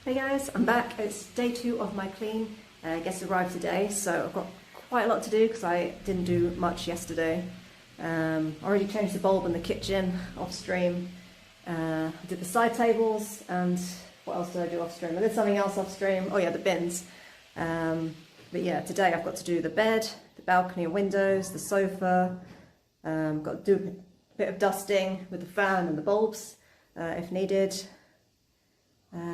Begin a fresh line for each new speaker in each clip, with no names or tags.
Hey guys, I'm back. It's day 2 of my clean. Guests arrived today, so I've got quite a lot to do because I didn't do much yesterday. I already changed the bulb in the kitchen off stream. I did the side tables, and what else did I do off stream? I did something else off stream. Oh yeah, the bins. But yeah, today I've got to do the bed, the balcony and windows, the sofa. Got to do a bit of dusting with the fan and the bulbs if needed.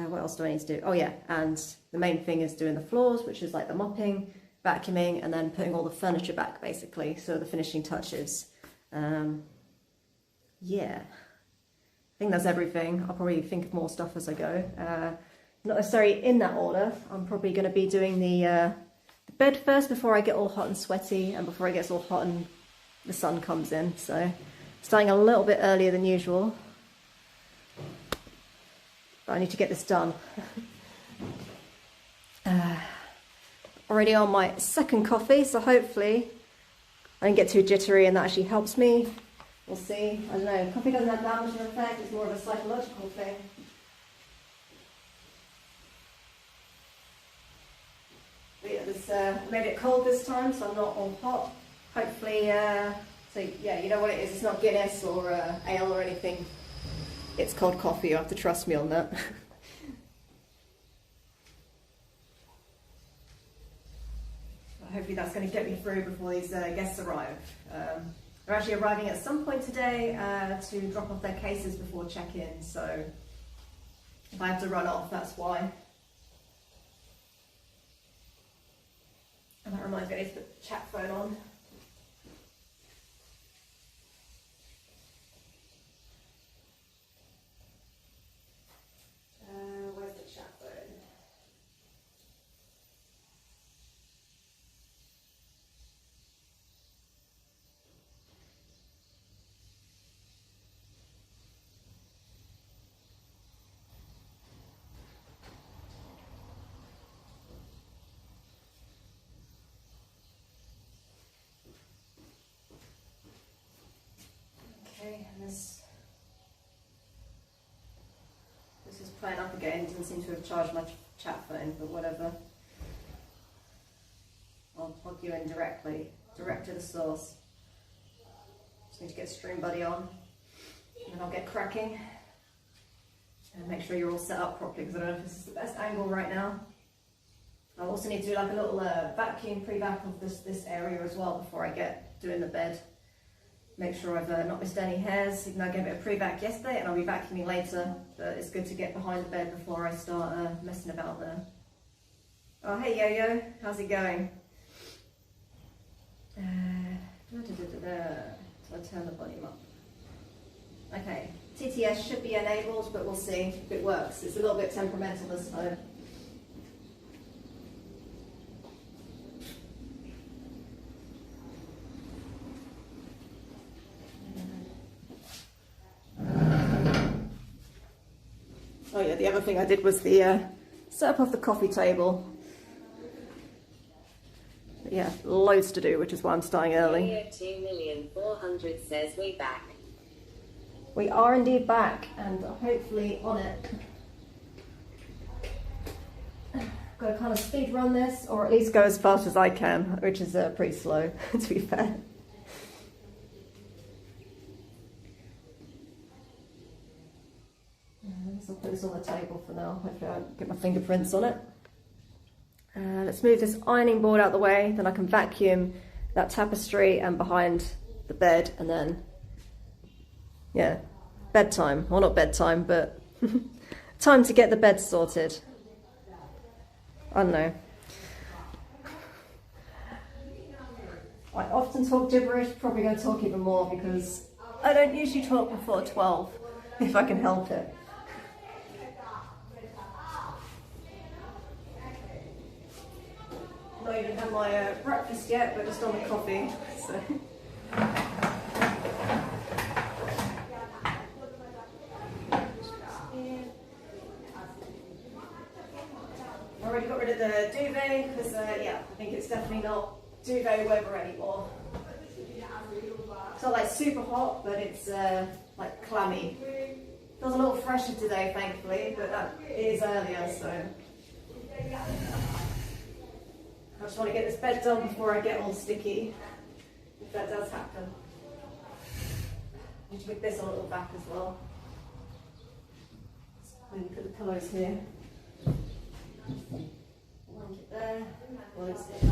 What else do I need to do? Oh yeah, and the main thing is doing the floors, which is like the mopping, vacuuming, and then putting all the furniture back basically, so the finishing touches. Yeah, I think that's everything. I'll probably think of more stuff as I go. Not necessarily in that order. I'm probably going to be doing the bed first before I get all hot and sweaty, and before it gets all hot and the sun comes in. So starting a little bit earlier than usual. I need to get this done. Already on my second coffee, so hopefully I don't get too jittery and that actually helps me. We'll see. I don't know. Coffee doesn't have that much of an effect. It's more of a psychological thing. But yeah, this made it cold this time, so I'm not all hot. Hopefully, so yeah, you know what it is. It's not Guinness or ale or anything. It's cold coffee, you have to trust me on that. Hopefully that's going to get me through before these guests arrive. They're actually arriving at some point today to drop off their cases before check-in, so if I have to run off, that's why. And that reminds me, I need to put the chat phone on. Where's the chat phone? Okay, and this is playing up again. Doesn't seem to have charged my chat phone, but whatever. I'll plug you in directly, direct to the source. Just need to get StreamBuddy on, and then I'll get cracking. And make sure you're all set up properly, because I don't know if this is the best angle right now. I also need to do like a little vacuum, pre-vac of this area as well before I get doing the bed. Make sure I've not missed any hairs, even though I gave it a pre-vac yesterday and I'll be vacuuming later, but it's good to get behind the bed before I start messing about there. Oh, hey Yo-Yo, how's it going? So I turn the volume up. Okay, TTS should be enabled, but we'll see if it works. It's a little bit temperamental this time. Oh yeah, the other thing I did was the setup of the coffee table. But yeah, loads to do, which is why I'm starting early.
2,400,000 says we back.
We are indeed back, and hopefully on it. Got to kind of speed run this, or at least go as fast as I can, which is pretty slow, to be fair. I'll put this on the table for now. Hopefully I don't get my fingerprints on it. Let's move this ironing board out of the way, then I can vacuum that tapestry and behind the bed, and then, yeah, bedtime. Well, not bedtime, but time to get the bed sorted. I don't know. I often talk gibberish, probably going to talk even more because I don't usually talk before 12, if I can help it. Not even had my breakfast yet, but just on the coffee. So. I already got rid of the duvet because, yeah, I think it's definitely not duvet weather anymore. It's not like super hot, but it's like clammy. Feels a little fresher today, thankfully, but it is earlier, so I just want to get this bed done before I get all sticky, if that does happen. I need to put this a little back as well. Maybe put the pillows here. Blanket there, close it.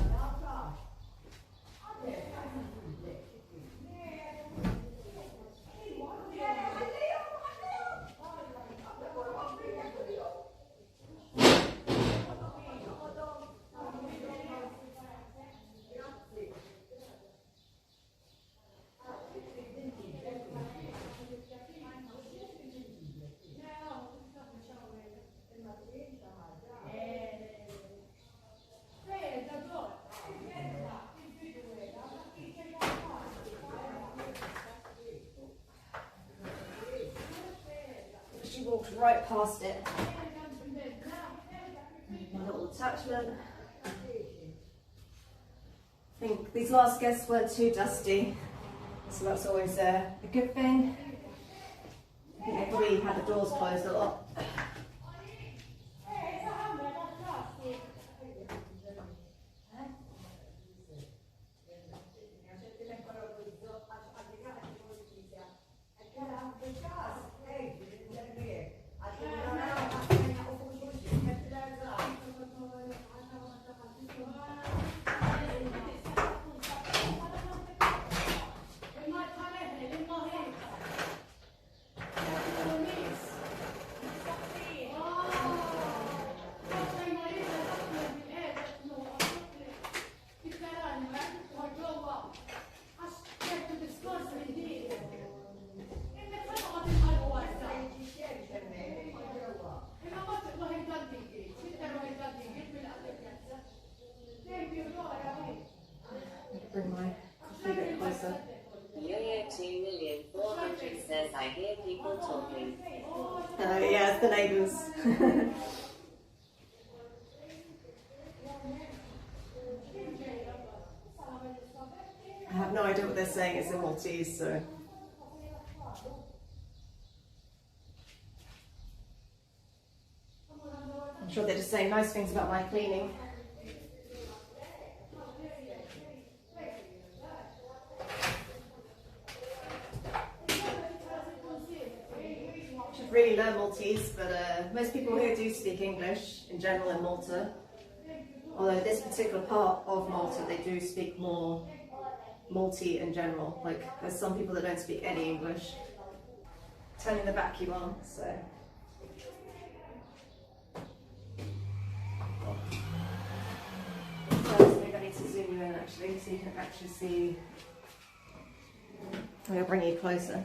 She walked right past it. My little attachment. I think these last guests weren't too dusty, so that's always a good thing. I think they probably had the doors closed a lot. Bring my coffee a bit closer.
Yo-Yo 2,400,000 says I hear people talking.
Yeah, it's the neighbours. I have no idea what they're saying, it's in Maltese, so. I'm sure they're just saying nice things about my cleaning. Really learn Maltese, but most people here do speak English in general in Malta. Although this particular part of Malta, they do speak more Maltese in general. Like, there's some people that don't speak any English. Turning the vacuum on, so. Maybe I need to zoom you in actually, so you can actually see. I'll bring you closer.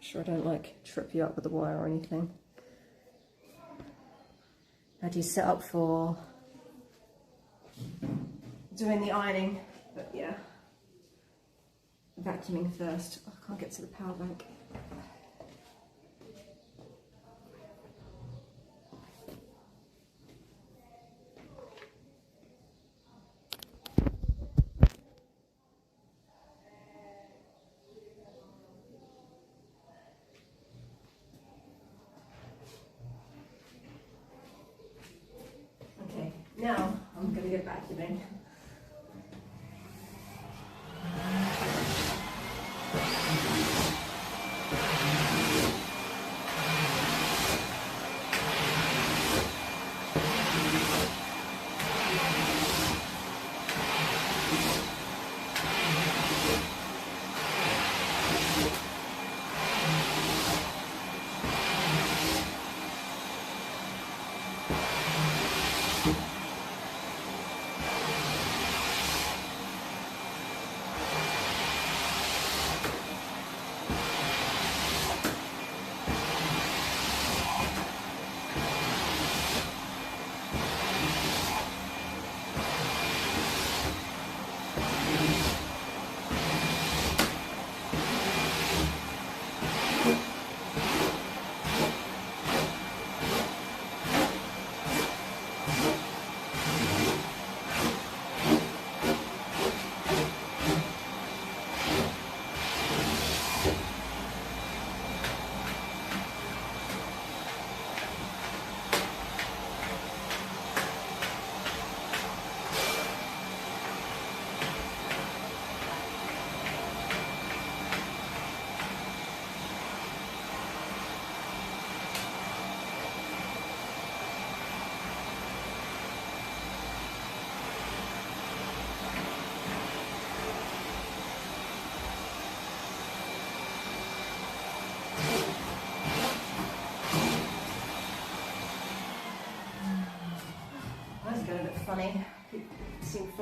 Sure I don't like trip you up with the wire or anything. How do you set up for doing the ironing? But yeah, vacuuming first. Oh, I can't get to the power bank. Now, I'm going to go vacuuming.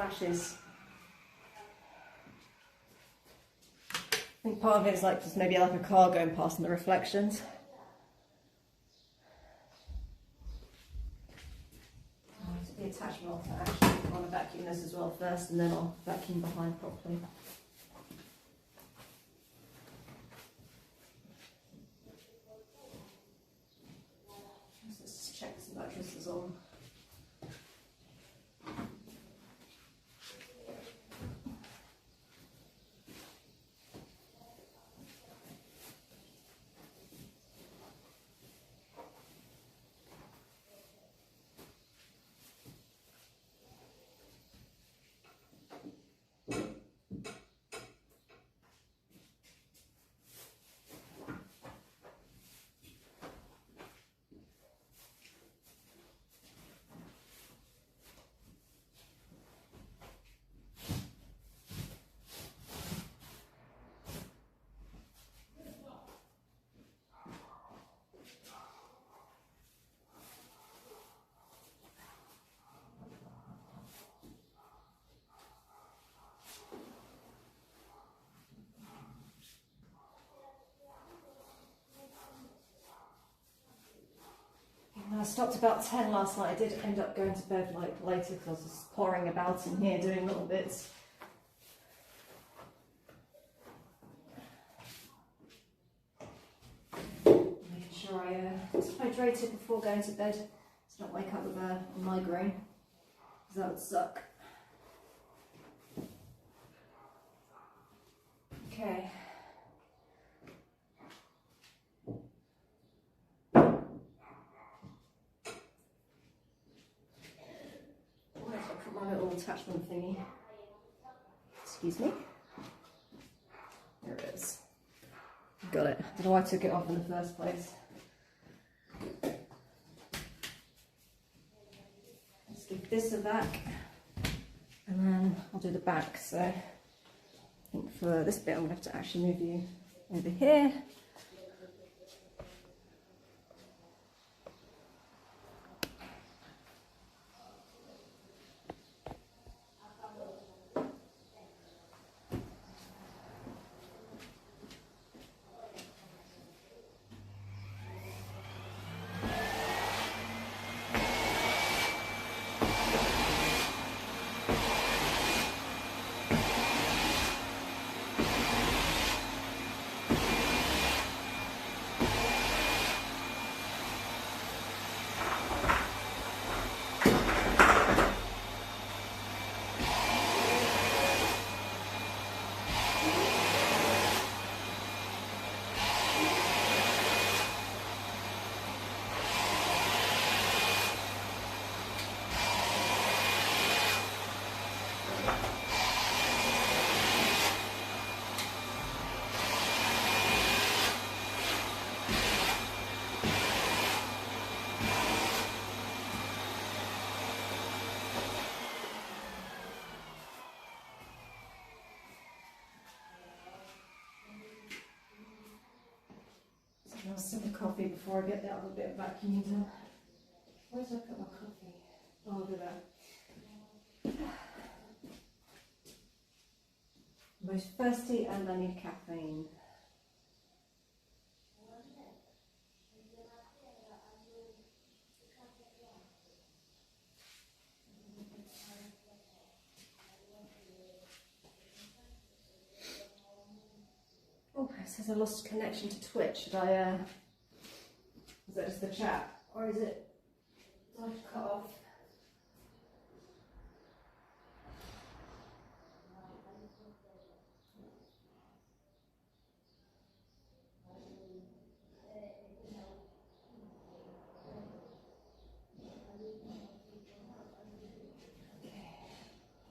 flashes. I think part of it is like just maybe like a car going past in the reflections. I'll take the attachment off. Actually, I want to vacuum this as well first, and then I'll vacuum behind properly. Let's just check this mattress is on. I stopped about 10 last night. I did end up going to bed like later because I was just pouring about in here doing little bits. Making sure I was hydrated before going to bed. Let's not wake up with a migraine, because that would suck. Okay. My little attachment thingy. Excuse me. There it is. Got it. I don't know why I took it off in the first place. Let's give this a vac, and then I'll do the back. So I think for this bit I'm going to have to actually move you over here. I'll sip a coffee before I get that other bit of vacuuming done. Where did I put my coffee? Oh, over there. I'm most thirsty and I need caffeine. Oh, it says I lost connection to Twitch. Should I, is that just the chat? Or is it, do I have to cut off?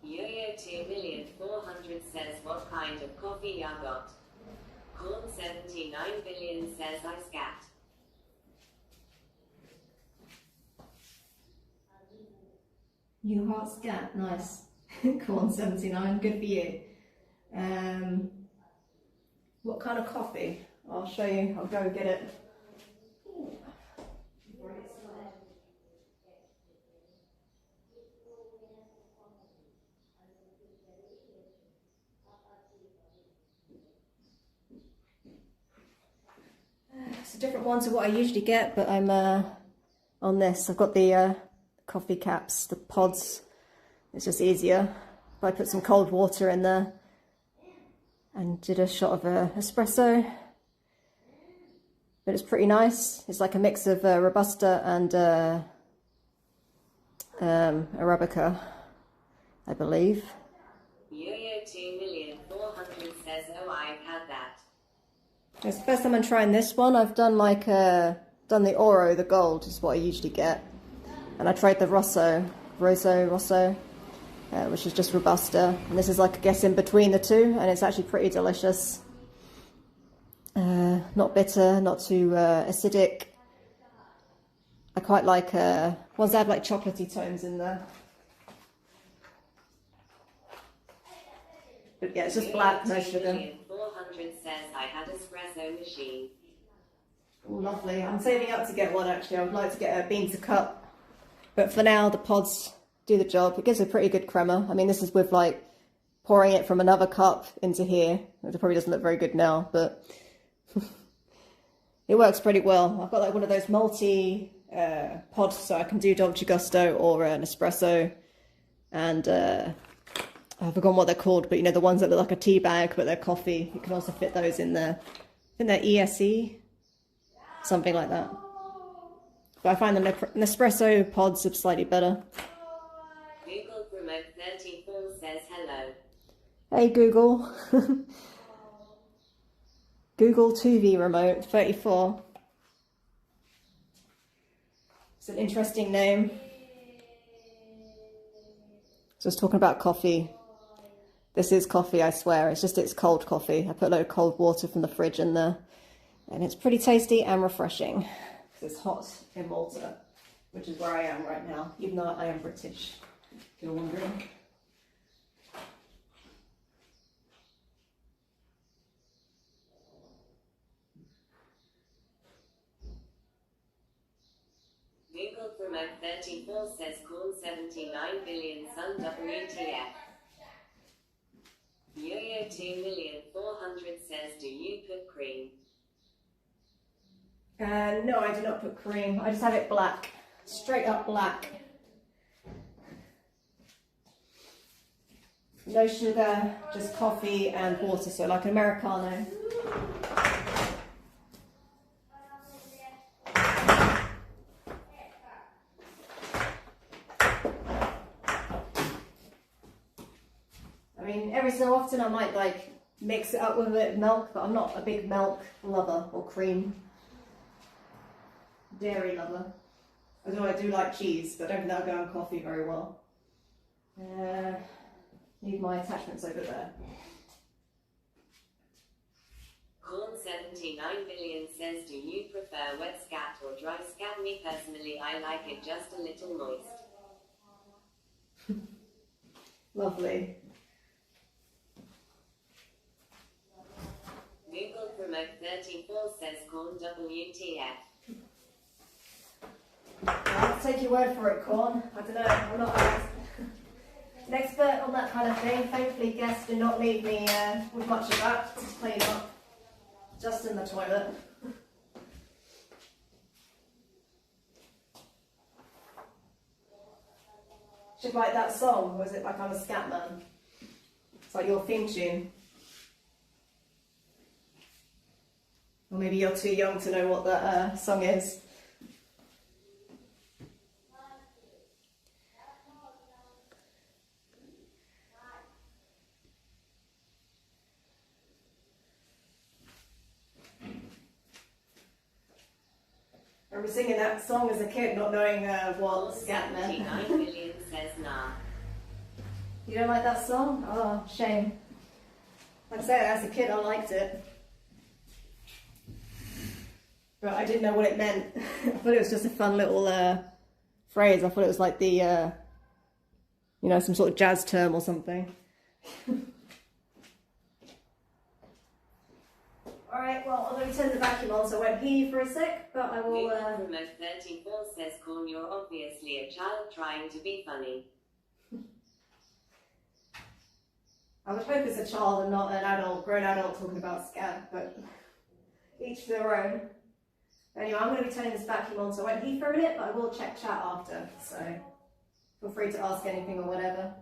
Yo-Yo 2,400,000 says what kind of coffee ya got? Corn 79 billion says I scat.
You heart scat, nice. Corn 79, good for you. What kind of coffee? I'll show you, I'll go get it. It's a different one to what I usually get, but I'm on this. I've got the coffee caps, the pods. It's just easier if I put some cold water in there and did a shot of espresso. But it's pretty nice. It's like a mix of Robusta and Arabica, I believe.
Yo-Yo 2,400,000 says, oh, I've had that.
It's the first time I'm trying this one. I've done like done the Oro, the gold is what I usually get, and I tried the Rosso, which is just Robusta, and this is like, I guess, in between the two, and it's actually pretty delicious. Not bitter, not too acidic. I quite like ones that have like chocolatey tones in there. But yeah, it's just black, no sugar.
400 says, I had espresso machine.
Oh, lovely. I'm saving up to get one actually. I would like to get a bean to cup. But for now, the pods do the job. It gives a pretty good crema. I mean, this is with like pouring it from another cup into here. It probably doesn't look very good now, but it works pretty well. I've got like one of those multi pods, so I can do Dolce Gusto or an espresso. And I've forgotten what they're called, but you know, the ones that look like a tea bag, but they're coffee. You can also fit those in there. I think they're ESE, something like that. But I find the Nespresso pods are slightly better.
Google Remote 34 says hello.
Hey Google. Google 2V Remote 34. It's an interesting name. So I was talking about coffee. This is coffee, I swear. It's cold coffee. I put a load of cold water from the fridge in there. And it's pretty tasty and refreshing. Because it's hot in Malta, which is where I am right now, even though I am British, if you're wondering.
Google Promote 34 says corn 79 billion sun WTF. Yo-Yo 2,400,000 says, do you put cream?
No, I do not put cream. I just have it black. Straight up black. No sugar, just coffee and water, so like an Americano. I mean, every so often I might like mix it up with a bit of milk, but I'm not a big milk lover or cream. Dairy lover. Although I do like cheese, but I don't think that'll go on coffee very well. Leave my attachments over there.
Corn 79 billion says, do you prefer wet scat or dry scat? Me personally, I like it just a little moist.
Lovely.
Google Promote 34 says corn WTF.
I'll take your word for it, Corn. I don't know, I'm not an expert on that kind of thing. Thankfully, guests do not leave me with much of that to clean up. Just in the toilet. Should write that song, was it like I'm a scat man? It's like your theme tune. Or maybe you're too young to know what that song is. I remember singing that song as a kid, not knowing what scat meant.
79 billion says nah.
You don't like that song? Oh, shame. Like I said, as a kid I liked it. But I didn't know what it meant. I thought it was just a fun little phrase. I thought it was like the, you know, some sort of jazz term or something. Alright, well, I'm going to turn the vacuum on so I won't hear you for a sec, but I will...
Remote 34 says, Corn, you're obviously a child trying to be funny.
I would hope it's a child and not an adult, grown adult talking about scat, but each to their own. Anyway, I'm going to be turning this vacuum on, so I won't leave for a minute, but I will check chat after, so feel free to ask anything or whatever.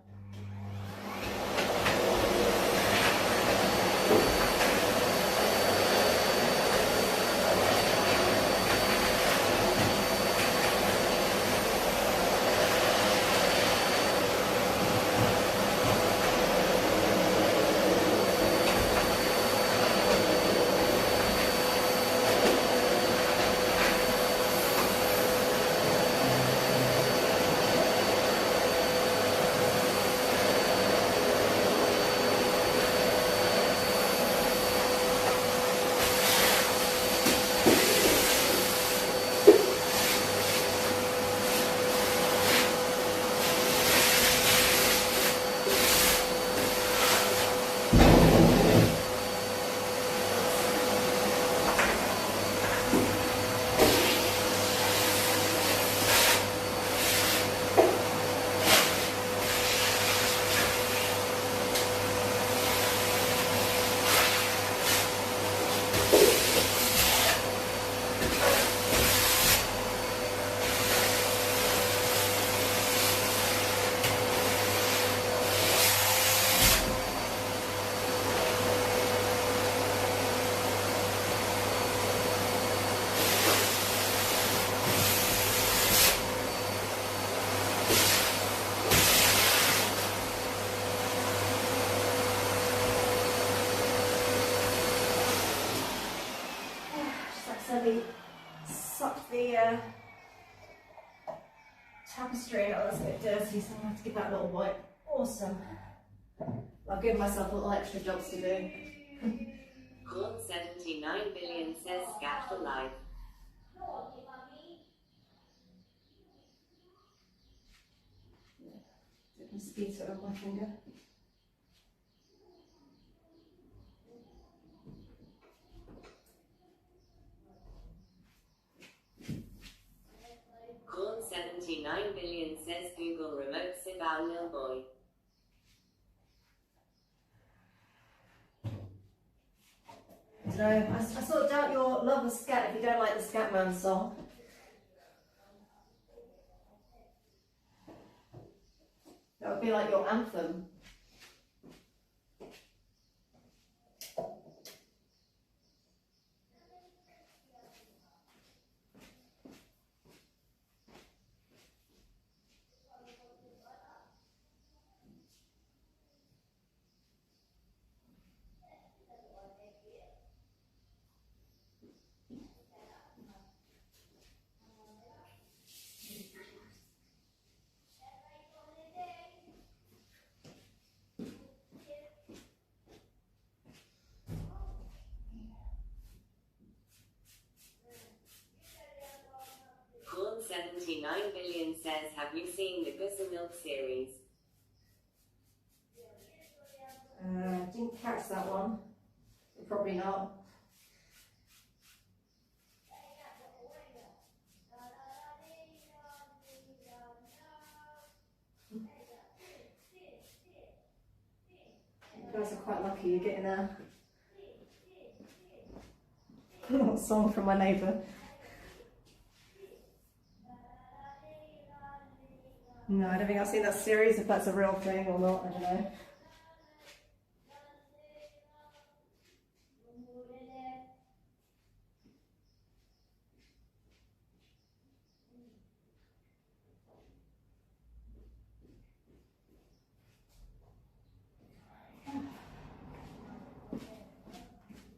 Accidentally sucked the tapestry out. That's a bit dirty, so I'm going to have to give that a little wipe. Awesome. I'll give myself little extra jobs to do.
Corn 79 billion says scat for life.
Mosquito on my finger.
Corn 79 billion says Google remote sit our little boy.
I don't know, I sort of doubt your love of scat if you don't like the Scatman song. That would be like your anthem.
Corn 79 billion says, have you seen the Gus and Milk series?
Didn't catch that one. Probably not. You guys are quite lucky you're getting a song from my neighbour. No, I don't think I've seen that series, if that's a real thing or not, I don't know.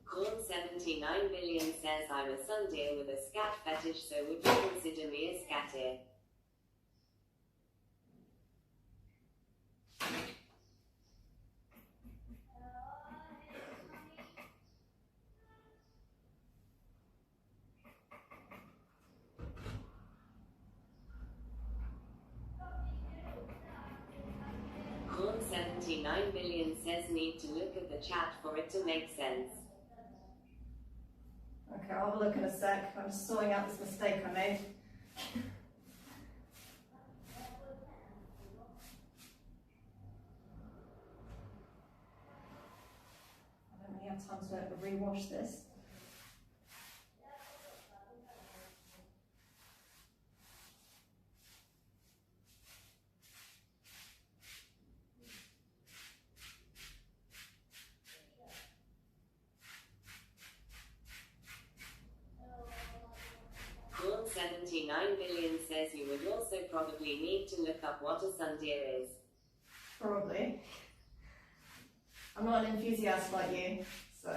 Corn 79 billion says, I'm a Sunday with a scat fetish, so would you consider me a scatter? Corn 79 billion says, need to look at the chat for it to make sense.
Okay, I'll have a look in a sec. I'm just sorting out this mistake I made. I don't really have time to rewash this.
probably need to look up what a sundeer is.
Probably. I'm not an enthusiast like you, so.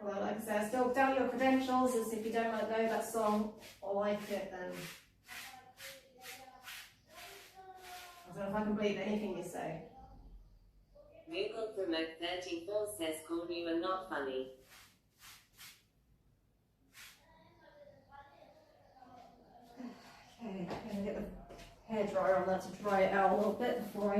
Well, like I said, I still doubt your credentials, as if you don't know that song or like it, then I don't know if I can believe anything you say.
Google Promote 34 says call you are not funny.
Okay, I'm going to get the hairdryer on that to dry it out a little bit before I...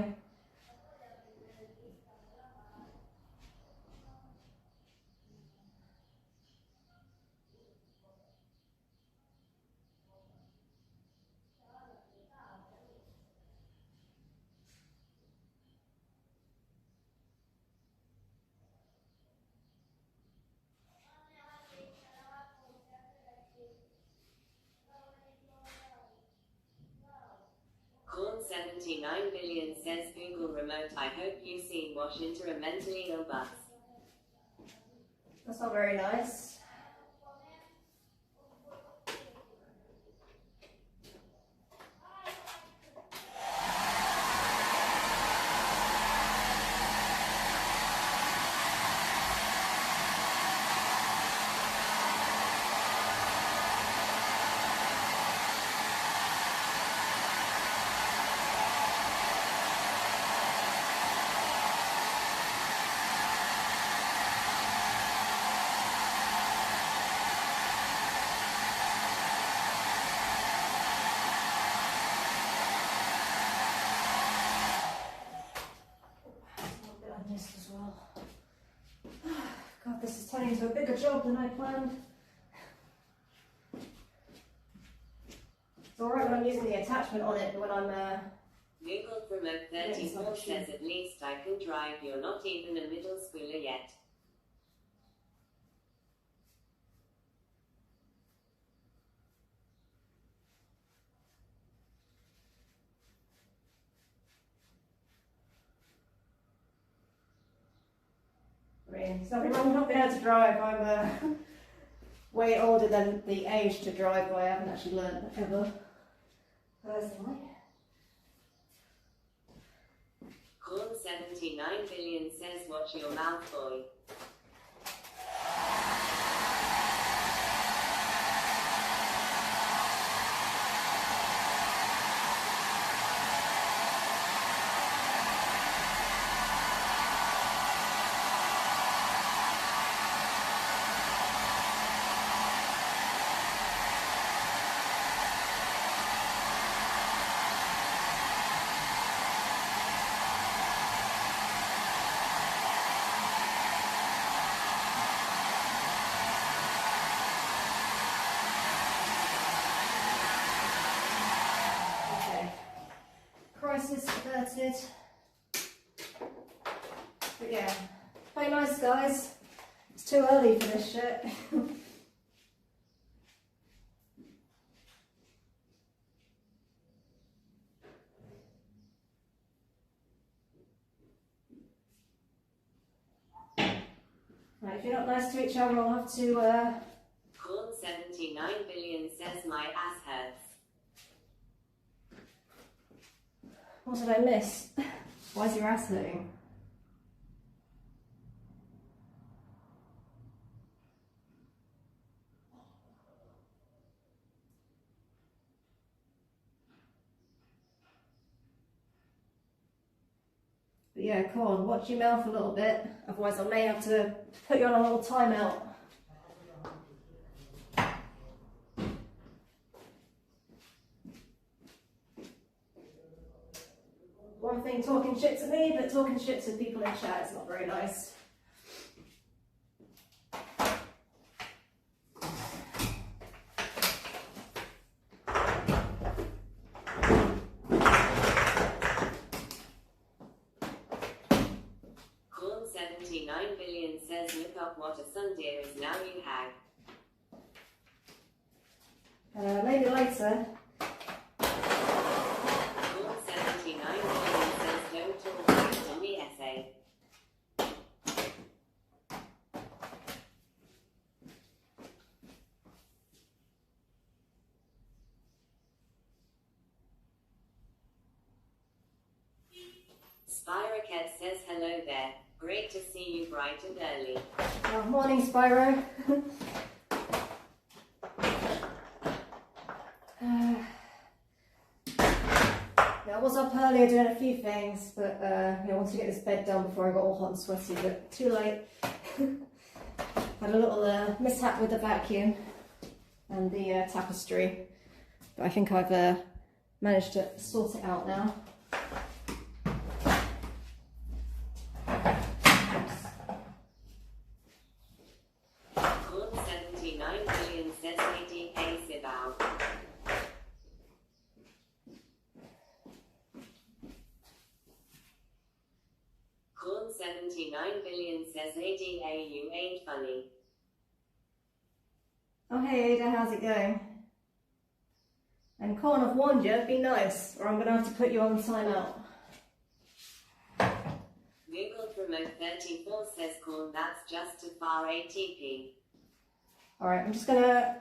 Corn 79 billion says Google Remote. I hope you seen wash into a mentally ill bus.
That's not very nice. As well. God, this is turning into a bigger job than I planned. It's alright when I'm using the attachment on it, but when I'm
Google Promote 34 says at least I can drive. You're not even a middle schooler yet.
I mean, there's nothing wrong with not being able to drive. I'm way older than the age to drive, but I haven't actually learned ever, personally.
Corn 79 billion says watch your mouth, boy.
Crisis averted. But yeah, play nice, guys. It's too early for this shit. Right, if you're not nice to each other, I'll have to.
Corn 79 billion says my ass hurts.
What did I miss? Why is your ass hurting? But yeah, come on, watch your mouth a little bit, otherwise I may have to put you on a little timeout. One thing talking shit to me, but talking shit to people in chat is not very nice.
Corn 79 billion says look up what a sundeer is now, you hag.
Maybe later.
Corn 79 billion says don't talk back to me, essay. Great to see you bright and early.
Oh, morning, Spyro. Yeah, I was up earlier doing a few things, but yeah, I wanted to get this bed done before I got all hot and sweaty, but too late. Had a little mishap with the vacuum and the tapestry, but I think I've managed to sort it out now.
Corn 79 billion says ADA Sibao. Corn 79 billion says ADA you ain't funny.
Oh hey Ada, how's it going? And Corn, I've warned you, be nice, or I'm going to have to put you on timeout.
Google Promote 34 says Corn that's just too far ATP.
Alright, I'm just going to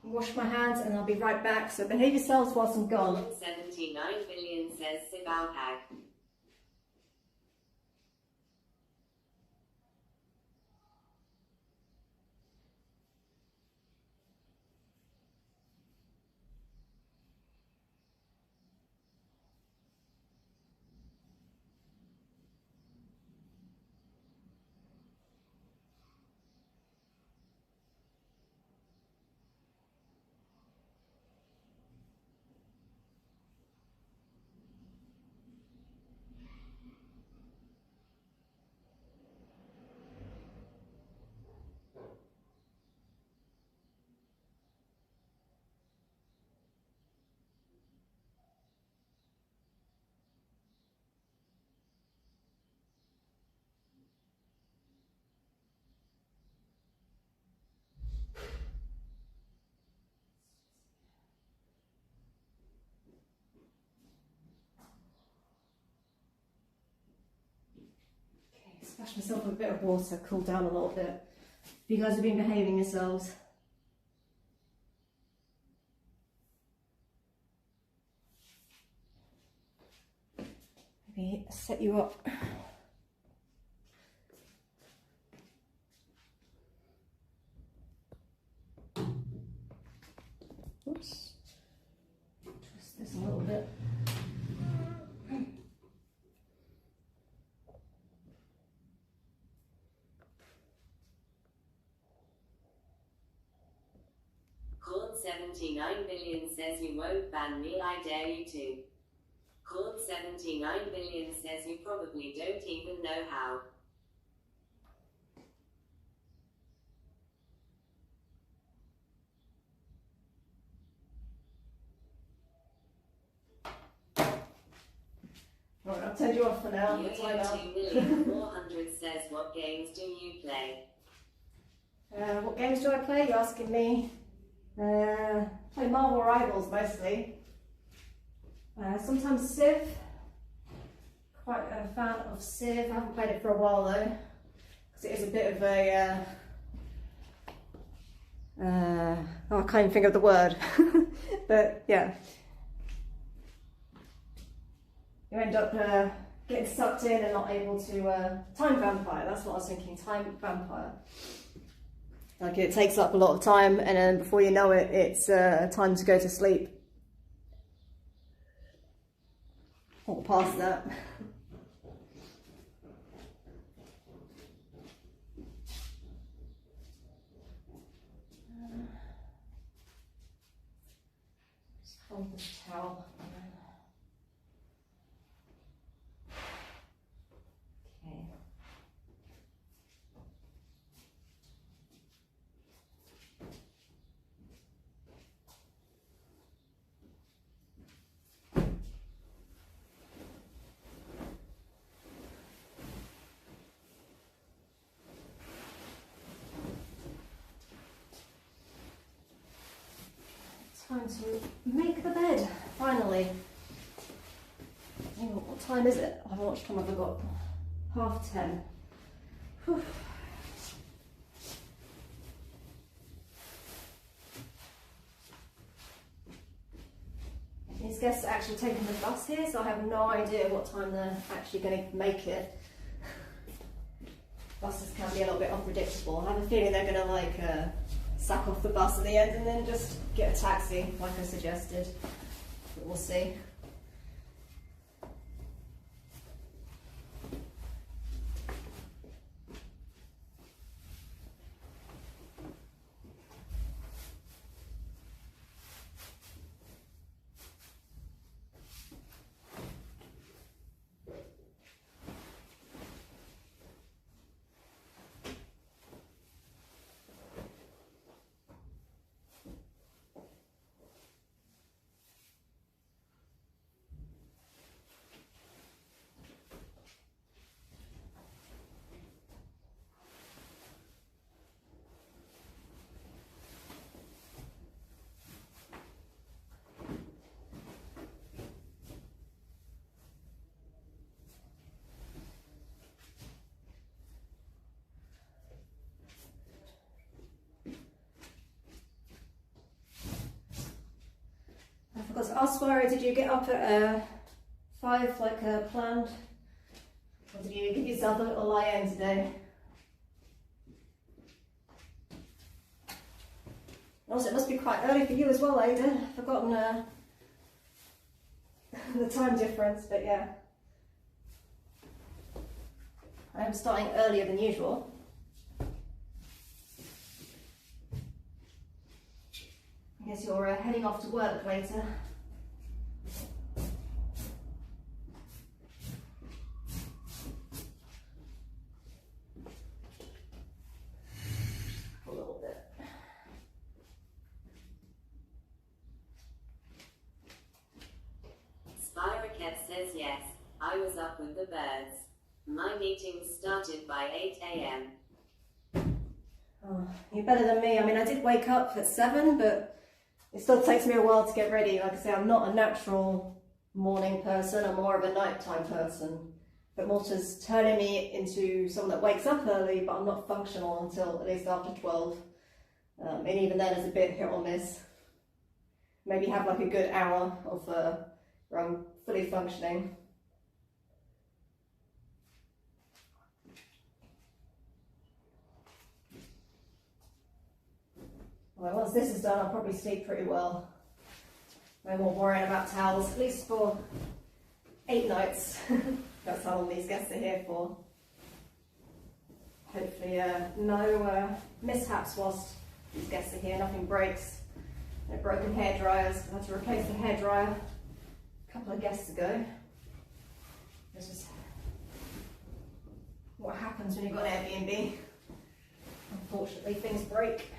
wash my hands and I'll be right back, so behave yourselves whilst I'm gone.
Corn 79 billion says Sibao hag.
Splash myself with a bit of water, cool down a little bit. You guys have been behaving yourselves. Maybe set you up. Oops. Twist this a little bit.
Corn 79 billion says you won't ban me, I dare you to. Corn 79 billion says you probably don't even know how.
Alright, I'll turn you off for now.
Yo-Yo
Time out.
2,400,000 says what games do you play?
What games do I play? You're asking me. Play Marvel Rivals mostly. Sometimes Civ. Quite a fan of Civ. I haven't played it for a while though, because it is a bit of a. I can't even think of the word. But yeah, you end up getting sucked in and not able to. Time vampire. That's what I was thinking. Time vampire. Like it takes up a lot of time, and then before you know it, it's time to go to sleep. Or past that. Just hold this towel. Okay. Time to make the bed, finally. Hang on, what time is it? How much time have I got? 10:30. Whew. These guests are actually taking the bus here, so I have no idea what time they're actually going to make it. buses can be a little bit unpredictable. I have a feeling they're going to like sack off the bus at the end and then just get a taxi, like I suggested. But we'll see. I forgot to ask, Swery, did you get up at 5 like planned? Or did you give yourself a little lie-in today? Also, it must be quite early for you as well, Ada. I've forgotten the time difference, but yeah. I am starting earlier than usual. I guess you're heading off to work later. A little bit.
Spyrocket says yes, I was up with the birds. My meeting started by 8 a.m.
Oh, you're better than me. I mean, I did wake up at 7, but it still takes me a while to get ready. Like I say, I'm not a natural morning person. I'm more of a nighttime person. But Malta's turning me into someone that wakes up early, but I'm not functional until at least after 12. And even then, it's a bit hit or miss. Maybe have like a good hour of where I'm fully functioning. Well, once this is done, I'll probably sleep pretty well. No more worrying about towels, at least for 8 nights. That's how long these guests are here for. Hopefully no mishaps whilst these guests are here, nothing breaks. No broken hair dryers. I had to replace the hairdryer a couple of guests ago. This is what happens when you've got an Airbnb. Unfortunately, things break.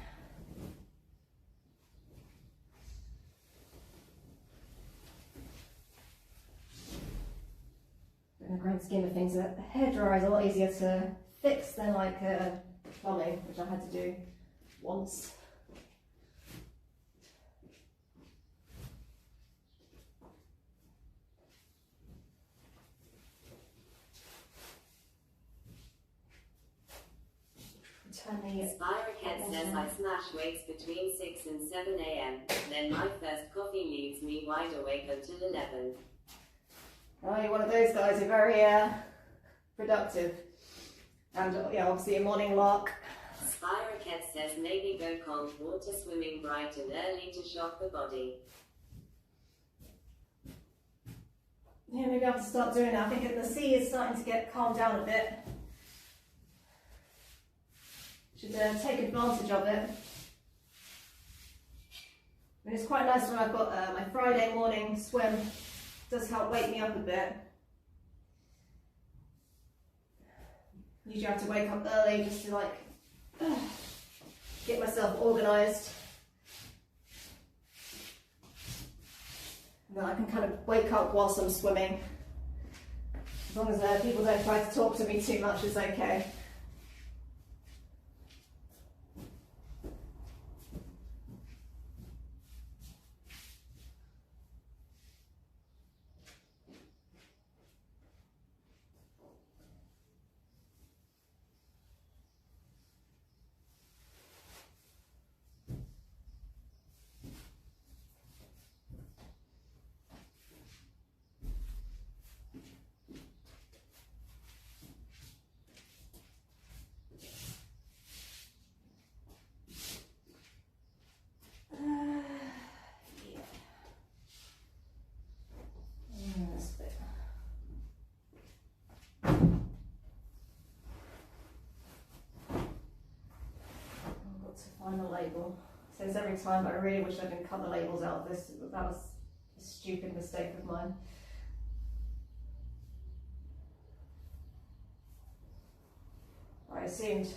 In the grand scheme of things, a hairdryer is a lot easier to fix than like plumbing, which I had to do once.
Spyrocket says I smash wakes between 6 and 7 a.m. Then my first coffee leaves me wide awake until 11.
Oh, you're one of those guys. You're very productive. And yeah, obviously a morning lark.
Spyrocket says maybe go cold water swimming bright and early to shock the body.
Yeah, maybe I'll have to start doing that. I think the sea is starting to get calmed down a bit. Should take advantage of it. I mean, it's quite nice when I've got my Friday morning swim. It does help wake me up a bit. Usually I have to wake up early just to like get myself organised. And then I can kind of wake up whilst I'm swimming. As long as people don't try to talk to me too much, it's okay. this every time, but I really wish I didn't cut the labels out of this. That was a stupid mistake of mine. I assumed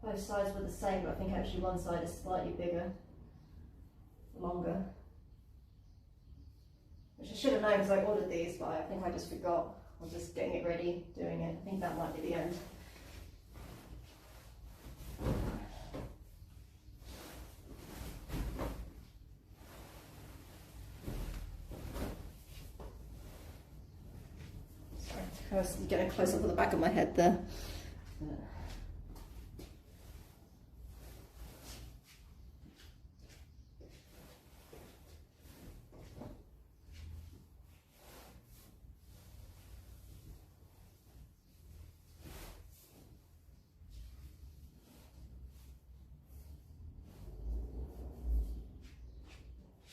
both sides were the same, but I think actually one side is slightly bigger, longer. Which I should have known because I ordered these, but I think I just forgot. I was just getting it ready, doing it. I think that might be the end. Sorry, I was getting close up at the back of my head there.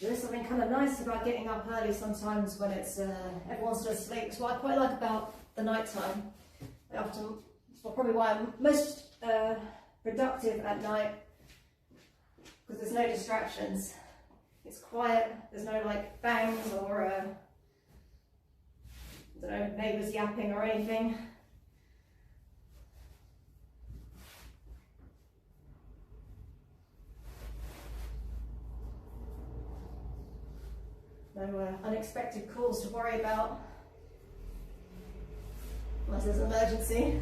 There's something kind of nice about getting up early sometimes when it's everyone's still asleep. It's what I quite like about the night time. It's probably why I'm most productive at night, because there's no distractions. It's quiet. There's no like bangs or I don't know, neighbours yapping or anything. No unexpected calls to worry about unless there's an emergency.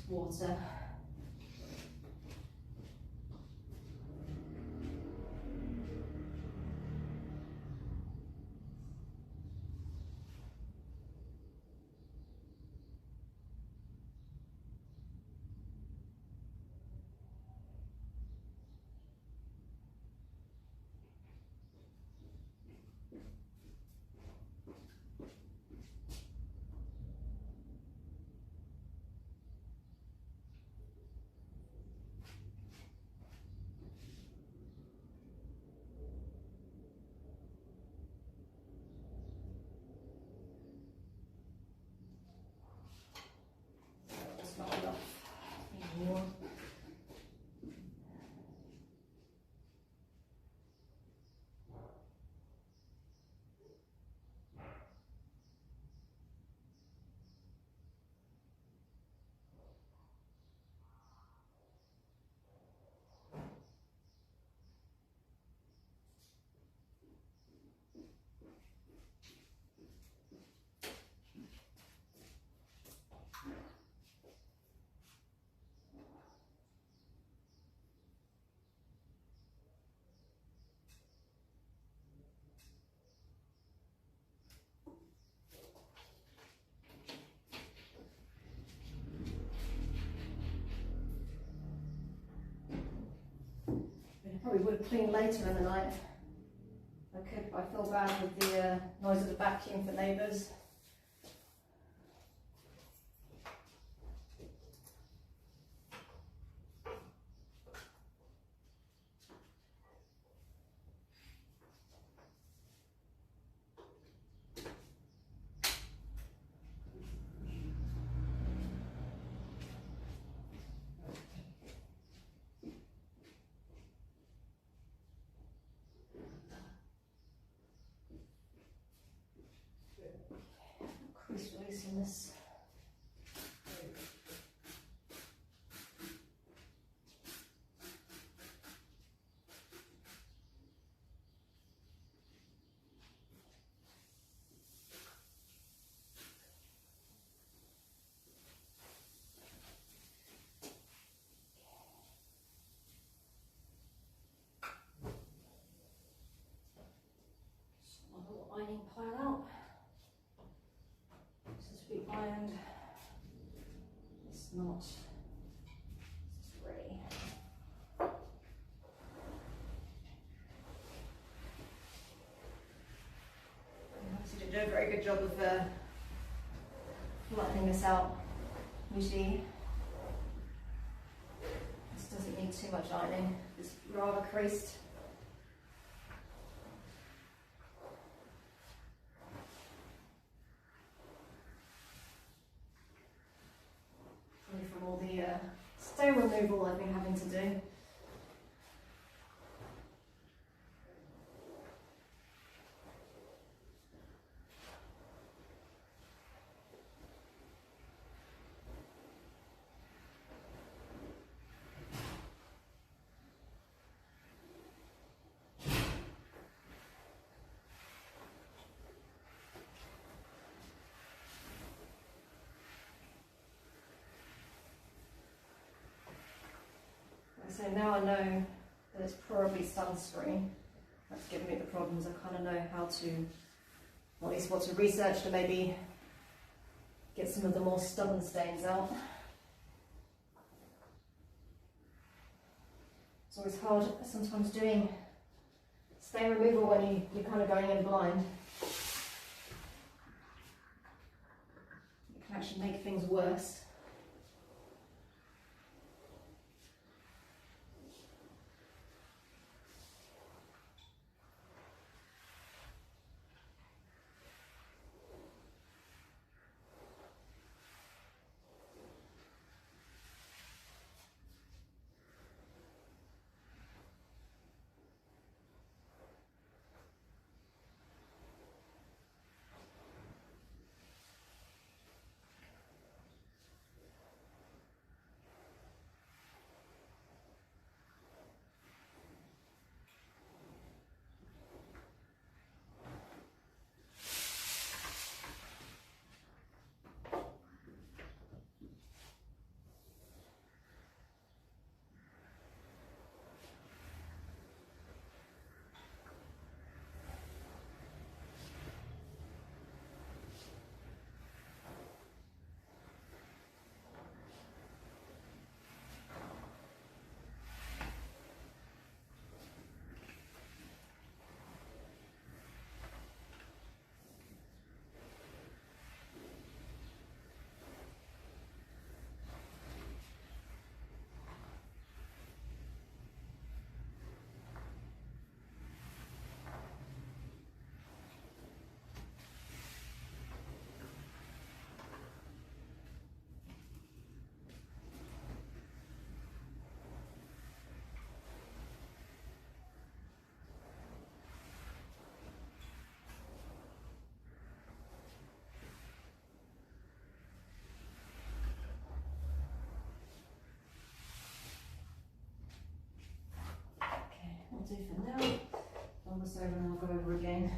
Water. Not enough anymore. Probably would clean later in the night. I could, but I feel bad with the noise of the vacuum for neighbours. not ready. Obviously didn't do a very good job of flattening this out. Usually this doesn't need too much ironing, it's rather creased. Probably from all the stain removal I've been having to do. So now I know that it's probably sunscreen that's giving me the problems. I kind of know how to, or at least what to research to maybe get some of the more stubborn stains out. It's always hard sometimes doing stain removal when you're kind of going in blind. It can actually make things worse. Do for now. Roll this over and I'll go over again.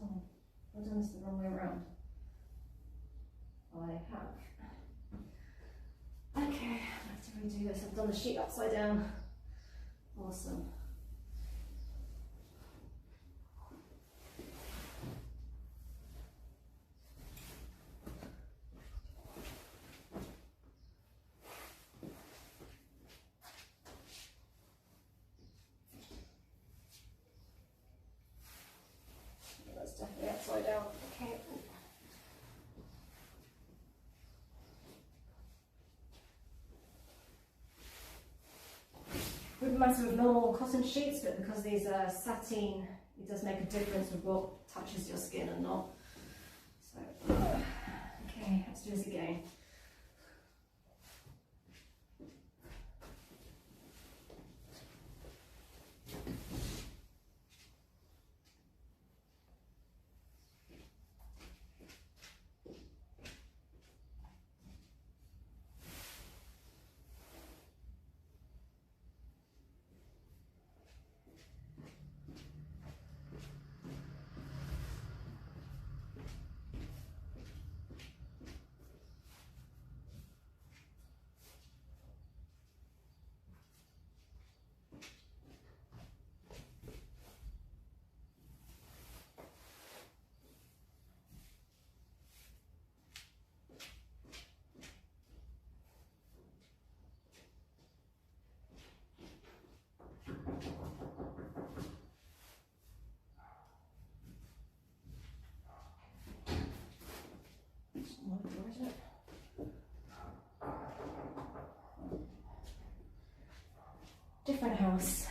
Oh, I've done this the wrong way around. I have. Okay, I have to redo this. I've done the sheet upside down. Awesome. Yeah, that's definitely upside down. Okay. Wouldn't matter with normal cotton sheets, but because these are sateen, it does make a difference with what touches your skin and not. So, okay, let's do this again. Where is it? Different house.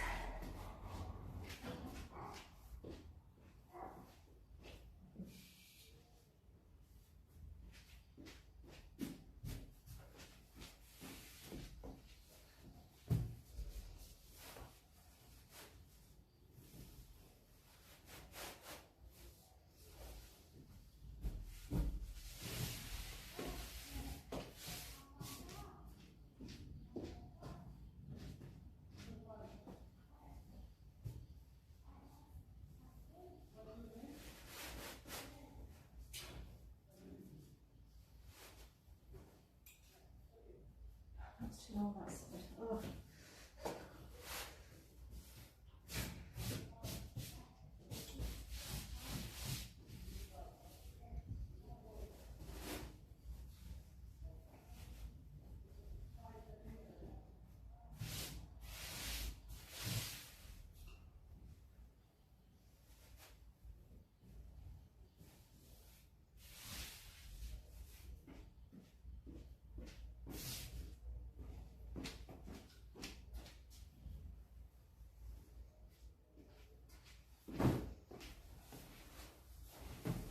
That's too long, that side. Oh.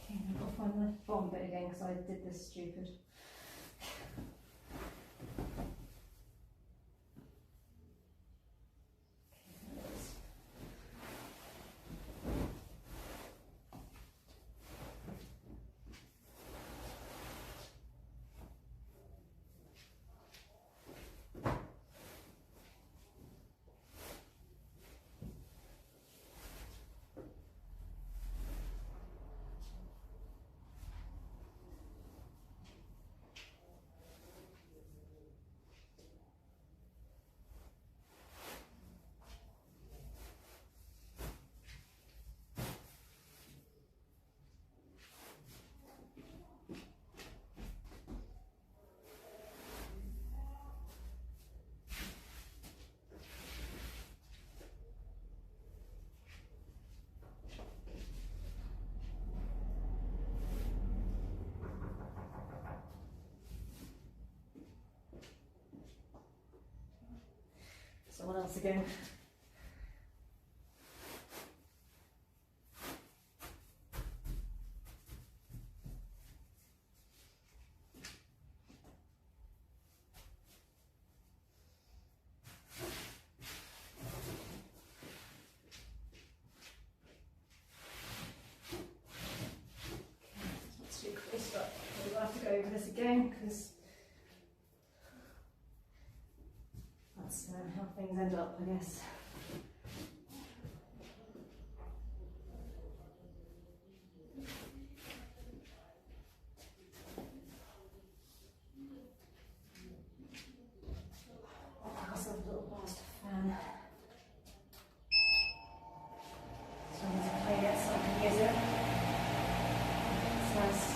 Okay, I've got to find the bottom bit again because I did this stupid. Someone else again. Not too close, but we'll have to go over this again because that's how things end up, I guess. I'll put myself a little blast fan. So I'm going to play it so I can use it. It's nice.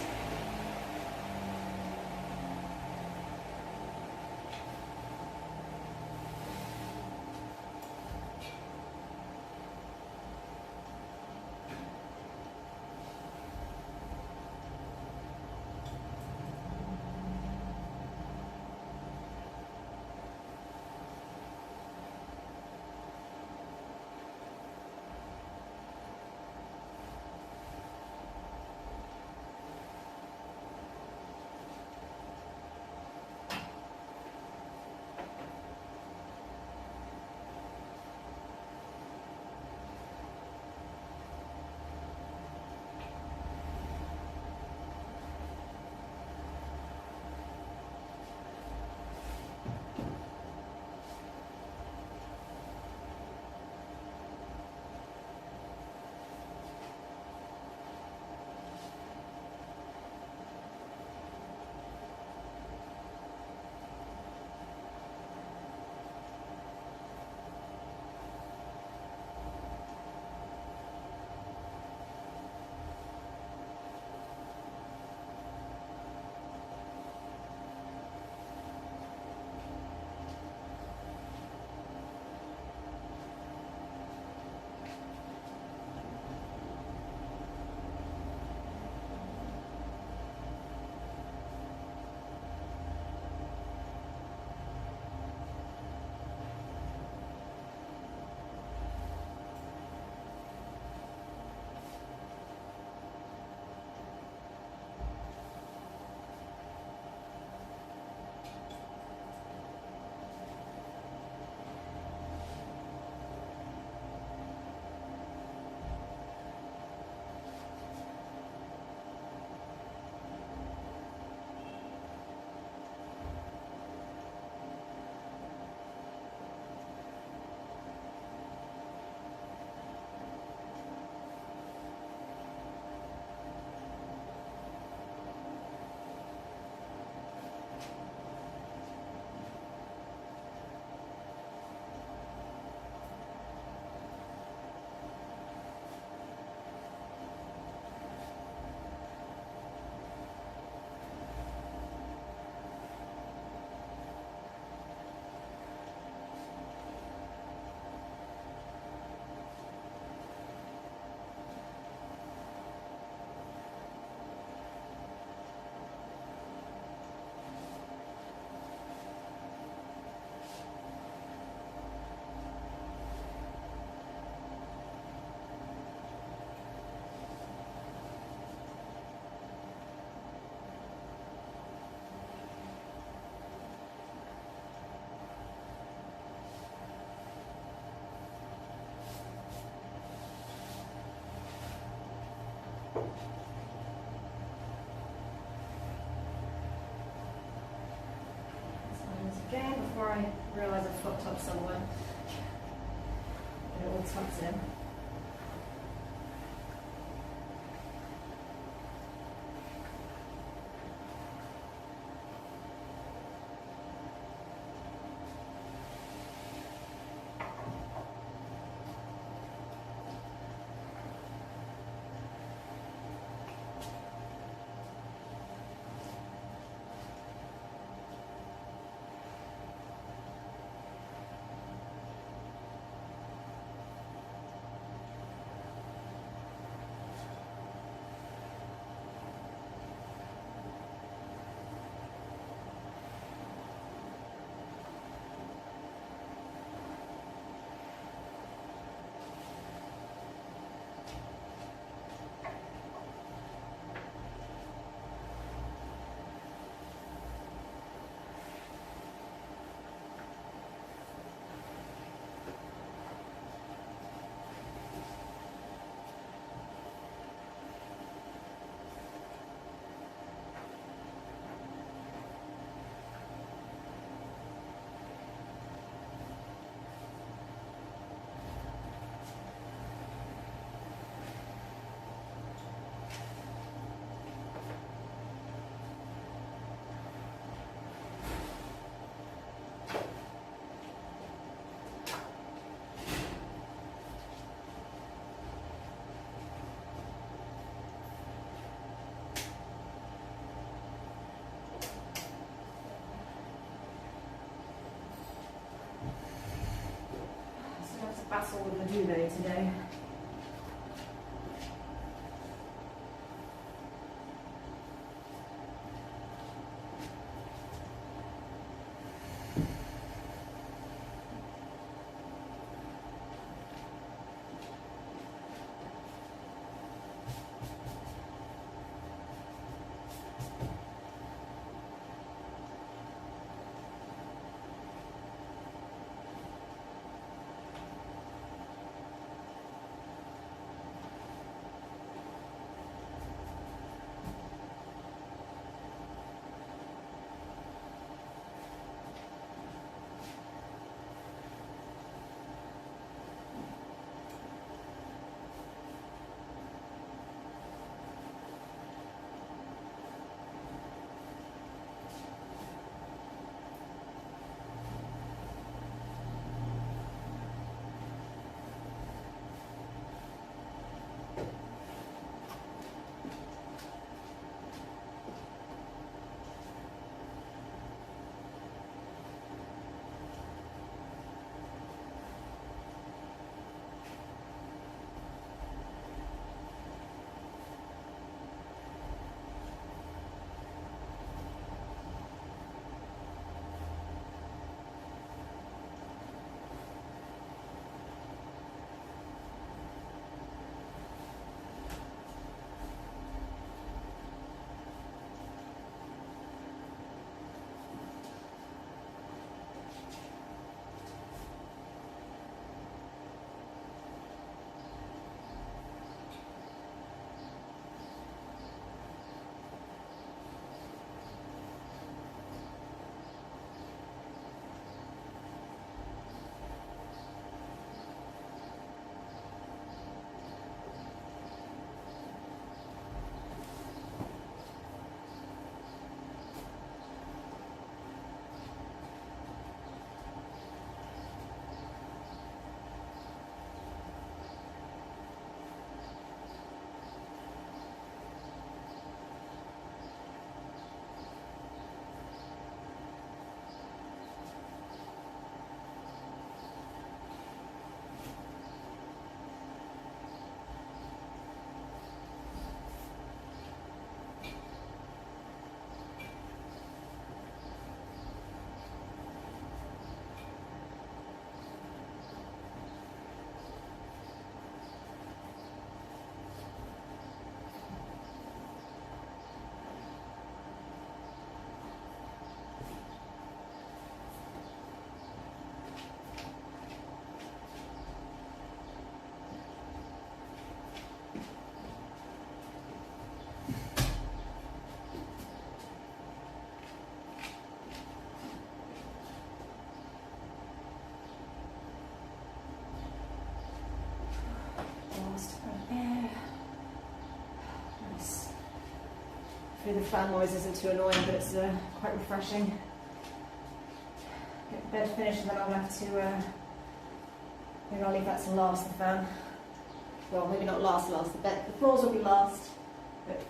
before I realise I fucked up somewhere. It all tucks in. Battle with the duvet today. Hopefully the fan noise isn't too annoying, but it's quite refreshing. Get the bed finished and then I'll have to, maybe I'll leave that to last, the fan. Well, maybe not last, the floors will be last, but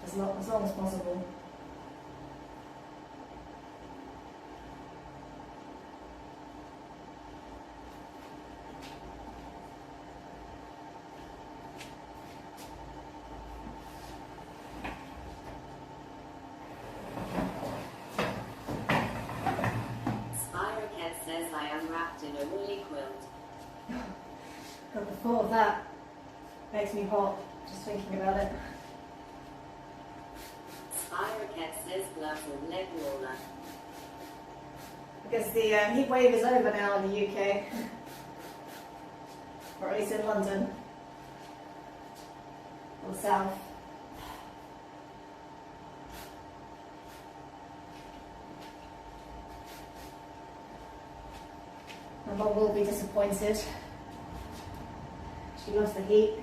as long as possible.
I am wrapped in a woolly quilt.
God, the thought of that makes me hot, just thinking about it.
Spiroket says gloves and leg warmer.
Because the heat wave is over now in the UK. Or at least in London. Or the south. My mum will be disappointed. She loves the heat.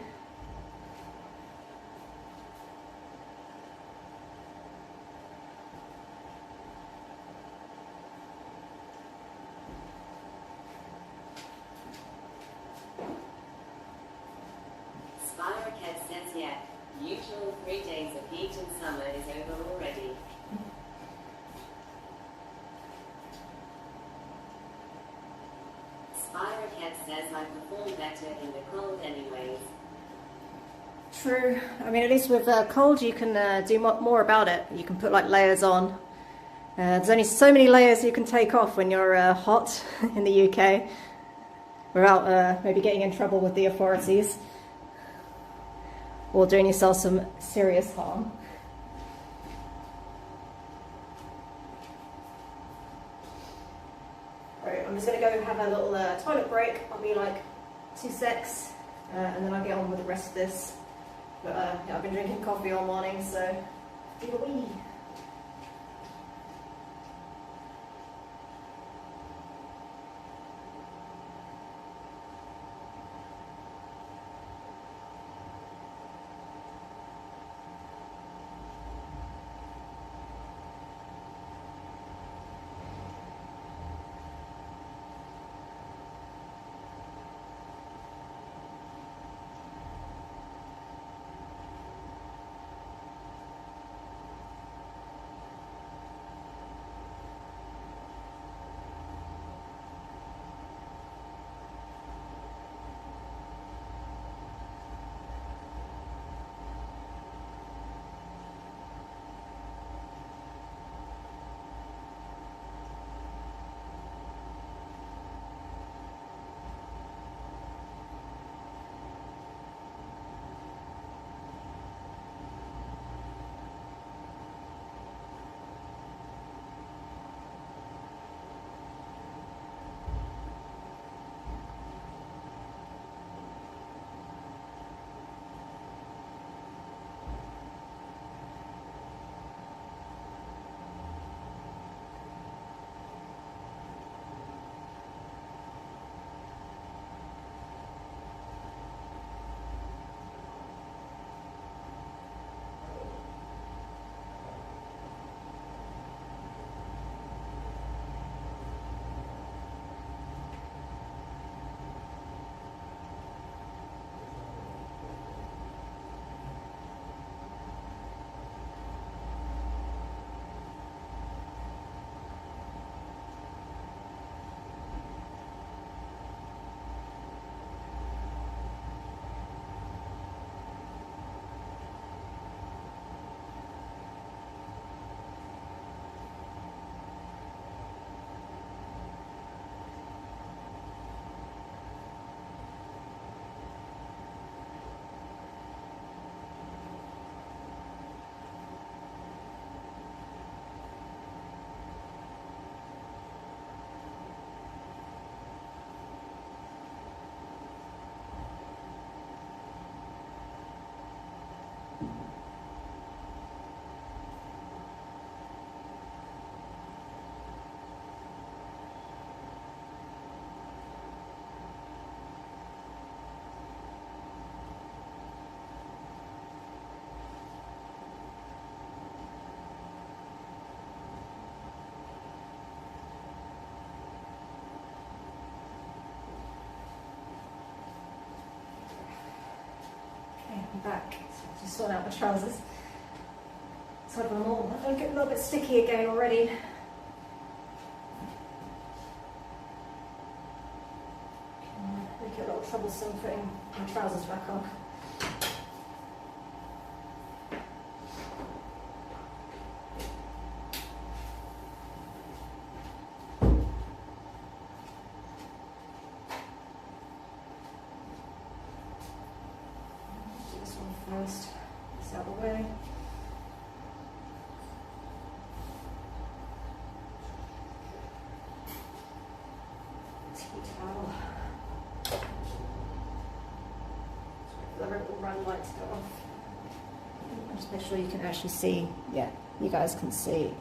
Spiroket says yeah, usual 3 days of heat in summer is over already. Spiroket says I perform better in the cold anyways.
True. I mean, at least with cold you can do more about it. You can put like layers on. There's only so many layers you can take off when you're hot in the UK without maybe getting in trouble with the authorities or doing yourself some serious harm. Right, I'm just going to go have a little toilet break. I'll be like 2 secs and then I'll get on with the rest of this. But yeah, I've been drinking coffee all morning, so give a wee. back. So just sort out my trousers. So I'm all a little bit sticky again already. Make it a little troublesome putting my trousers back on. Do this one first. This out of the way. Towel. The run light to go off. Just make sure you can actually see. Yeah, you guys can see.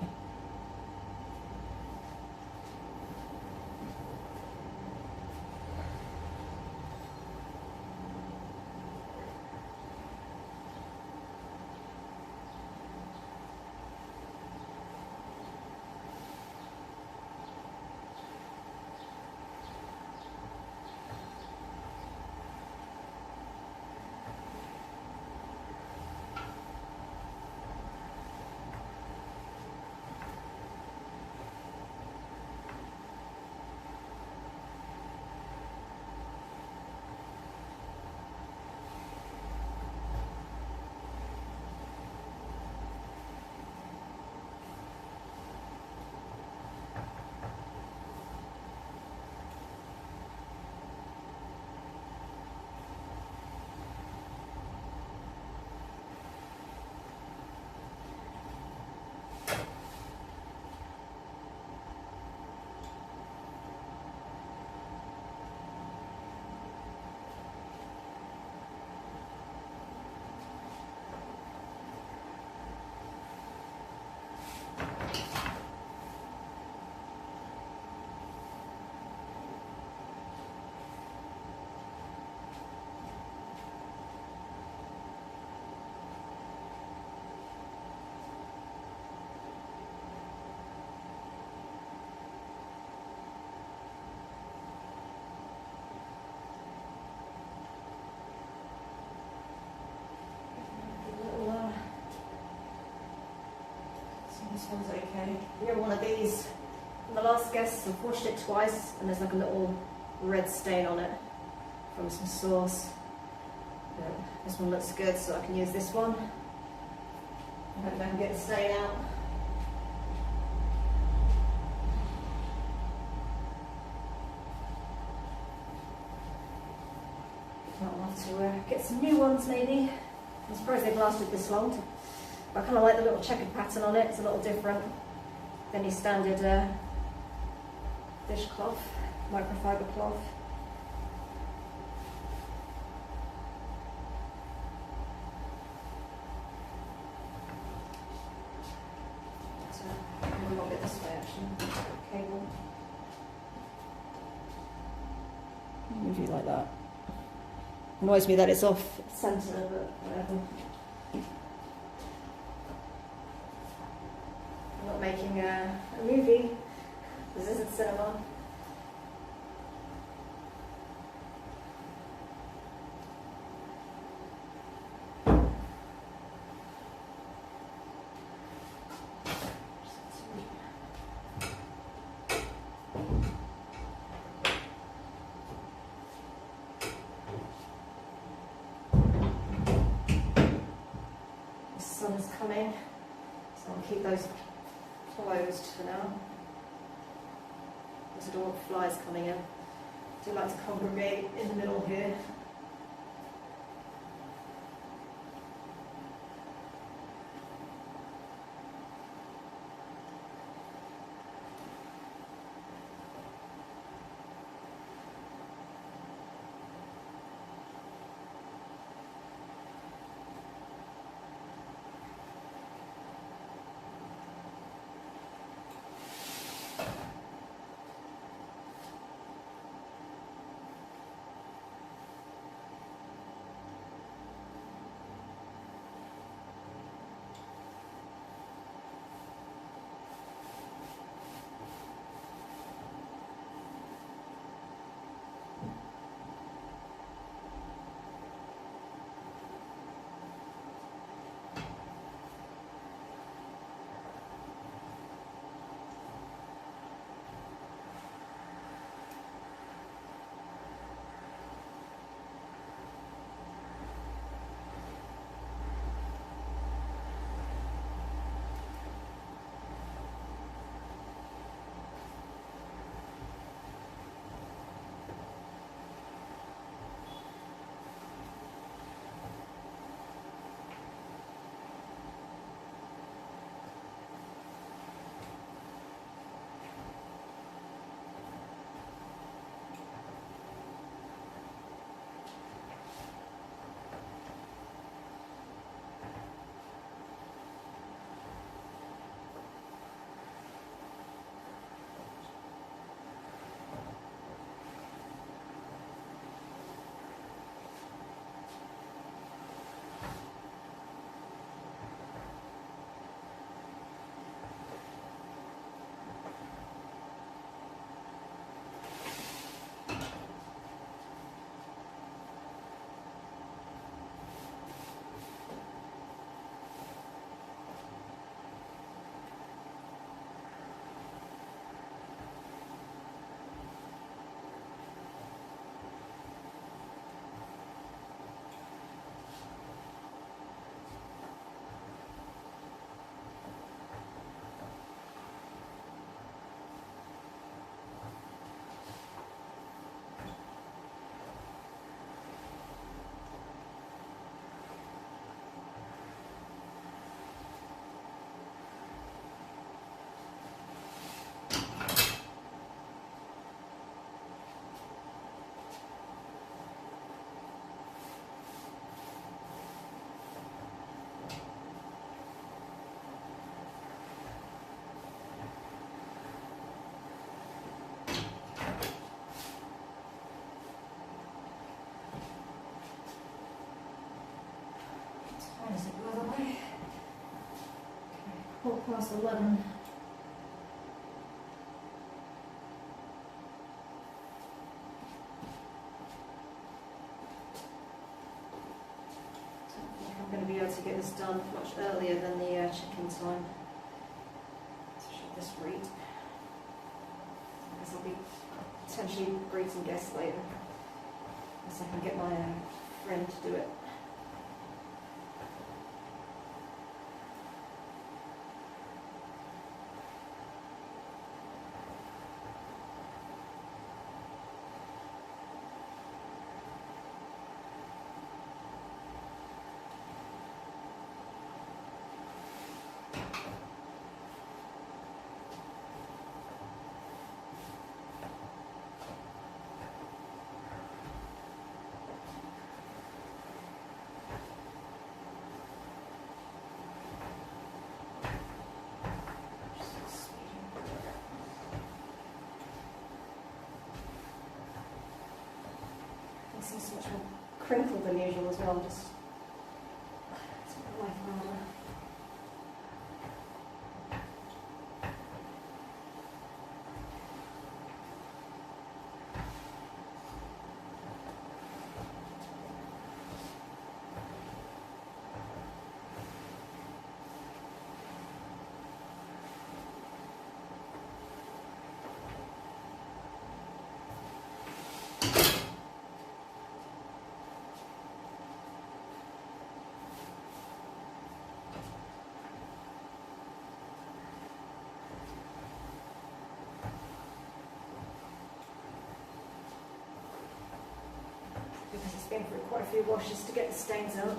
This one's okay. We have one of these from the last guest. I've washed it twice and there's like a little red stain on it from some sauce. But this one looks good, so I can use this one. I hope I can get the stain out. I'll have to get some new ones maybe. I'm surprised they've lasted this long. I kind of like the little checkered pattern on it. It's a little different than your standard dishcloth, microfiber cloth. So, I'm going to get this way actually. Cable. Move you like that. Annoys me that it's off centre, but whatever. I'm not making a movie. This isn't cinema. The sun is coming, so I'll keep those closed for now. Because I don't want flies coming in. I do like to congregate in the middle here. 11:15. I'm going to be able to get this done much earlier than the check-in time. So should this read? I guess I'll be potentially greeting guests later, unless I can get my friend to do it. This is much more crinkled than usual as well, just it's life harder. Because it's been through quite a few washes to get the stains out.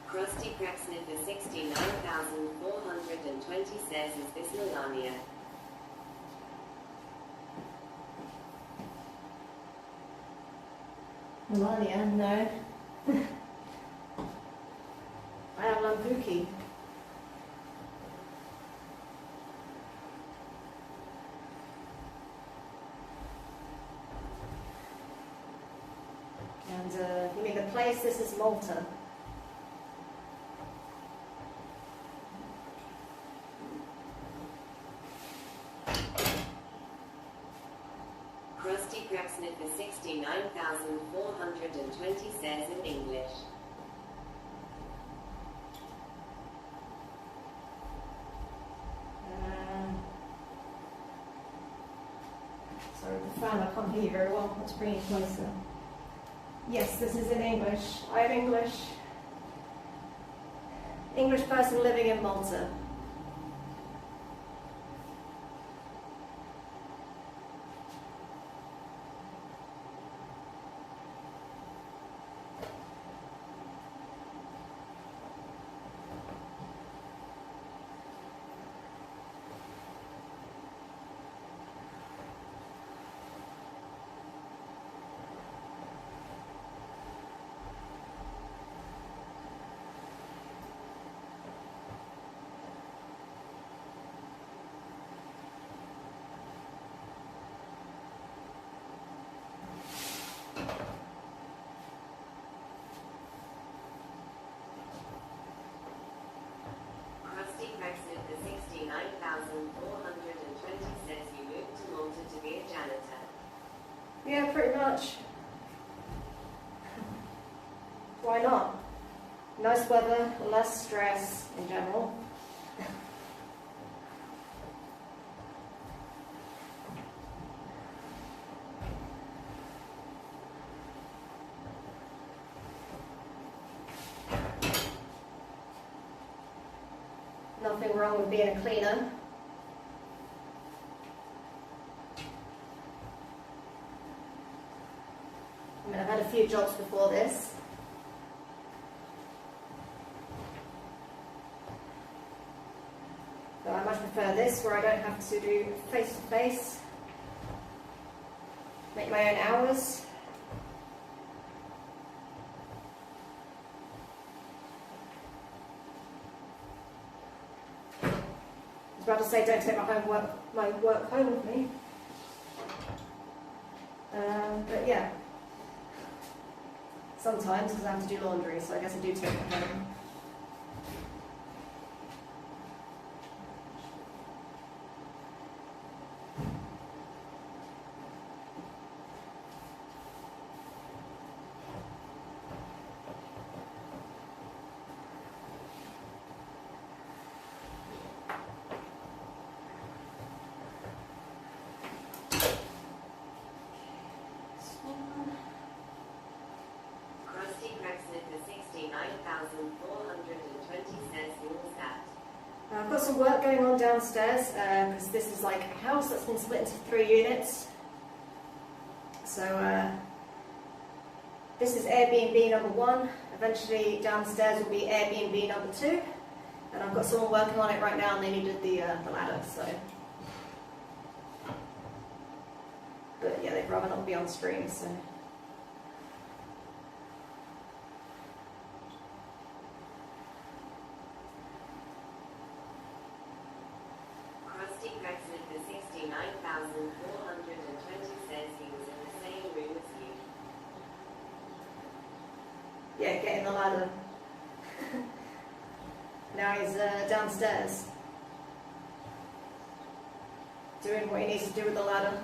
Krusty Krab Sniffer 69,420 says, is this Melania?
Melania, no. I am Lambuki. And you mean the place? This is Malta.
Krusty Krab Sniffer 69,420 says in English.
Sorry, the fan, I can't hear you very well. Let's bring it closer. Yes, this is in English. I am English. English person living in Malta.
Krusty Krab Sniffer 69,420 says you moved to Malta to be a janitor.
Yeah, pretty much. Why not? Nice weather, less stress in general. Nothing wrong with being a cleaner. I mean, I've had a few jobs before this. But I much prefer this, where I don't have to do face-to-face, make my own hours. I was about to say, don't take my work home with me. But yeah, sometimes, because I have to do laundry, so I guess I do take it home. I've got some work going on downstairs because this is like a house that's been split into 3 units. So this is Airbnb number 1. Eventually downstairs will be Airbnb number 2. And I've got someone working on it right now and they needed the ladder, so. But yeah, they'd rather not be on stream, so. Yeah, getting the ladder. Now he's downstairs, doing what he needs to do with the ladder.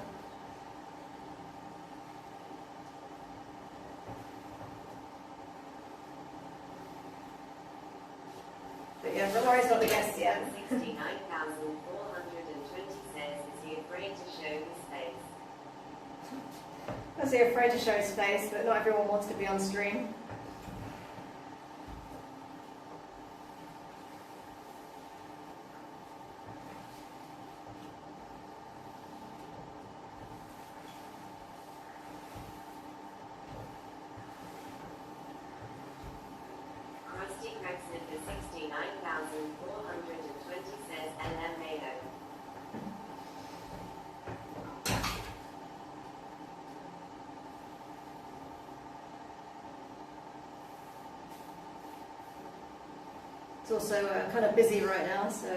But yeah, Rory's not the guest yet.
69,420 says, is he afraid to show his face?
I say afraid to show his face, but not everyone wants to be on stream. It's also kind of busy right now, so.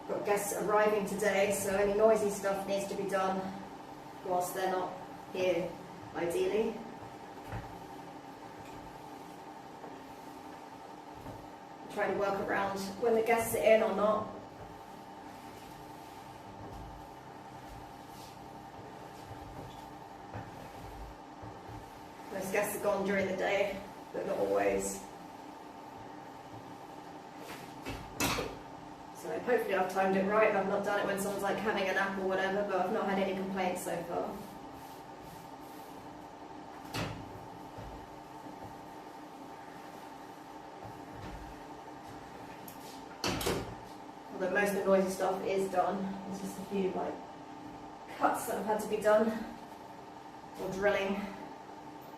Got guests arriving today, so any noisy stuff needs to be done whilst they're not here, ideally. Try to work around when the guests are in or not. Most guests are gone during the day, but not always. So hopefully I've timed it right. I've not done it when someone's like having a nap or whatever, but I've not had any complaints so far. Although most of the noisy stuff is done. There's just a few like cuts that have had to be done, or drilling.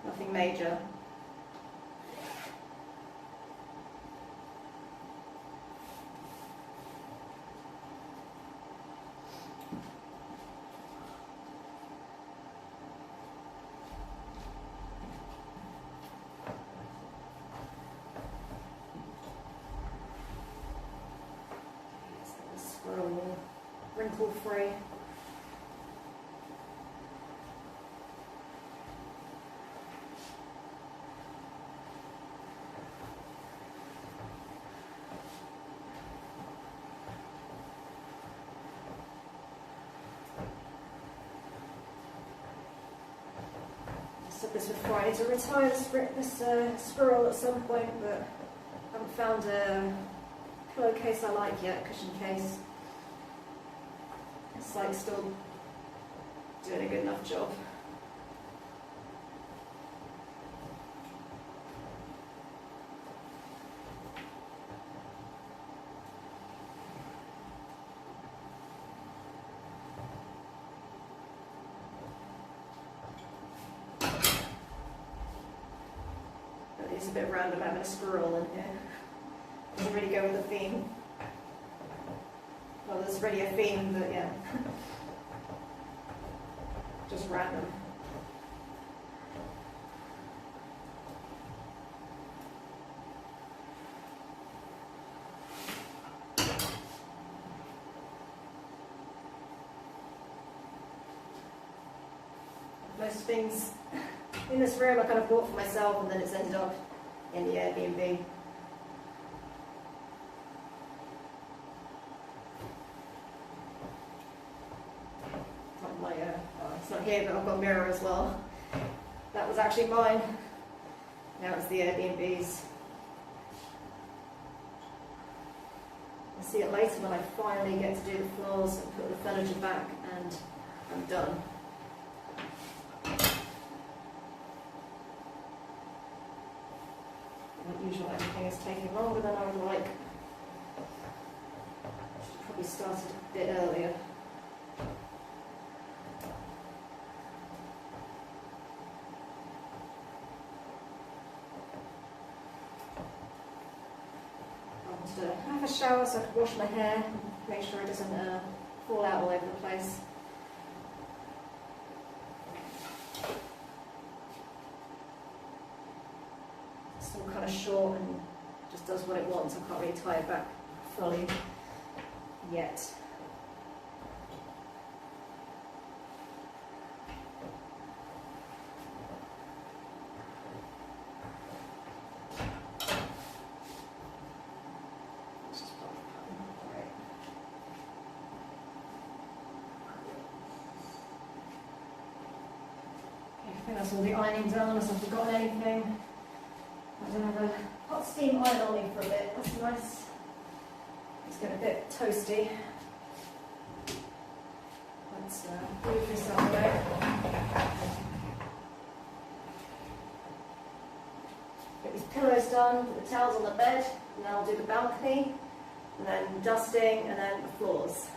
Nothing major. Scroll, wrinkle free. this would fine. I need to retire this squirrel at some point, but I haven't found a pillowcase I like yet, cushion case. It's like still doing a good enough job. It's a bit random having a squirrel in here. Doesn't really go with the theme. Well, there's already a theme, but yeah. Just random. Most things in this room I kind of bought for myself, and then it's ended up in the Airbnb. It's not here, but I've got a mirror as well. That was actually mine. Now it's the Airbnb's. I'll see it later when I finally get to do the floors and put the furniture back, and I'm done. Like usual, everything is taking longer than I would like. Should have probably started a bit earlier. I wanted to have a shower so I could wash my hair, make sure it doesn't fall out all over the place. Still kind of short and just does what it wants. I can't really tie it back fully yet. I think that's all the ironing done, unless I've forgotten anything. I don't have a hot steam iron on me for a bit. That's nice. It's getting a bit toasty. Let's move this out of the way. Get these pillows done, put the towels on the bed, and then I'll do the balcony, and then dusting, and then the floors.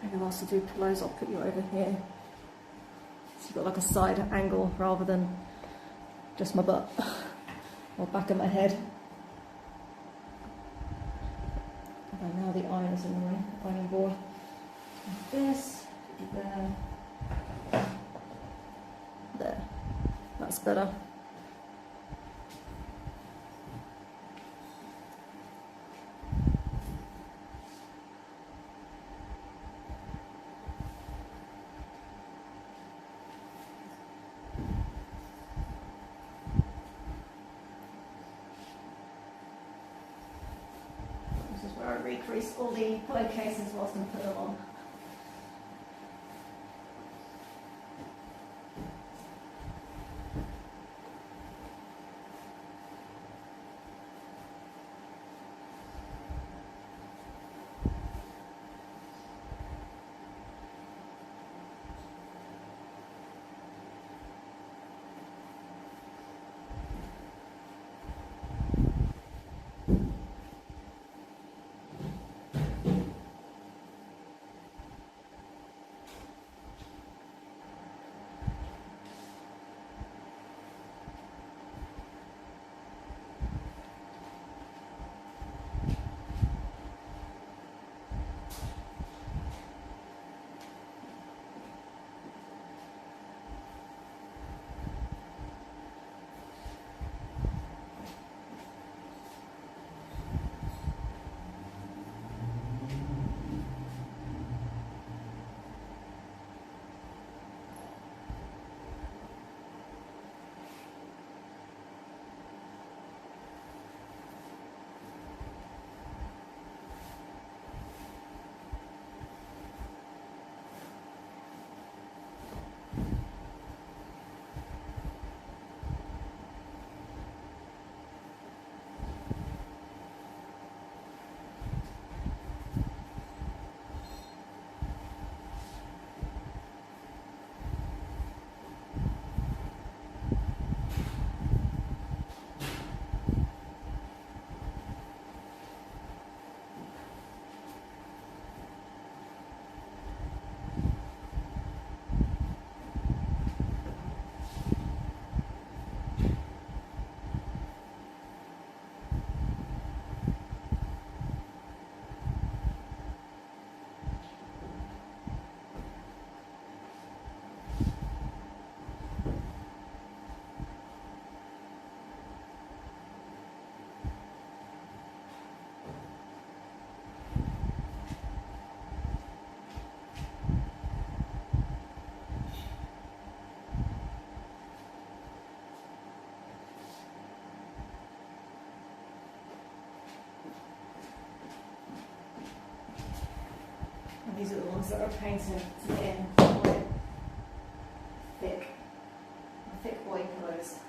Maybe whilst I do pillows, I'll put you over here. So you've got like a side angle rather than just my butt or back of my head. Okay, now the iron is in the way, ironing board. Like this, there, there. That's better. Where I recrease all the pillowcases whilst I'm putting them on. ones that are a pain to get in. Quite thick boy pillows.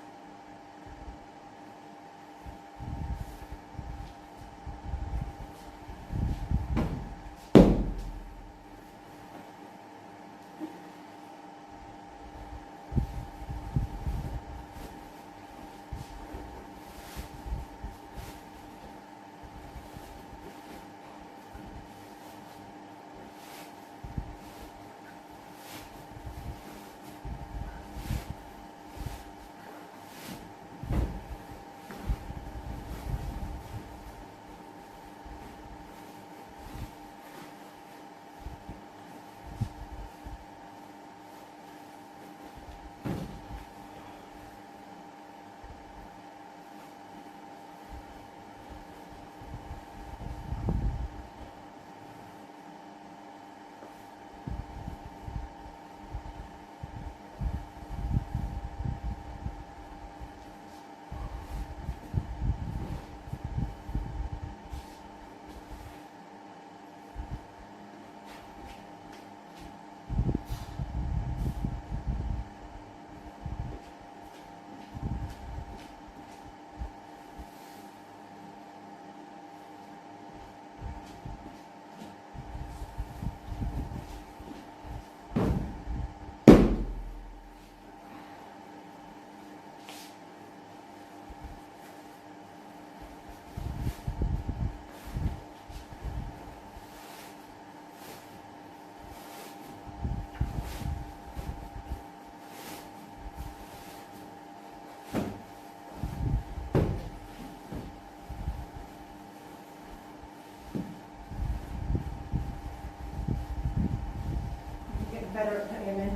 Better at putting them in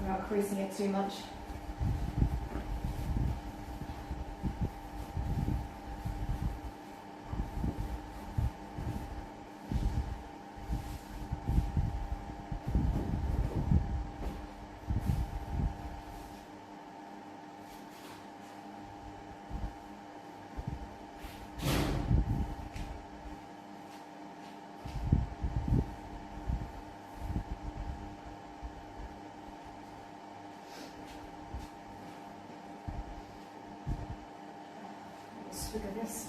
without creasing it too much. Look at this.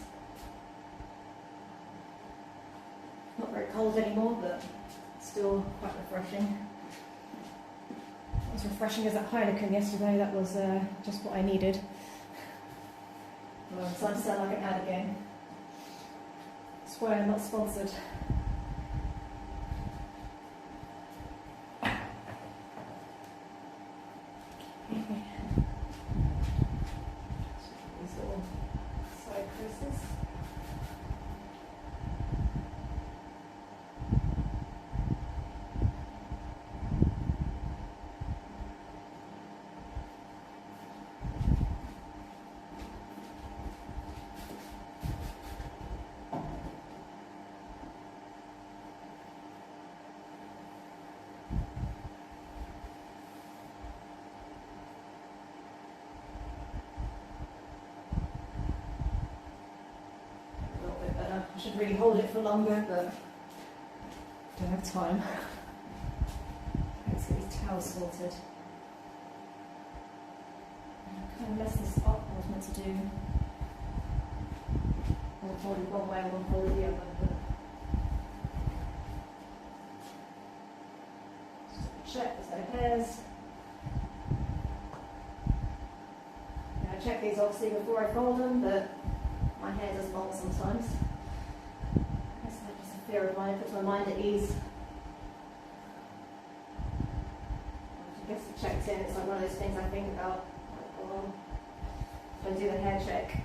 Not very cold anymore, but still quite refreshing. Not as refreshing as that Heineken yesterday. That was just what I needed. Well, I'm starting to sound like an ad again. That's why I'm not sponsored. I should really hold it for longer, but I don't have time. Let's get these towels sorted. I kind of messed this up, what I was meant to do. One folded one way, one folded the other. But just check there's no hairs. Yeah, I check these obviously before I fold them, but my hair does molt sometimes. Fear of mine, puts my mind at ease. I guess it checks in, it's like one of those things I think about. Like, oh, when I do the hair check.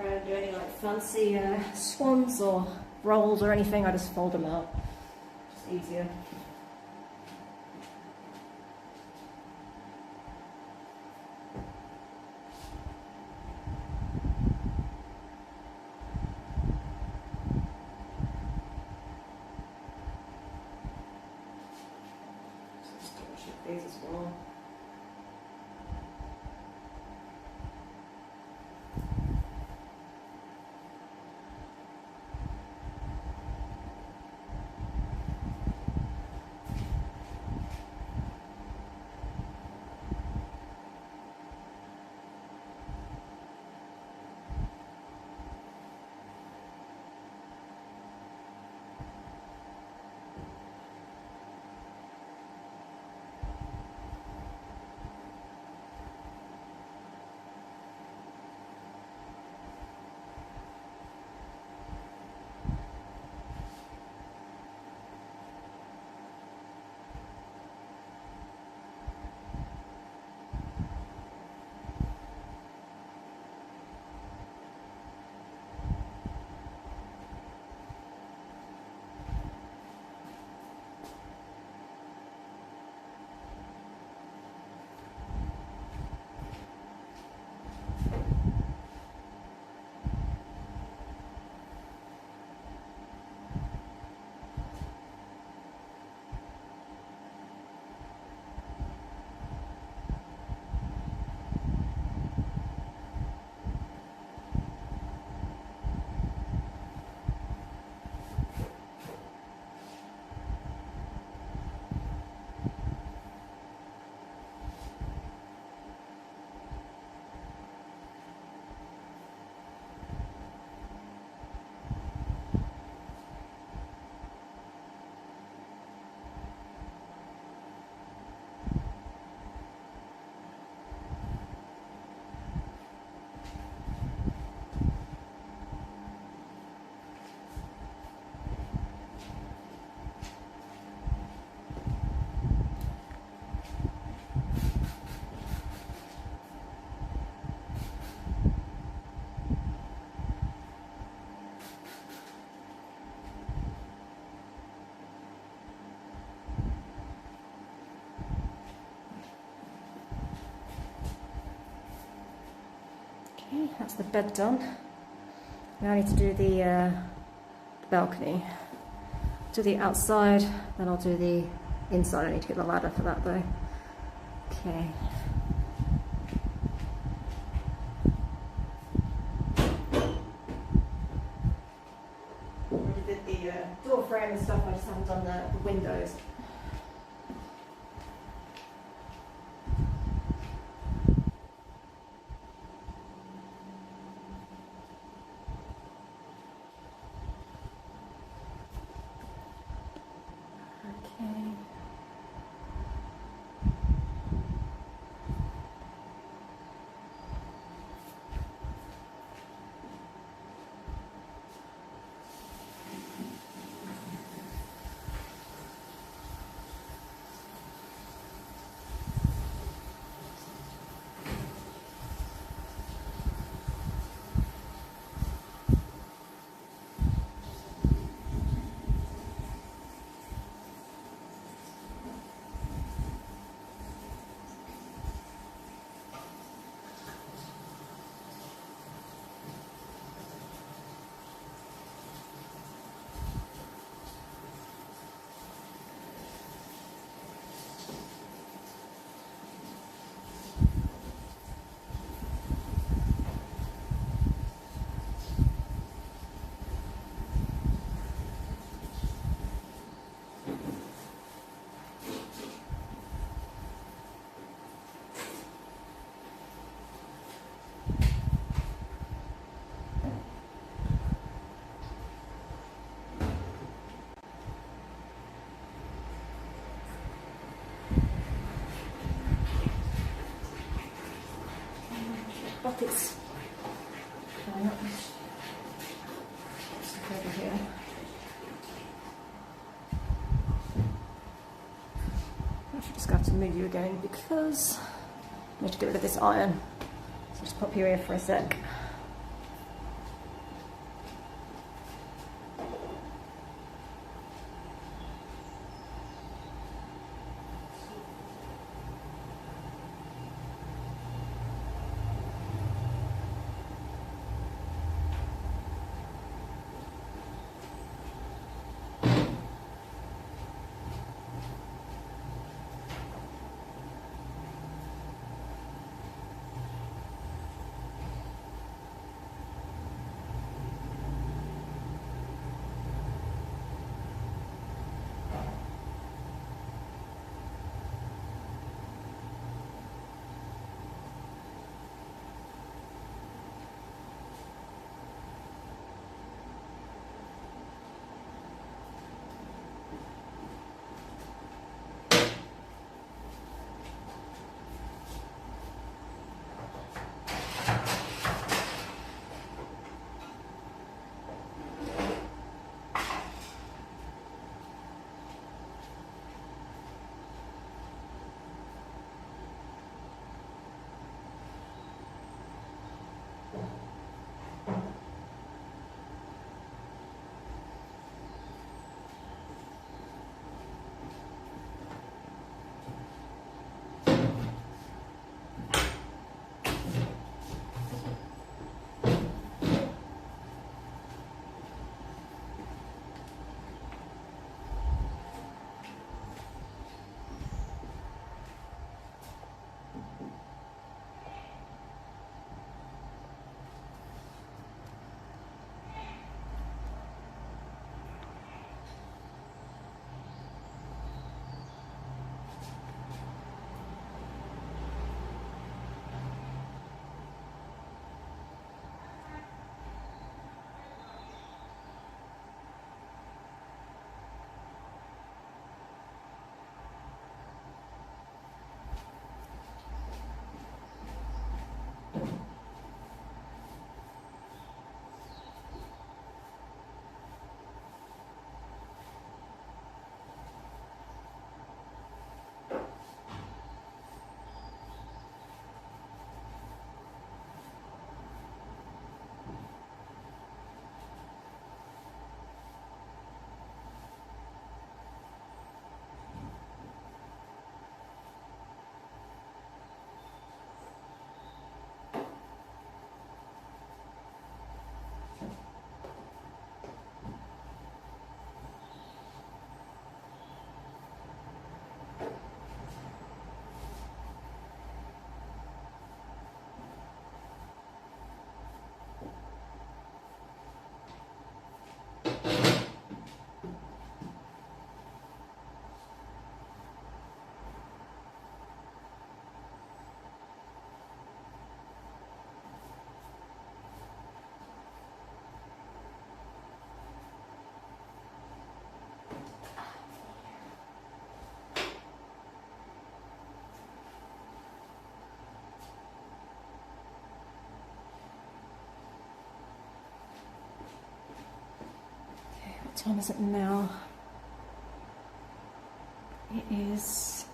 to do any like fancy swans or rolls or anything, I just fold them out. It's easier. These as well. Okay, that's the bed done. Now I need to do the balcony. Do the outside, then I'll do the inside. I need to get the ladder for that though. Okay. Already did the door frame and stuff, I just haven't done the windows. Buckets. Over here. I should just have to move you again because I need to get rid of this iron. So just pop you here for a sec. What time is it now? It is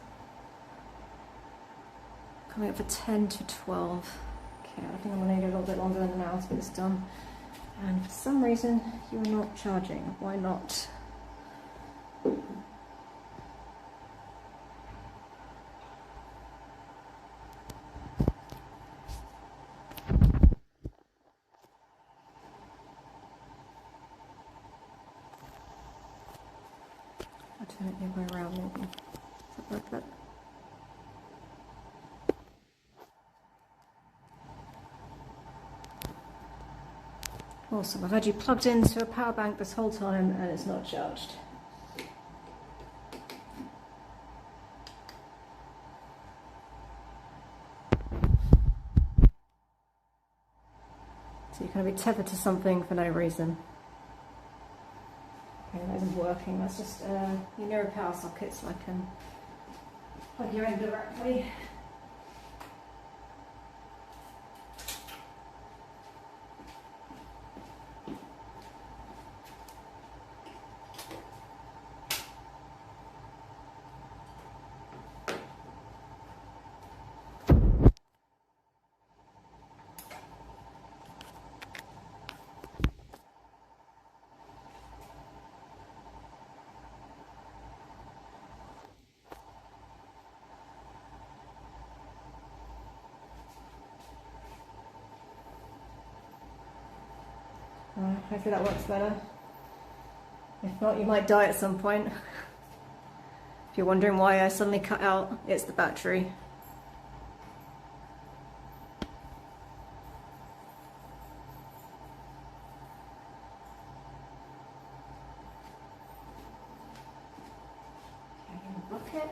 coming up for 10 to 12. Okay, I think I'm going to need a little bit longer than an hour to get this done. And for some reason, you are not charging. Why not? I'll turn it the other way around maybe. Does that work better? Awesome, I've had you plugged into a power bank this whole time and it's not charged. So you're going to be tethered to something for no reason. Okay, that isn't working, that's just your mirror power socket so I can plug you in directly. Hopefully that works better. If not, you might die at some point. If you're wondering why I suddenly cut out, it's the battery. Okay, bucket.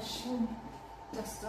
washing duster.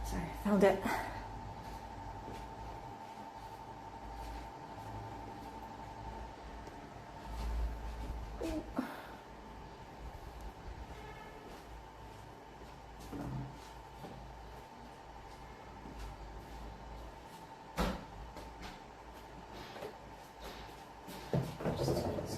Sorry, found it. Just a sec.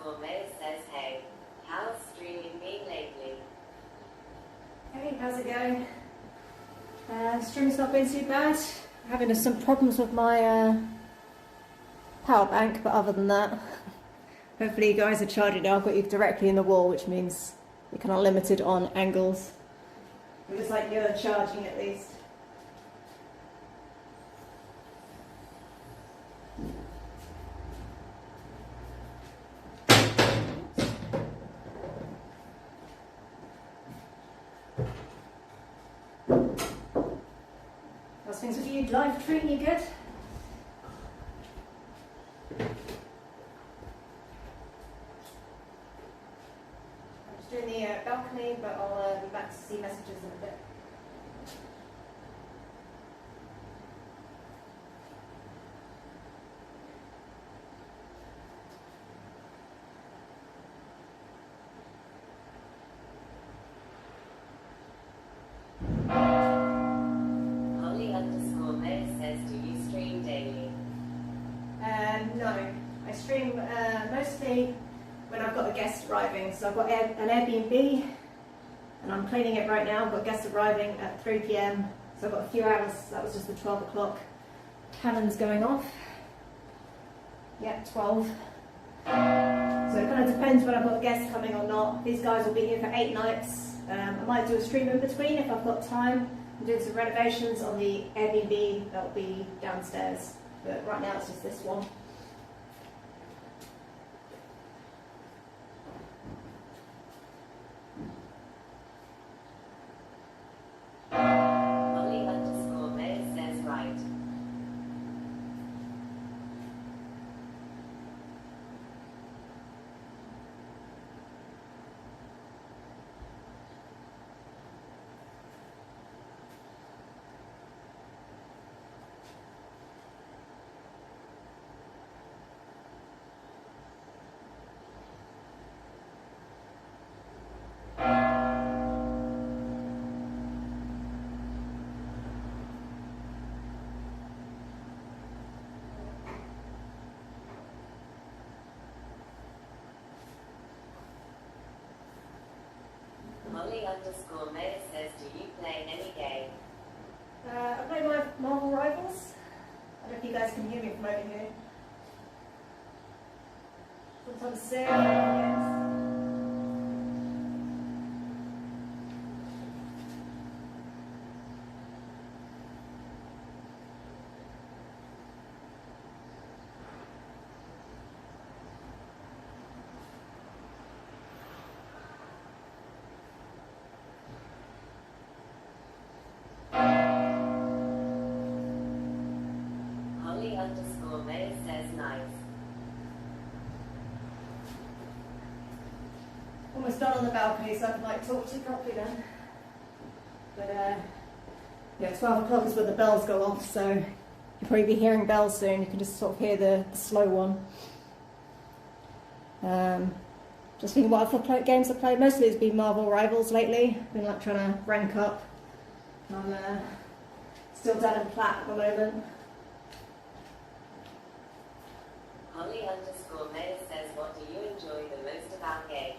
Holly_Mail says, hey, how's streaming been lately?
Hey, how's it going? Streaming's not been too bad. Having some problems with my power bank, but other than that, hopefully you guys are charging now. I've got you directly in the wall, which means you're kind of limited on angles. It looks like you're charging at least. How's things with you? Life treating you good? balcony, but I'll be back to see messages in a bit.
Holly_May says, do you stream daily?
No, I stream mostly when I've got a guest arriving. So I've got an Airbnb and I'm cleaning it right now. I've got guests arriving at 3 p.m. So I've got a few hours. That was just the 12 o'clock cannons going off. Yeah, 12. So it kind of depends when I've got guests coming or not. These guys will be here for 8 nights. I might do a stream in between if I've got time. I'm doing some renovations on the Airbnb that will be downstairs. But right now it's just this one.
Holly_May says, right. Holly_May says, do you play any game?
I play my Marvel Rivals. I don't know if you guys can hear me from over here. Sometimes Sarah.
Holly_May says, nice.
Almost done on the balcony, so I can like talk to you properly then. But yeah, 12 o'clock is when the bells go off, so you'll probably be hearing bells soon. You can just sort of hear the slow one. Just thinking what other games I've played. Mostly it's been Marvel Rivals lately. Been like trying to rank up. I'm still down in plat at the moment.
Holly_May says, what do you enjoy the most about game?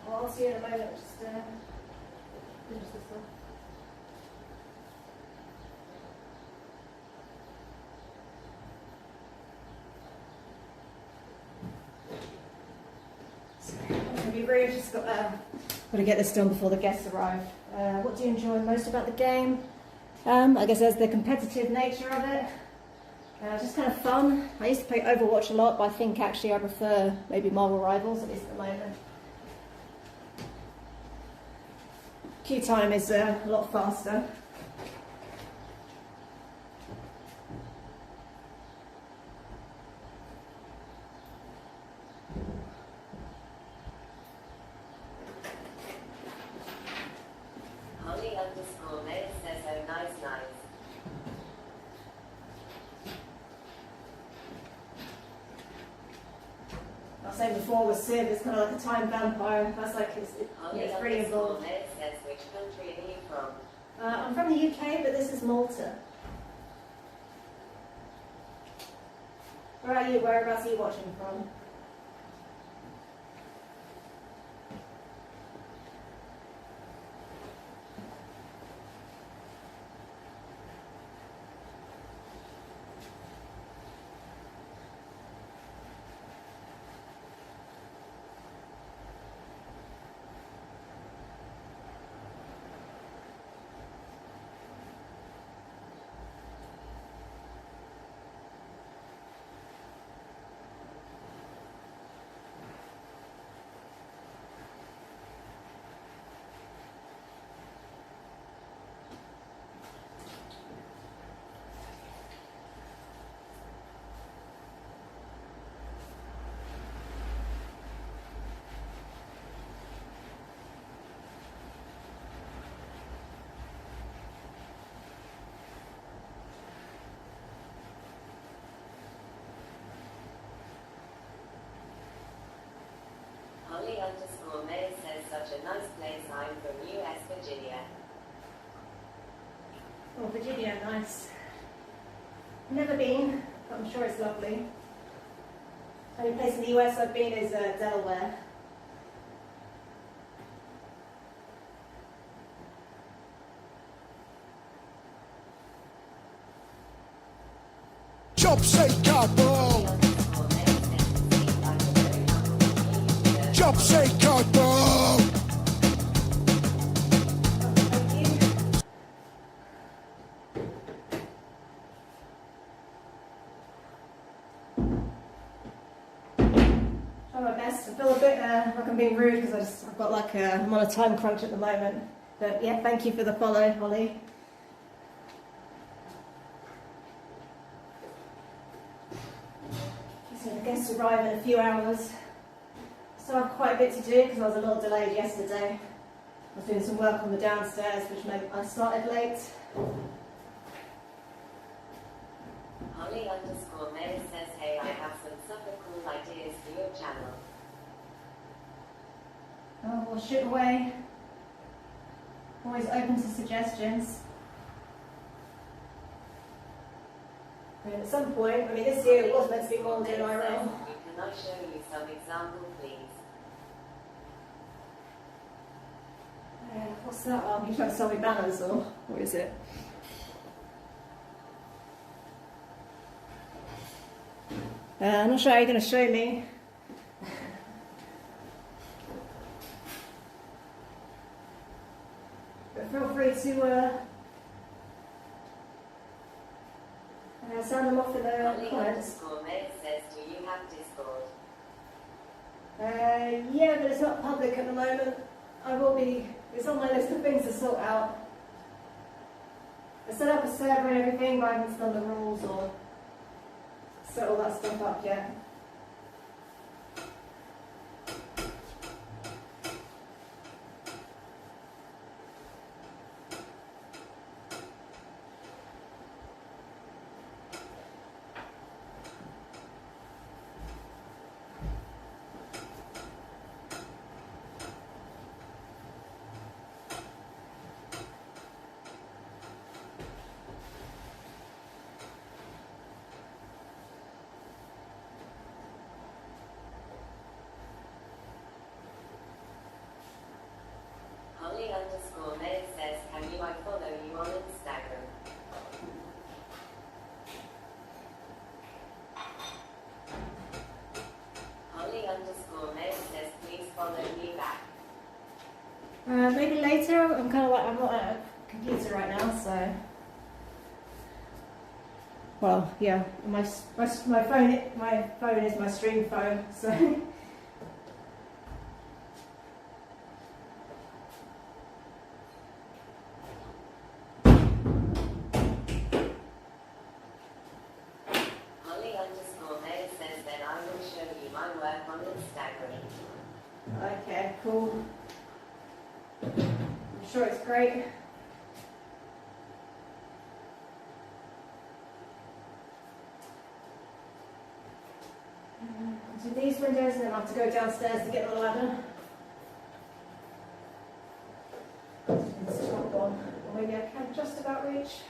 Well, I'll see you in a moment. Just finish this off. We've just got to get this done before the guests arrive. What do you enjoy most about the game? I guess there's the competitive nature of it. Just kind of fun. I used to play Overwatch a lot, but I think actually I prefer maybe Marvel Rivals, at least at the moment. Queue time is a lot faster.
Holly_May says, oh, nice, nice.
I was saying before with Civ, it's kind of like a time vampire. That's like it's pretty involved.
Holly_May says, which country are you from?
I'm from the UK, but this is Malta. Where are you? Whereabouts are you watching from?
such a nice place. I'm from US Virginia.
Oh, Virginia, nice. Never been, but I'm sure it's lovely. Only place in the US I've been is Delaware.
Job say cardboard. Job say cardboard.
Try my best. I feel a bit like I'm being rude because I've got like I'm on a time crunch at the moment. But yeah, thank you for the follow, Holly. So the guests arrive in a few hours. So I have quite a bit to do because I was a little delayed yesterday. I was doing some work on the downstairs, which meant I started late.
Holly_May says, hey, I have some super cool ideas for your channel.
Oh, well, shoot away. Always open to suggestions. I mean, at some point, I mean, this year it was meant to be more than IRL.
Can I show you some example, please?
What's that? Oh, you trying to sell me banners, or what is it? I'm not sure how you're going to show me. But feel free to sound them off in the comments.
Holly_May says, do you have Discord?
Yeah, but it's not public at the moment. I will be, it's on my list of things to sort out. I set up a server and everything, but I haven't done the rules or set all that stuff up yet.
Holly_May says, can I follow you on Instagram? Holly_May says, please follow me back.
Maybe later. I'm kind of like, I'm not at a computer right now, so. Well, yeah, my phone is my stream phone, so.
Holly_May says, then I will show you my work on Instagram.
Okay, cool. I'm sure it's great. Do these windows and then I have to go downstairs to get the ladder. It's the top one. Or maybe I can just about reach.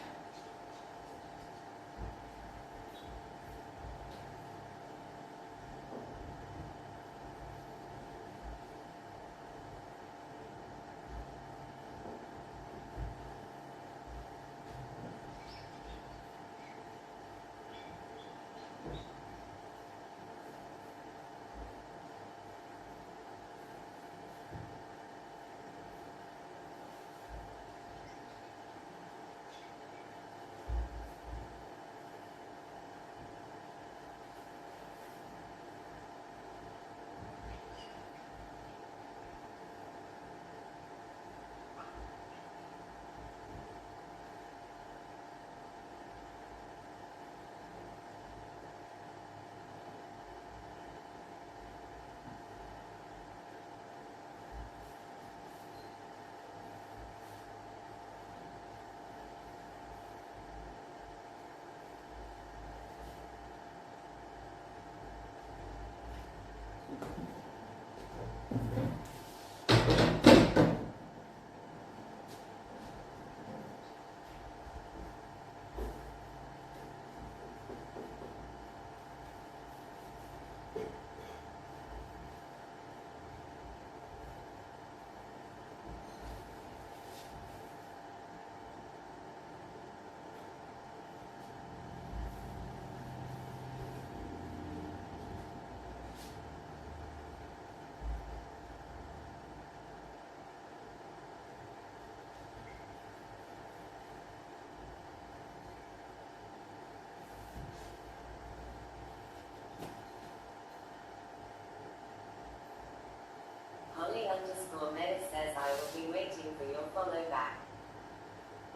for your follow back.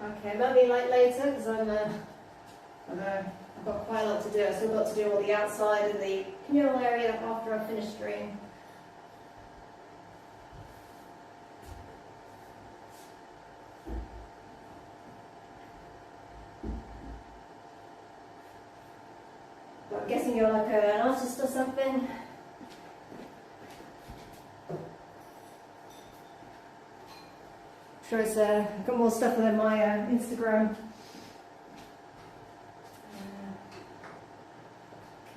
Okay, maybe like later because I've got quite a lot to do. I've still got to do all the outside and the communal area after I finish stream. But I'm guessing you're like an artist or something. Sure, it's I've got more stuff on my Instagram.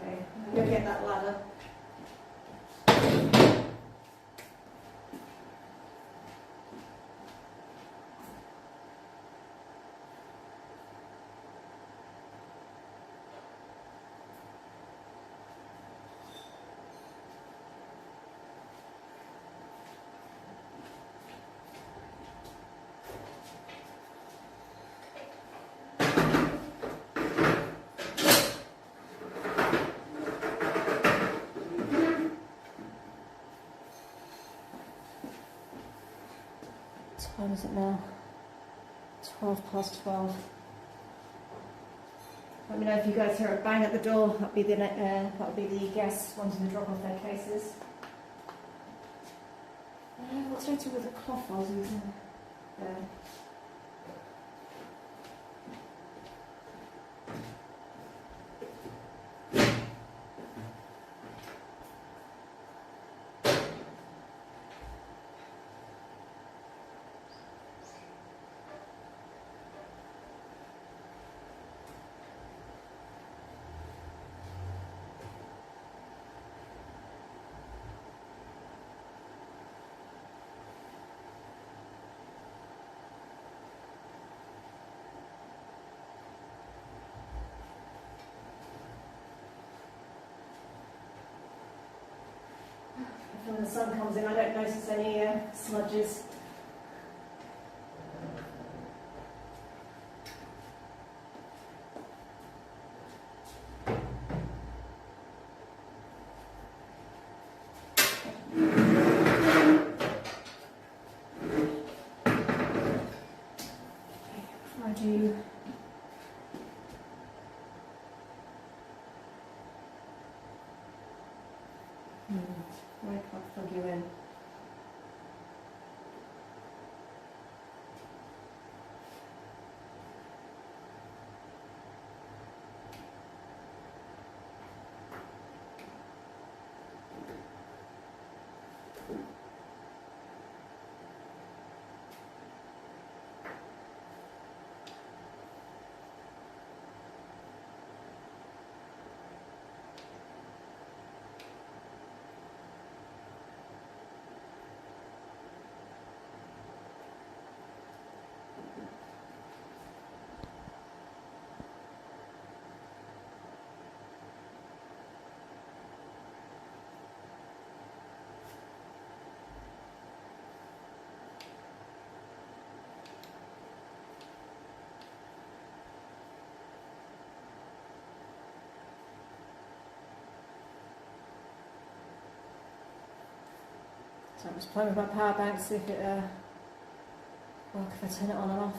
Okay, I'm gonna get that ladder. What time is it now? 12:12. Let me know if you guys hear a bang at the door. That'll be the guests wanting to drop off their cases. What did I do with the cloth I was using? There. When the sun comes in, I don't notice any smudges. I do. Where can I plug you in? So I'm just playing with my power bank, see if it works if I turn it on and off.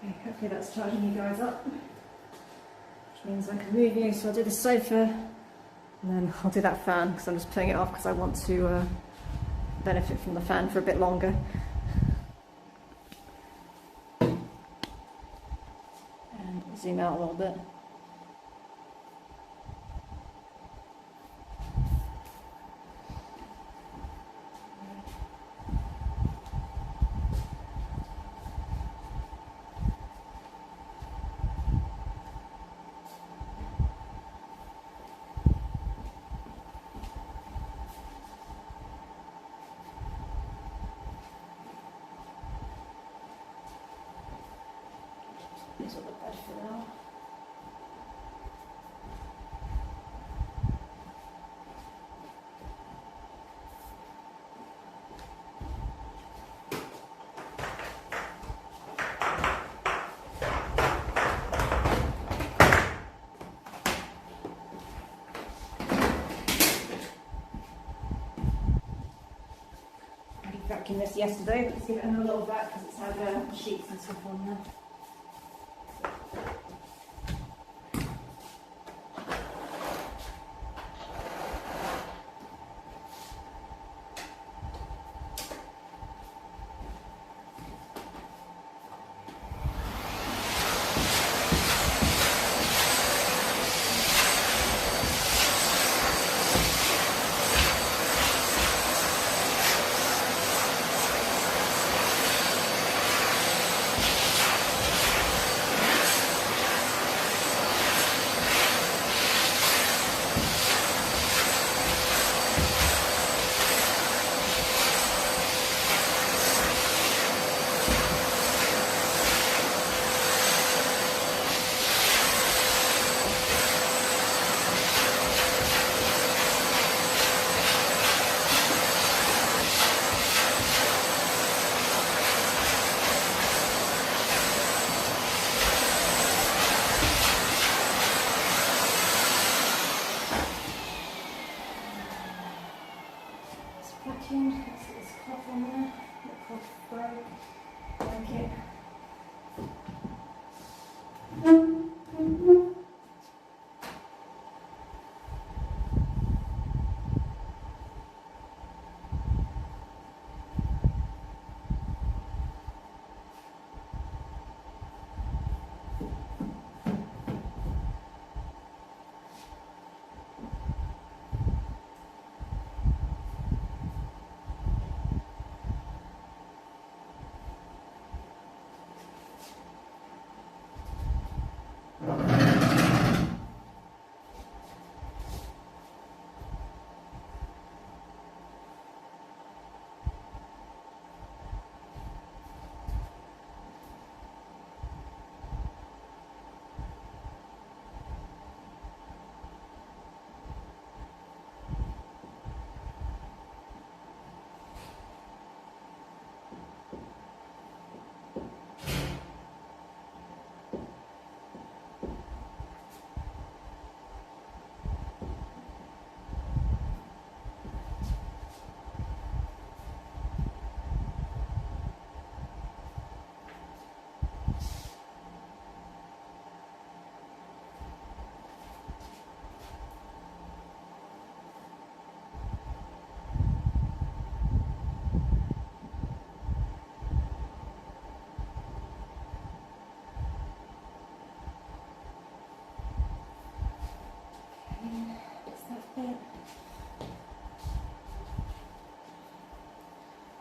Okay, hopefully that's charging you guys up, which means I can move you. So I'll do the sofa. And then I'll do that fan because I'm just putting it off because I want to benefit from the fan for a bit longer. And zoom out a little bit. These are the bed for now. yesterday. Let's give it another little back because it's had sheets and stuff on there. This cloth on there, the cloth broke, like it.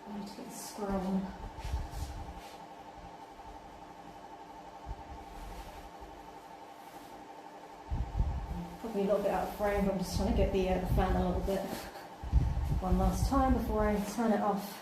I need to get the square on. Probably a little bit out of frame, but I'm just trying to get the fan a little bit one last time before I turn it off.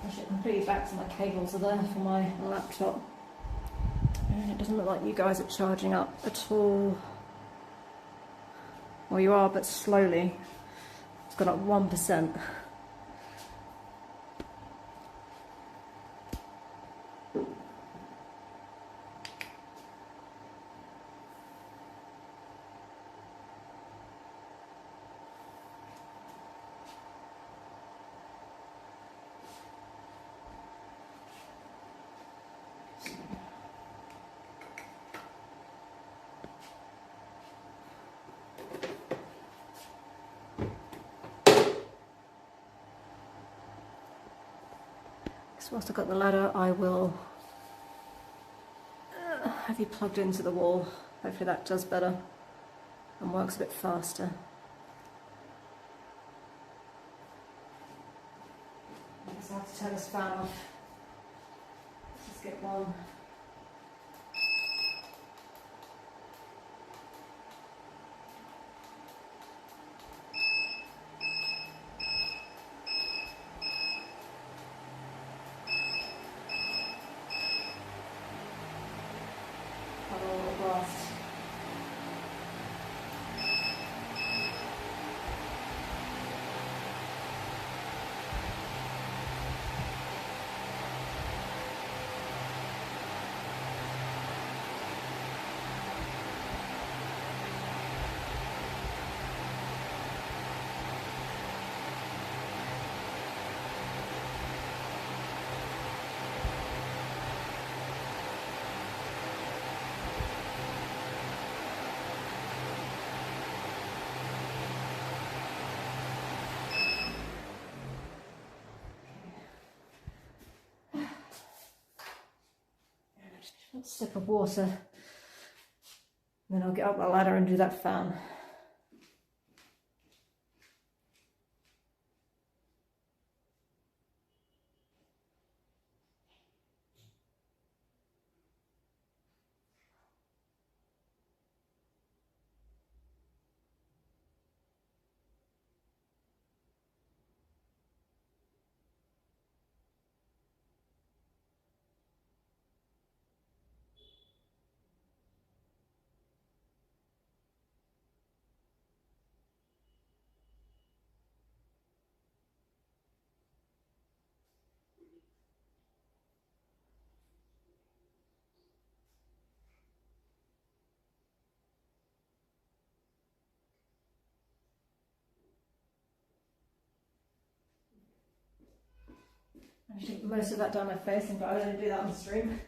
Push it completely back so my cables are there for my laptop. And it doesn't look like you guys are charging up at all. Well, you are, but slowly. It's gone up 1%. So whilst I've got the ladder, I will have you plugged into the wall. Hopefully that does better and works a bit faster. I guess I have to turn this fan off. skip one. Have a little blast. Sip of water, then I'll get up the ladder and do that fan. I should get most of that down my face, but I don't do that on stream.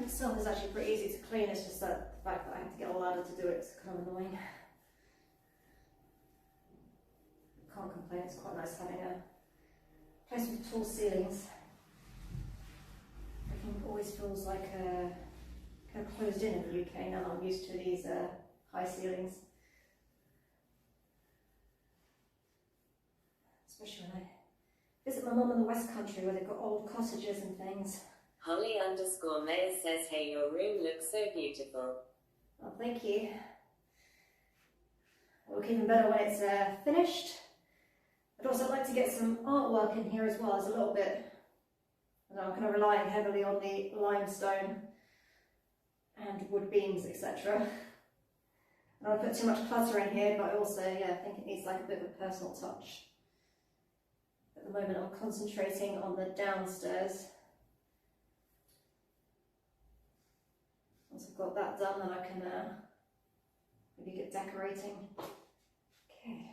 itself is actually pretty easy to clean, it's just that the fact that I have to get a ladder to do it is kind of annoying. Can't complain, it's quite nice having a place with tall ceilings. Everything always feels like kind of closed in the UK now that I'm used to these high ceilings. Especially when I visit my mum in the West Country where they've got old cottages and things.
Holly_Mayor says, hey, your room looks so beautiful.
Oh, thank you. It'll look even better when it's finished. I'd also like to get some artwork in here as well. It's a little bit, I'm kind of relying heavily on the limestone and wood beams, etc. I don't put too much clutter in here, but I also, I think it needs like a bit of a personal touch. At the moment I'm concentrating on the downstairs. Once I've got that done, then I can maybe get decorating. Okay.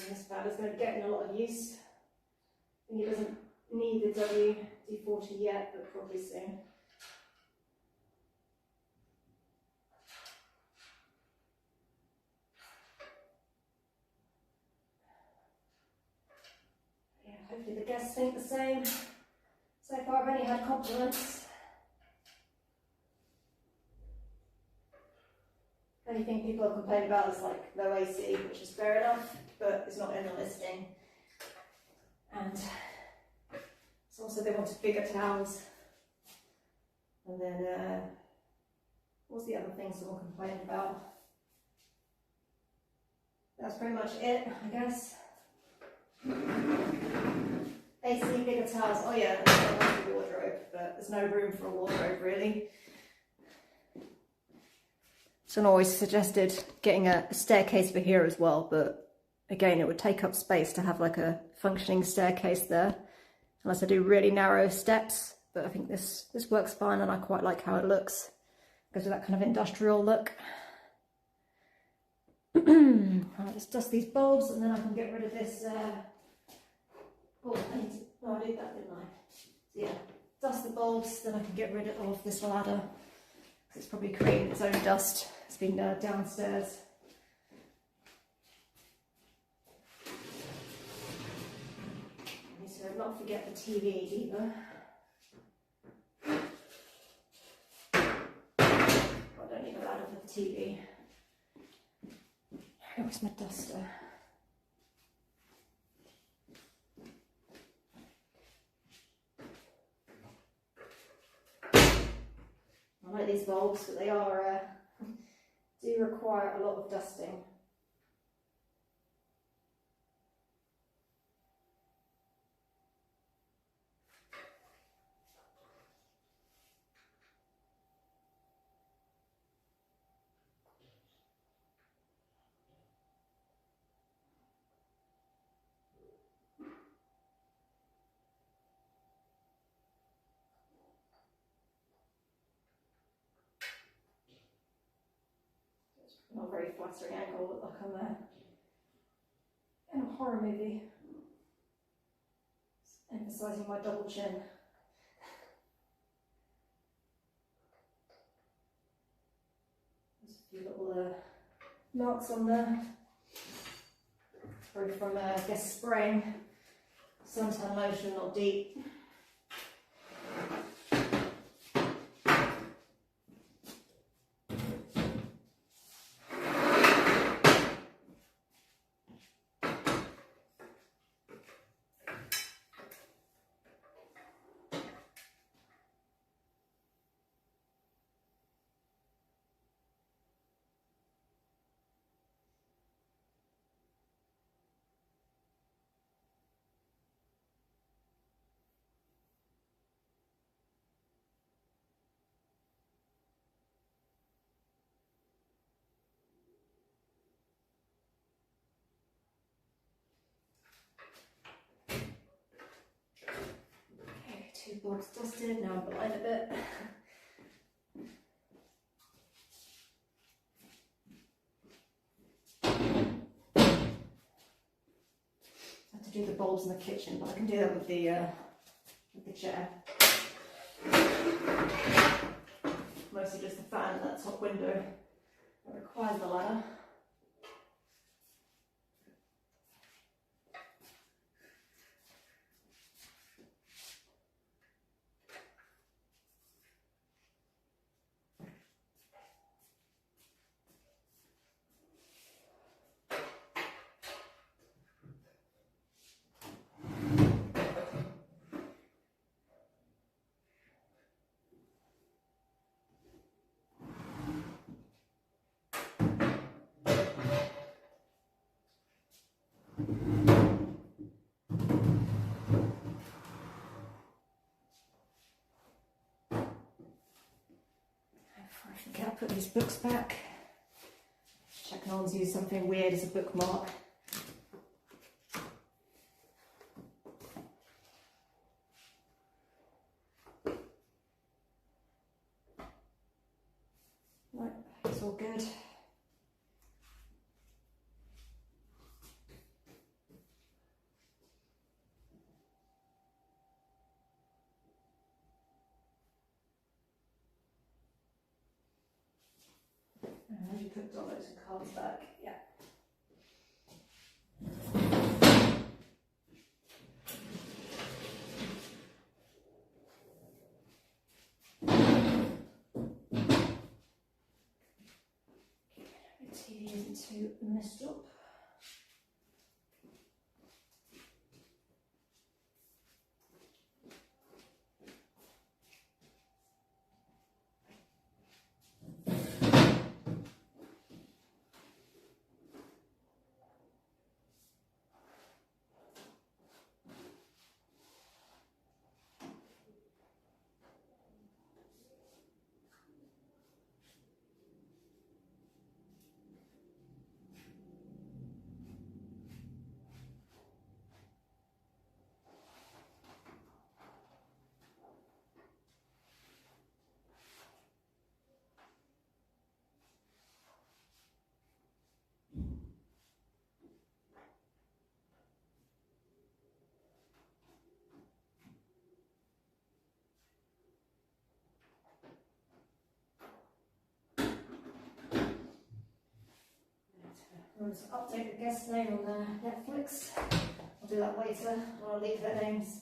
This pad is going to be getting a lot of use. I think it doesn't need the WD-40 yet, but probably soon. Yeah, hopefully the guests think the same. So far I've only had compliments. The only thing people have complained about is like low AC, which is fair enough, but it's not in the listing. And it's also they wanted bigger towels. And then, what's the other thing someone complained about? That's pretty much it, I guess. AC, bigger towels. Oh yeah, there's a wardrobe, but there's no room for a wardrobe really. Someone always suggested getting a staircase for here as well, but again, it would take up space to have like a functioning staircase there, unless I do really narrow steps. But I think this works fine, and I quite like how it looks. Goes with that kind of industrial look. I'll just dust these bulbs, and then I can get rid of this. Oh, I did that, didn't I? So yeah, dust the bulbs, then I can get rid of this ladder. It's probably creating its own dust. It's been downstairs. I need to not forget the TV either. I don't need a ladder for the TV. Where's my duster? I like these bulbs, but they are do require a lot of dusting. Not a very flattering angle, but like I'm in a horror movie. Just emphasising my double chin. There's a few little marks on there. Probably from, I guess, spraying suntan lotion or deep. Two boards dusted, now I'm behind a bit. Have to do the bulbs in the kitchen, but I can do that with the chair. Mostly just the fan and that top window that requires the ladder. I think I'll put these books back. Check no one's used something weird as a bookmark. Right, it's all good. Have you put dollars and cards back? Yeah. The TV isn't too messed up. I'm going to update the guest name on Netflix. I'll do that later when I leave their names.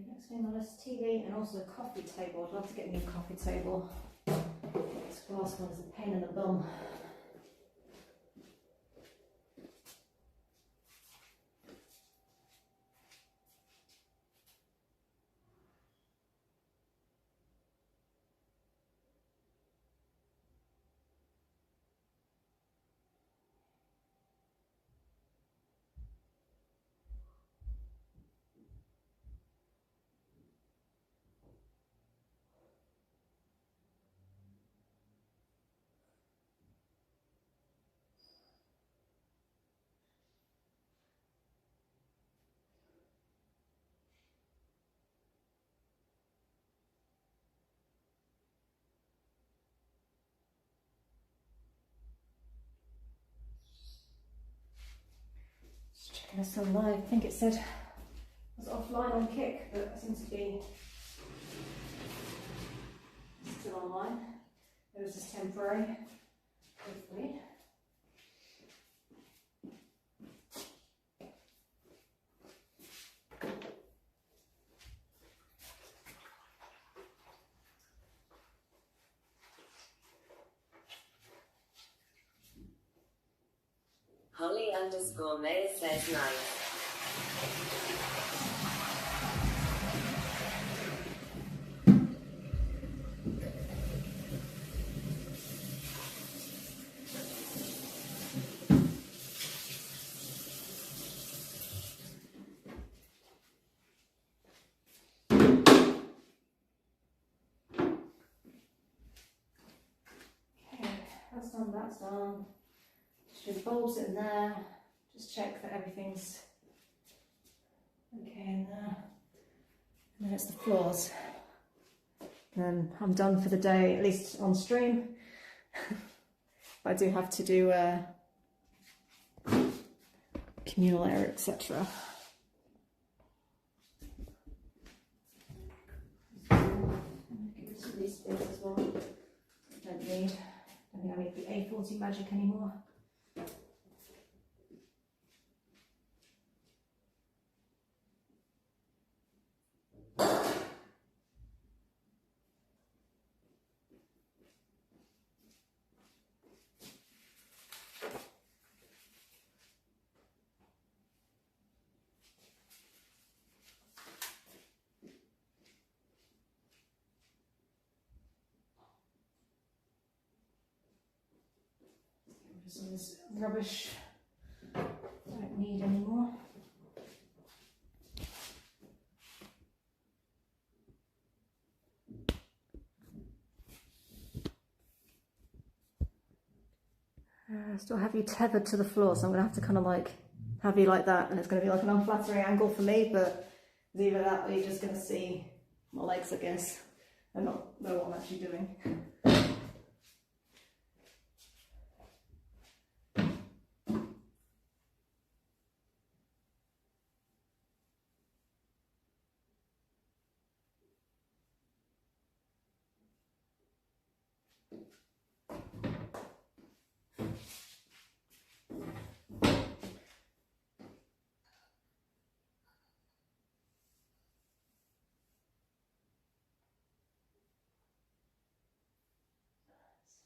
Next thing on this TV and also a coffee table. I'd love to get a new coffee table. This glass one is a pain in the bum. Checking us still live. I think it said I was offline on Kick, but I seem to be still online. It was just temporary, hopefully.
Holly_Mayor says nice.
Okay, that's done, that's done. Just put the bulbs in there. Just check that everything's okay in there. And then it's the floors. Then I'm done for the day, at least on stream. I do have to do a communal area, etc. Get rid of these bits as well. Don't think I need the A40 magic anymore. Some of this rubbish I don't need anymore. Still have you tethered to the floor, so I'm going to have to kind of like have you like that, and it's going to be like an unflattering angle for me, but it's either that or you're just going to see my legs, I guess, and not know what I'm actually doing.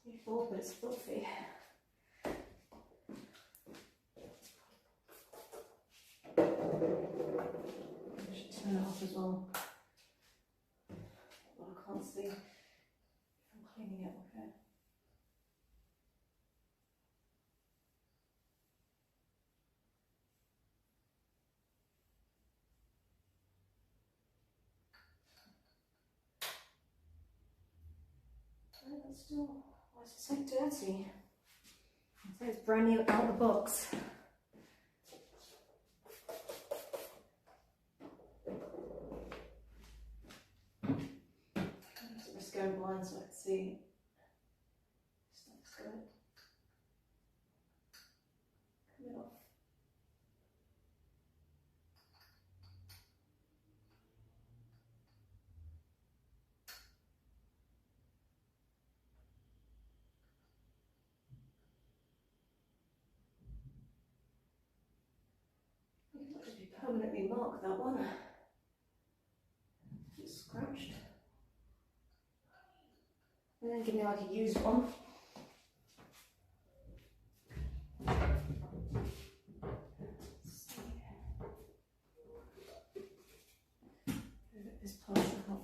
Beautiful, but it's filthy. I should turn it off as well. Well, I can't see if I'm cleaning it, okay. Oh, that's still, why is it so dirty? I'd say it's brand new out the box. Just go blind so I can see. Stuff's good. Come it off. It might just be permanently marked, that one. Just scratched. And then give me like a used one. This plaster off.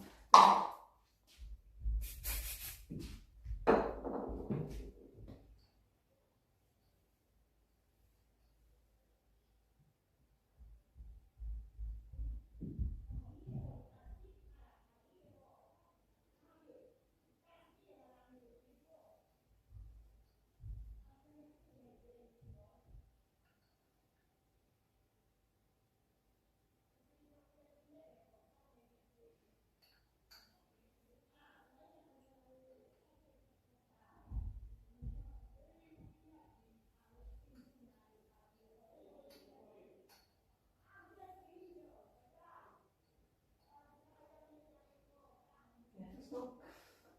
Yeah, it's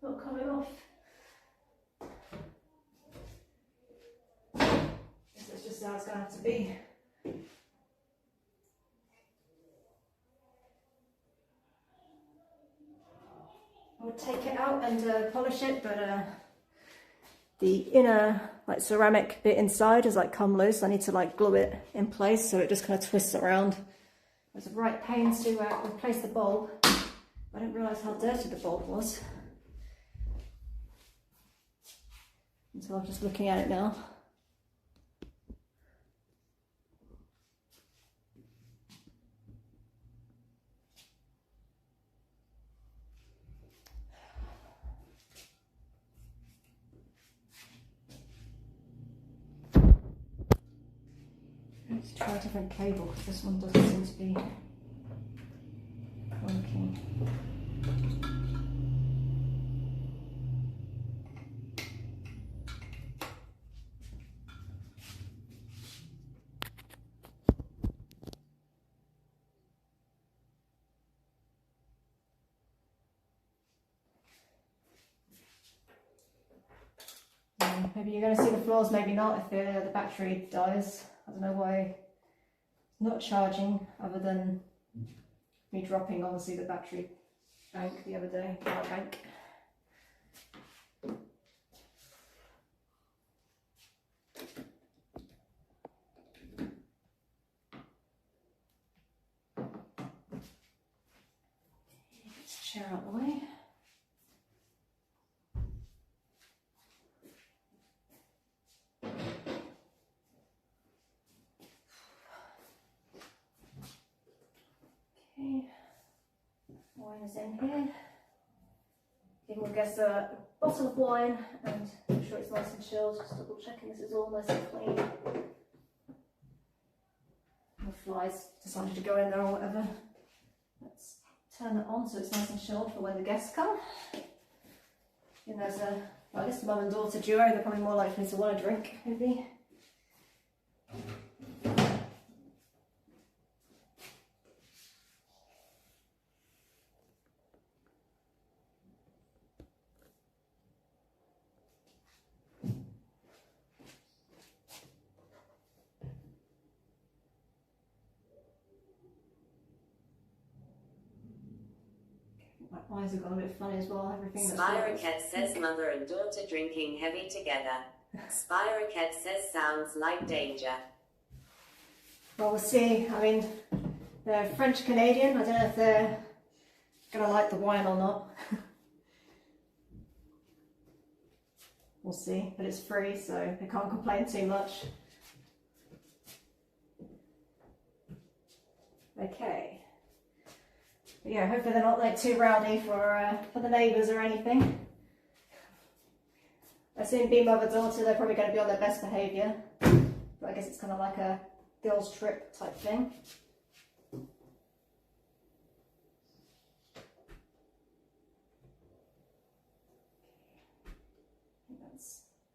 not coming off. Guess that's just how it's going to have to be. I would take it out and polish it, but the inner like ceramic bit inside has like come loose. I need to like glue it in place so it just kind of twists around. It was a right pain to replace the bulb. I didn't realise how dirty the bulb was until I'm just looking at it now. Let's try a different cable because this one doesn't seem to be working. Maybe you're going to see the floors, maybe not if the battery dies. I don't know why it's not charging other than me dropping obviously the battery bank the other day, power bank. Get this chair out of the way. Okay, wine is in here. Then we'll get a bottle of wine and make sure it's nice and chilled. Just double checking this is all nice and clean. The flies decided to go in there or whatever. Let's turn it on so it's nice and chilled for when the guests come. And there's well, I guess mum and daughter duo, they're probably more likely to want a drink, maybe. My eyes have gone a bit funny as well, everything that's
Spyrocket says mother and daughter drinking heavy together. Spyrocket says sounds like danger.
Well, we'll see. I mean, they're French-Canadian. I don't know if they're going to like the wine or not. We'll see, but it's free, so they can't complain too much. Okay. But yeah, hopefully they're not like too rowdy for the neighbours or anything. As soon be mother-daughter, they're probably going to be on their best behaviour. But I guess it's kind of like a girls' trip type thing. I think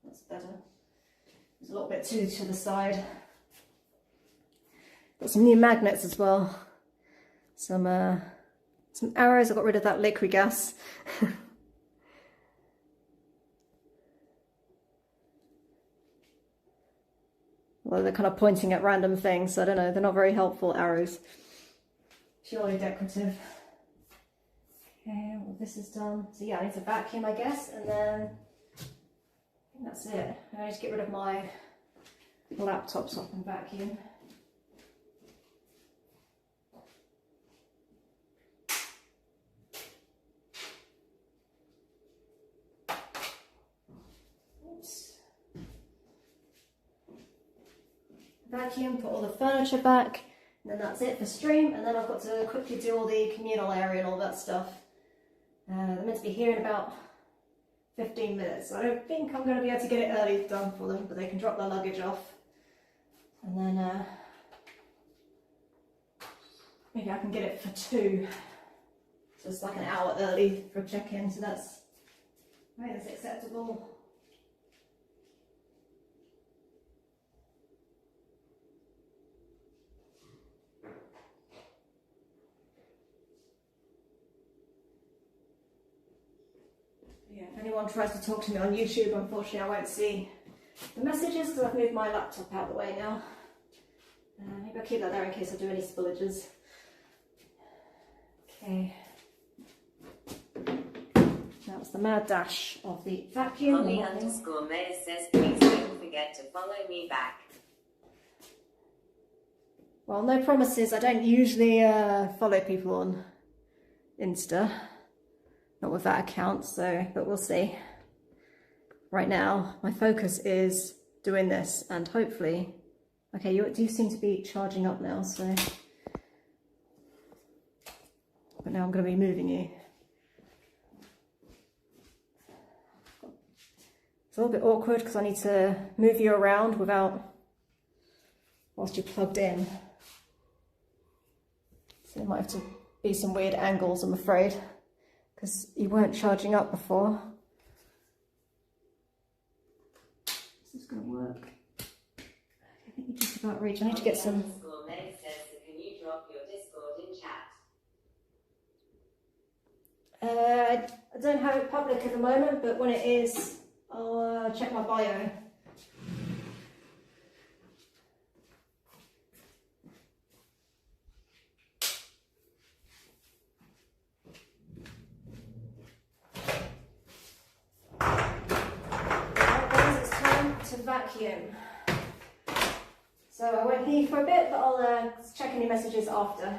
that's better. It's a little bit too to the side. Got some new magnets as well. Some arrows. I got rid of that liquid gas. Well, they're kind of pointing at random things, so I don't know, they're not very helpful arrows. Purely decorative. Okay, well this is done. So yeah, I need to vacuum, I guess, and then I think that's it. I need to get rid of my laptop so I can vacuum. Vacuum, put all the furniture back, and then that's it for stream. And then I've got to quickly do all the communal area and all that stuff. They're meant to be here in about 15 minutes, so I don't think I'm going to be able to get it early done for them, but they can drop their luggage off. And then maybe I can get it for 2. So it's like an hour early for check-in, so that's, I think that's acceptable. Yeah, if anyone tries to talk to me on YouTube, unfortunately I won't see the messages because I've moved my laptop out of the way now. Maybe I'll keep that there in case I do any spillages. Okay. That was the mad dash of the vacuum.
Holly_Mayor says, please don't forget to follow me back.
Well, no promises. I don't usually follow people on Insta. Not with that account, so, but we'll see. Right now, my focus is doing this, and hopefully... Okay, you do seem to be charging up now, so... But now I'm going to be moving you. It's a little bit awkward because I need to move you around whilst you're plugged in. So there might have to be some weird angles, I'm afraid, because you weren't charging up before. This is going to work. I think you're just about reach. I need to get some...
Holly_Mayor says, can you drop your Discord in chat?
I don't have it public at the moment, but when it is, I'll check my bio. It's time to vacuum. So I won't hear you for a bit, but I'll check any messages after.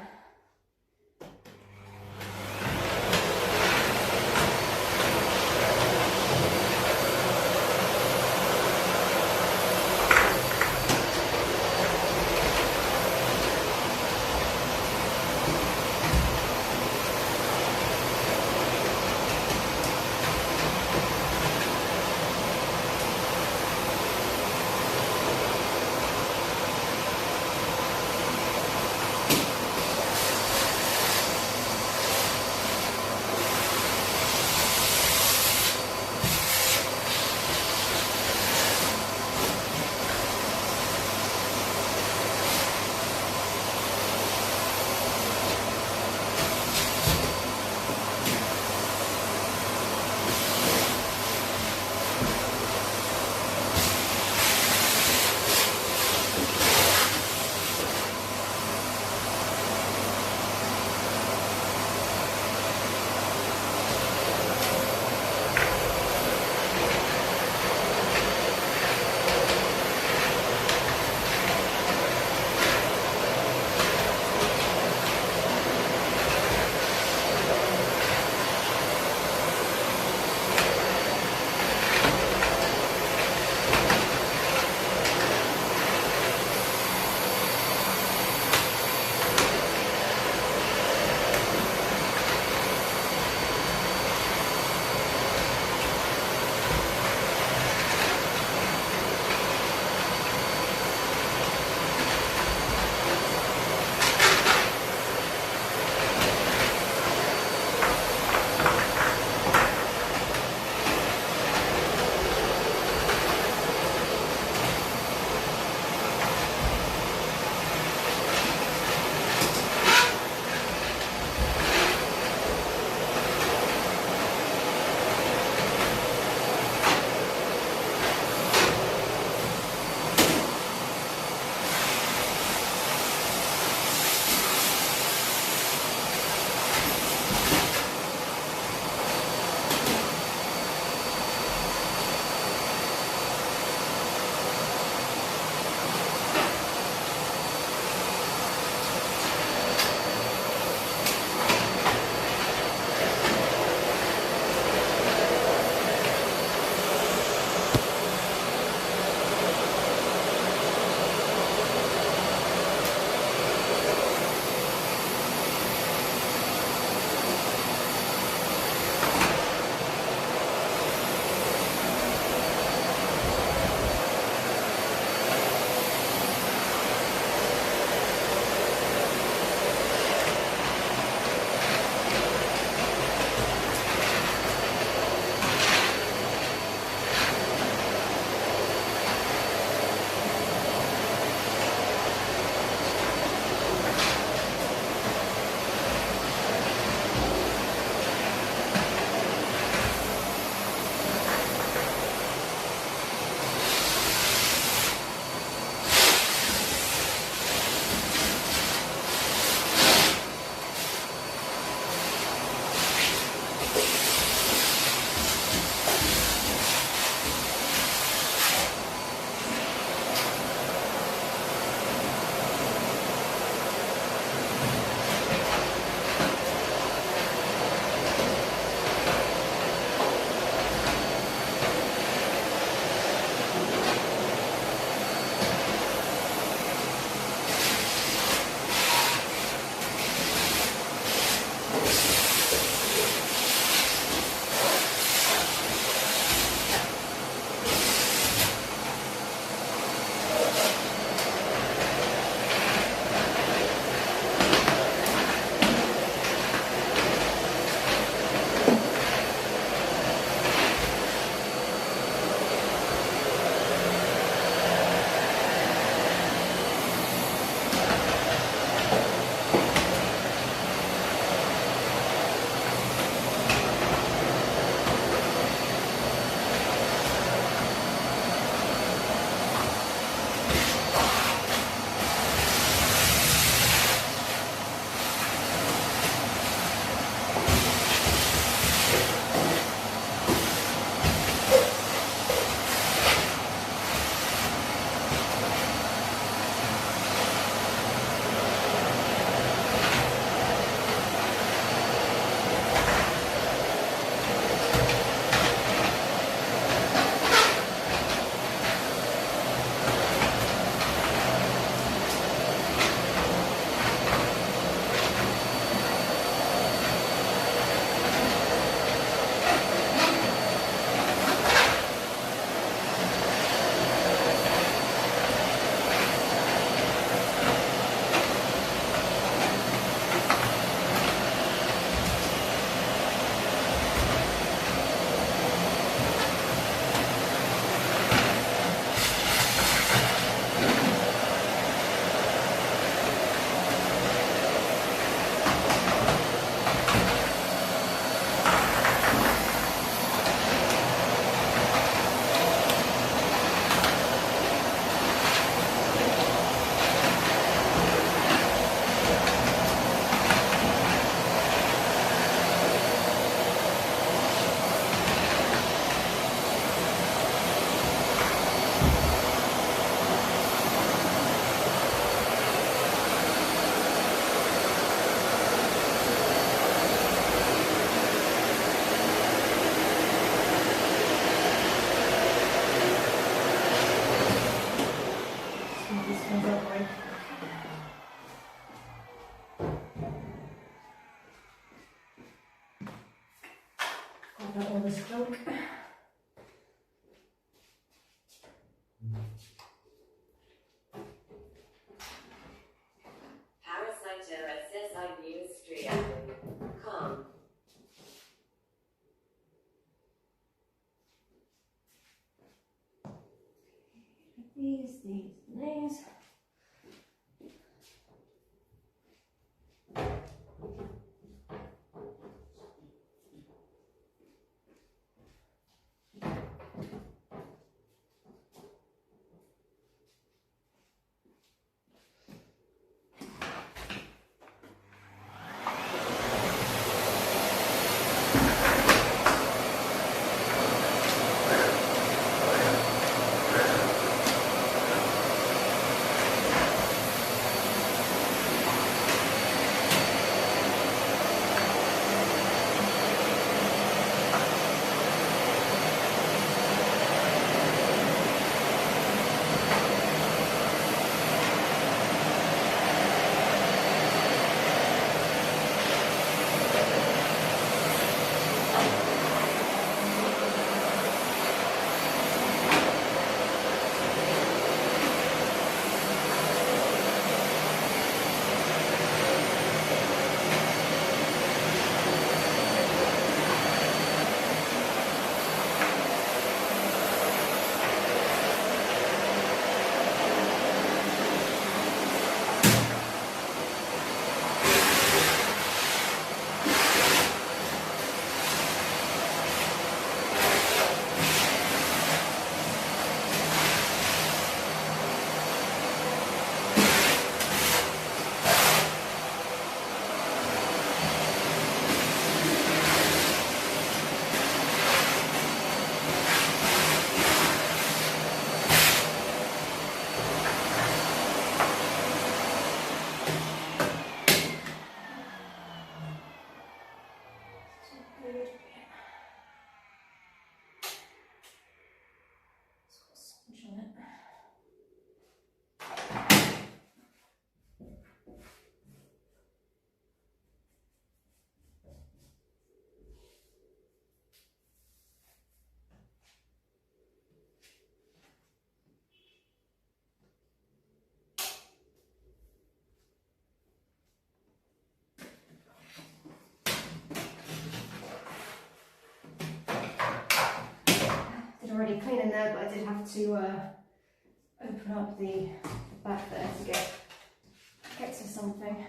out all this junk.
Parasiter says I view Stria. Calm.
These, and these. Already clean in there, but I did have to open up the back there to get to something.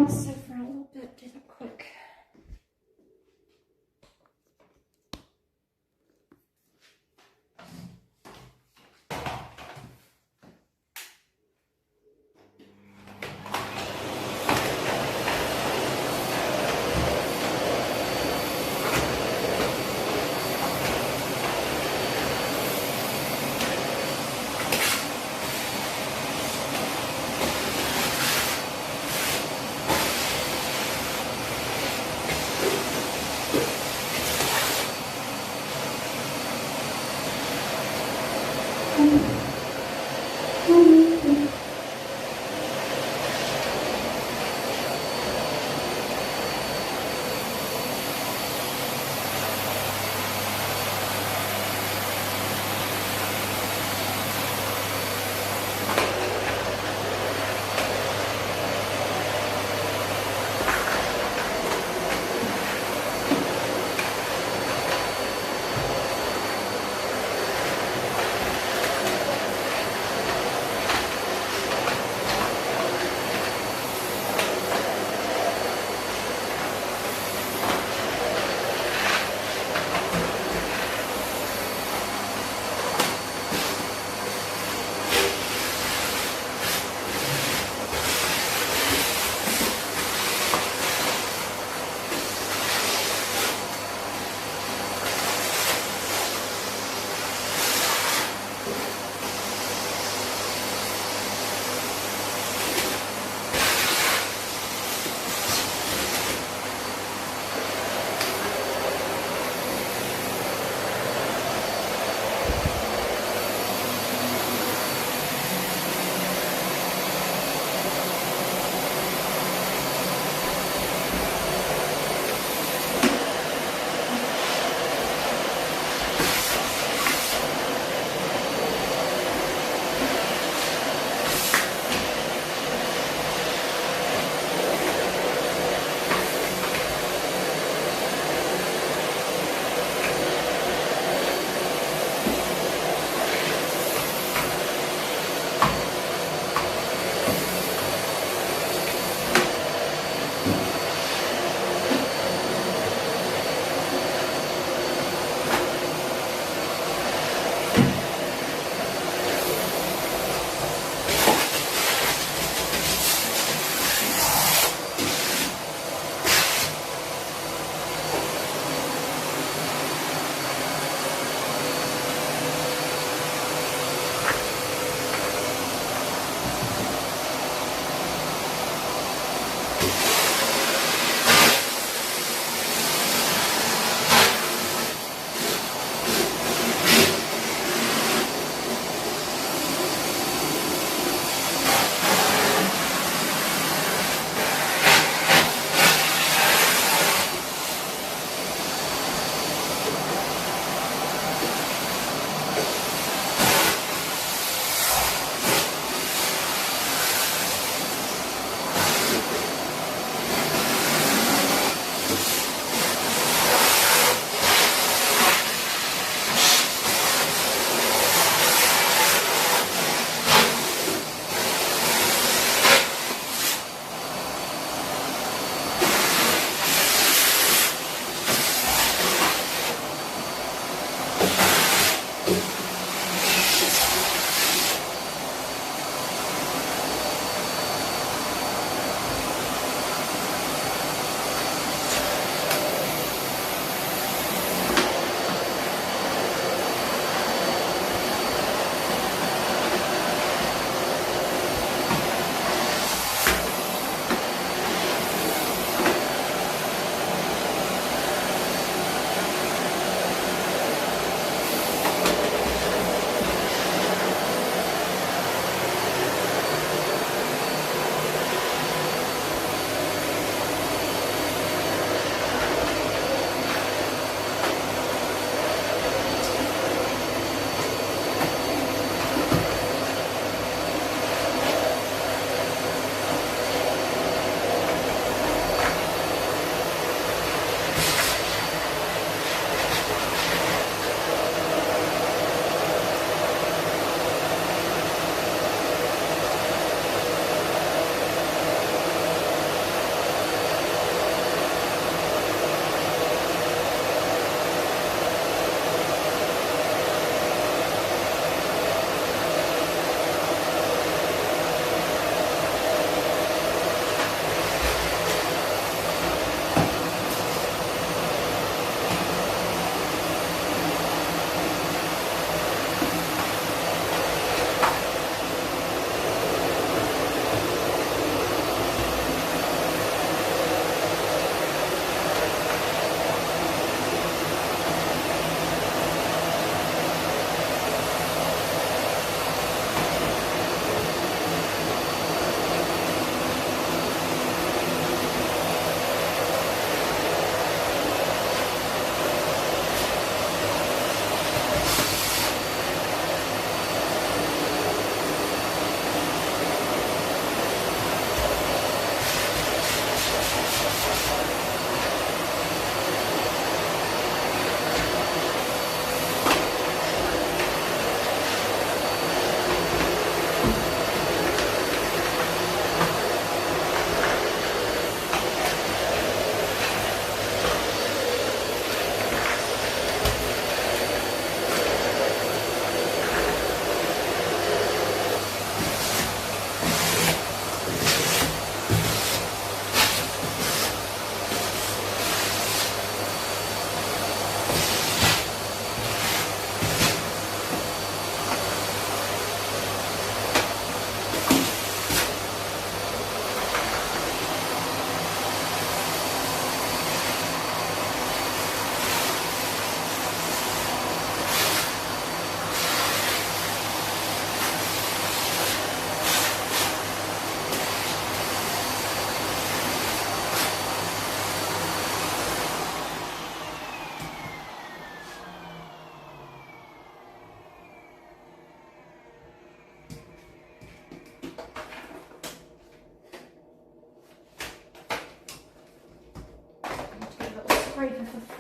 So for a little bit, do that quick.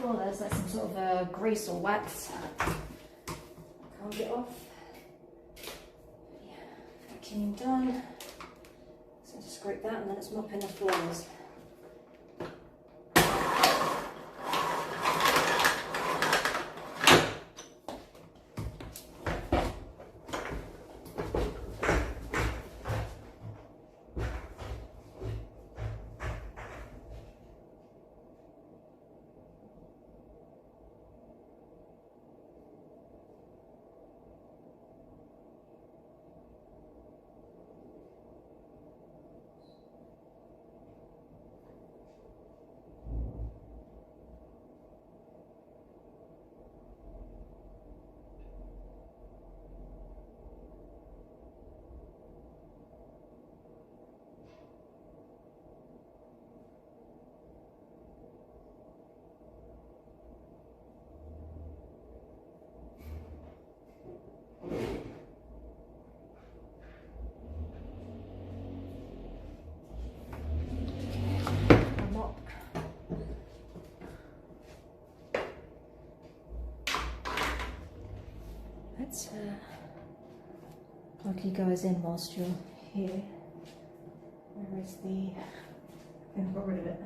floor there's like some sort of grease or wax. Can't get off. Yeah, vacuum done. So just scrape that and then it's mopping the floors. Let's plug you guys in whilst you're here. Where is the... I got rid of it.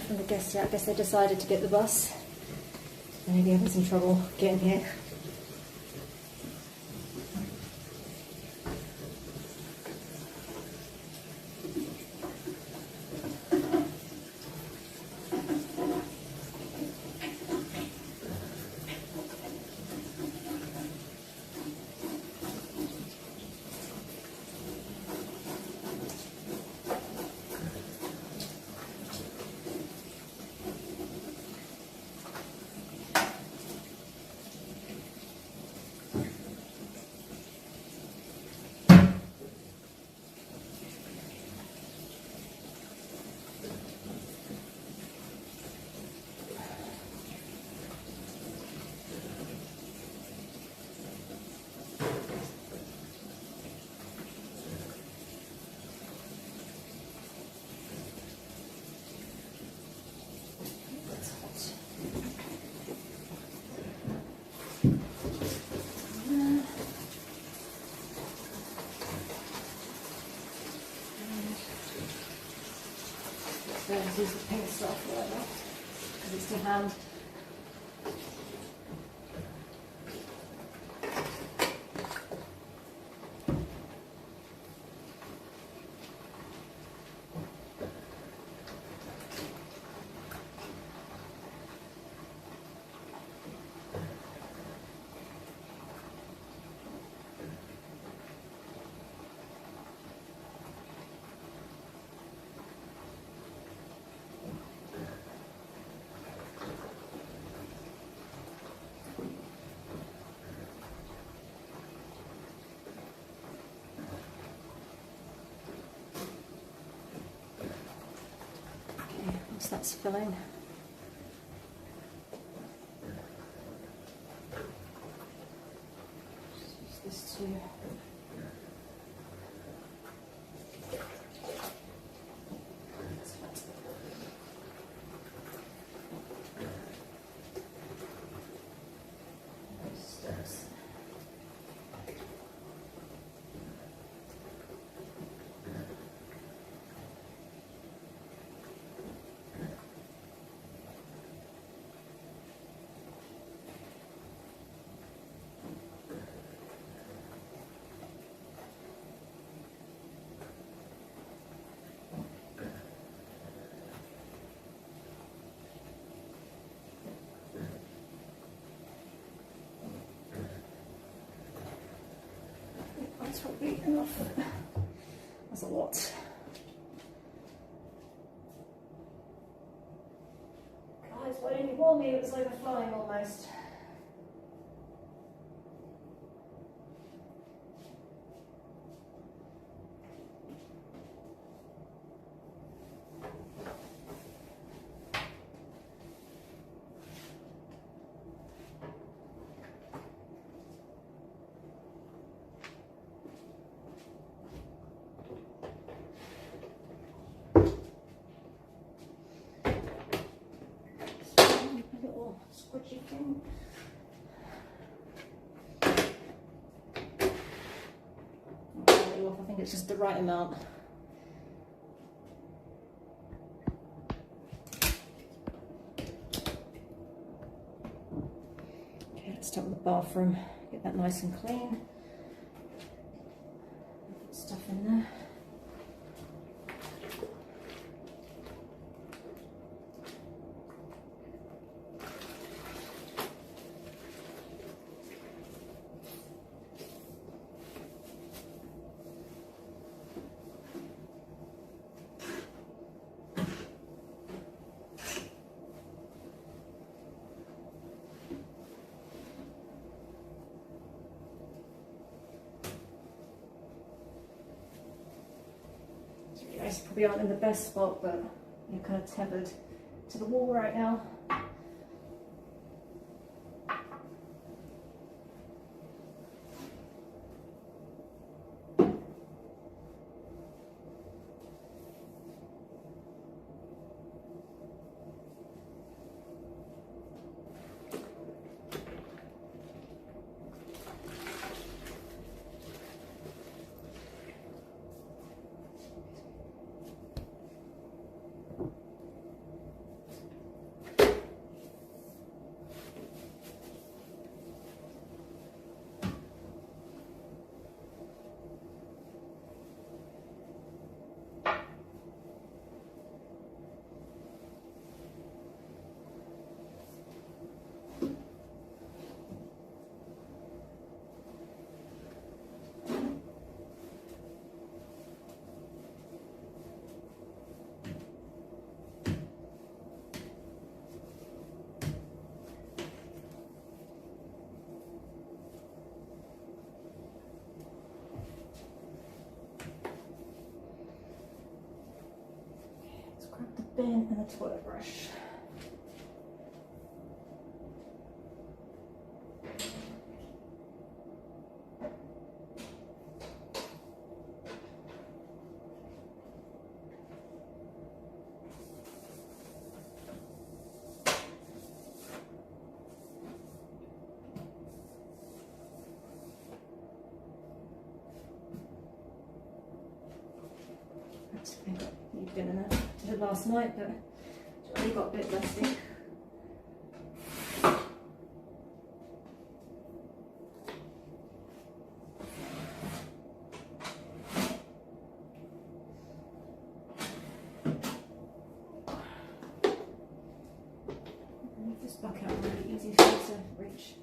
From the guests yet. I guess they decided to get the bus. Maybe having some trouble getting here. Use the paint stuff or whatever, because it's to hand. once that's filling. Just use this to that's probably enough. That's a lot. Guys, why didn't you warn me? It was overflowing almost. Little squidgy thing. I think it's just the right amount. Okay, let's start with the bathroom. Get that nice and clean. Put stuff in there. You guys probably aren't in the best spot, but you're kind of tethered to the wall right now. Grab the bin and the toilet brush. You've been in there. Did it last night, but it only got a bit dusty. Move this bucket out really easy for you to reach.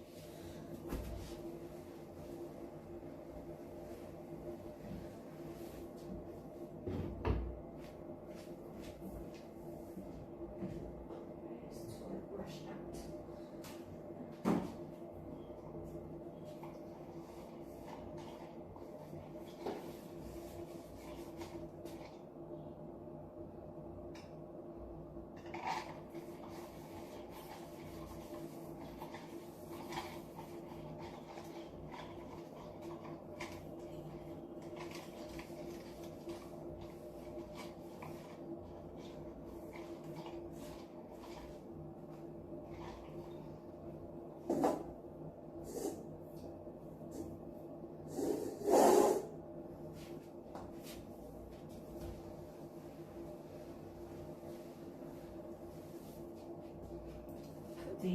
put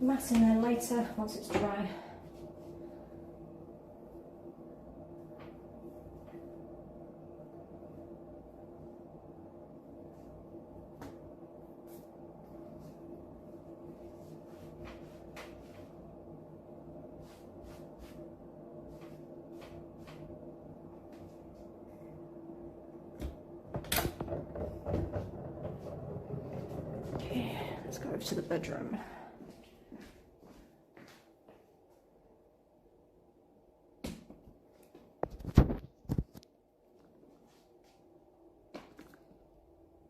the mat in there later once it's dry. Okay, let's go over to the bedroom.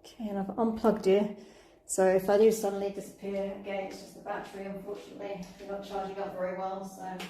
Okay, and I've unplugged it, so if I do suddenly disappear again, it's just the battery, unfortunately. They're not charging up very well, so.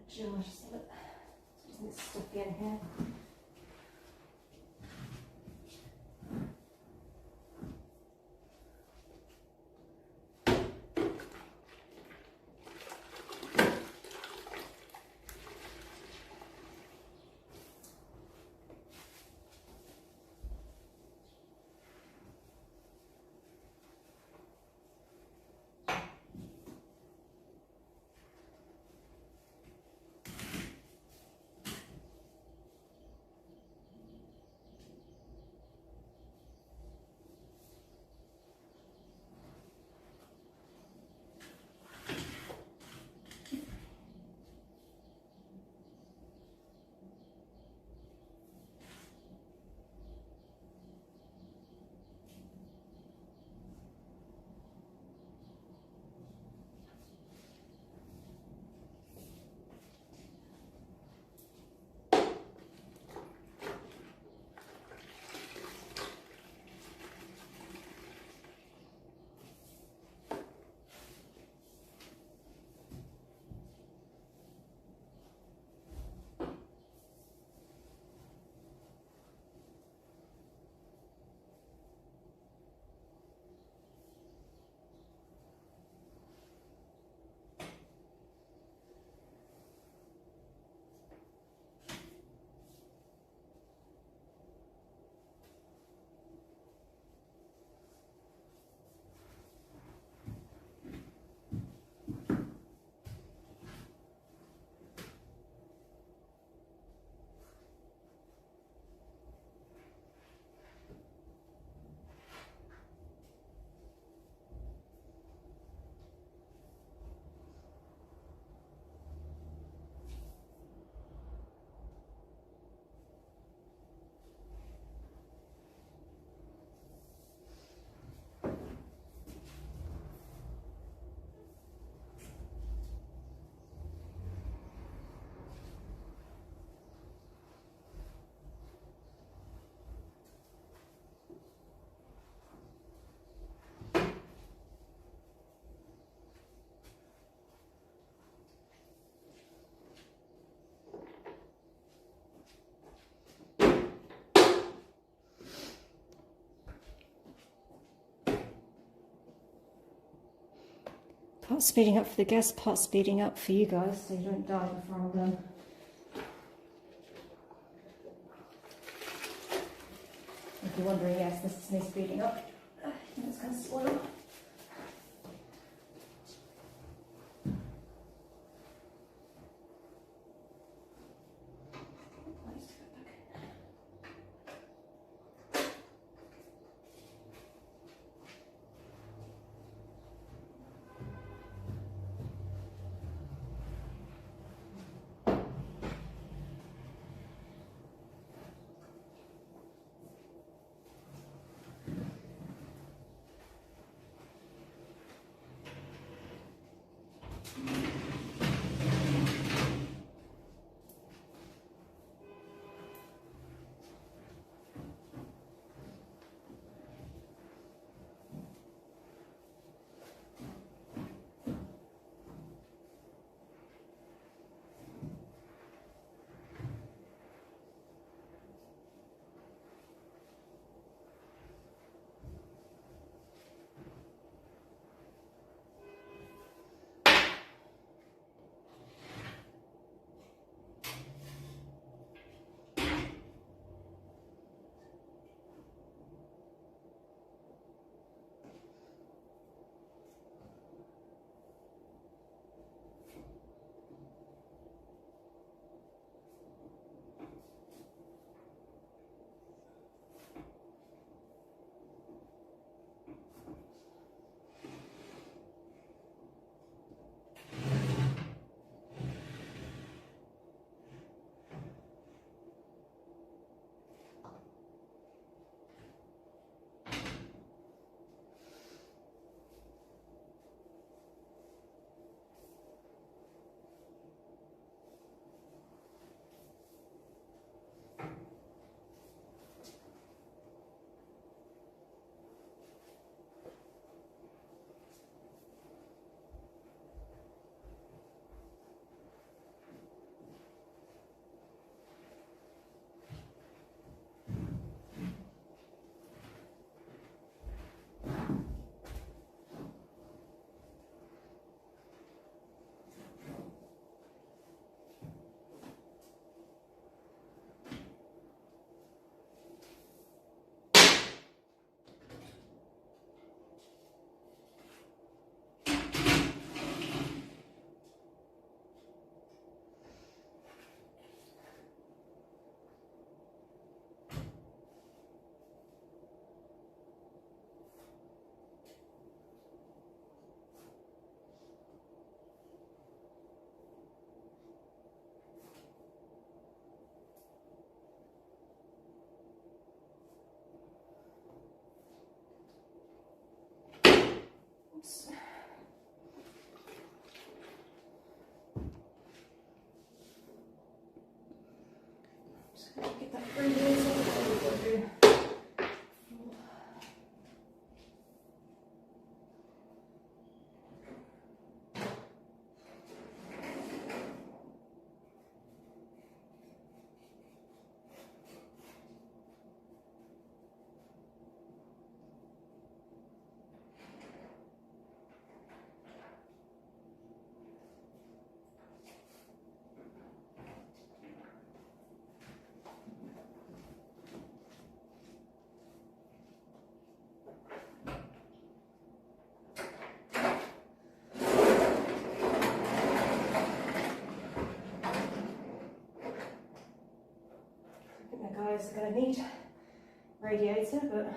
Just a bit, isn't it stuffy in here? Part speeding up for the guests, part speeding up for you guys, so you don't die before I'm done. If you're wondering, yes, this is me speeding up. It's going to spoil. Oops. Just gonna get that radiator. Guys are going to need radiator, but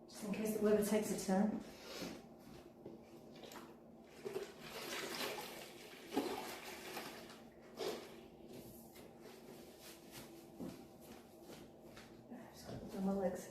just in case the weather takes a turn. Just got it on my legs.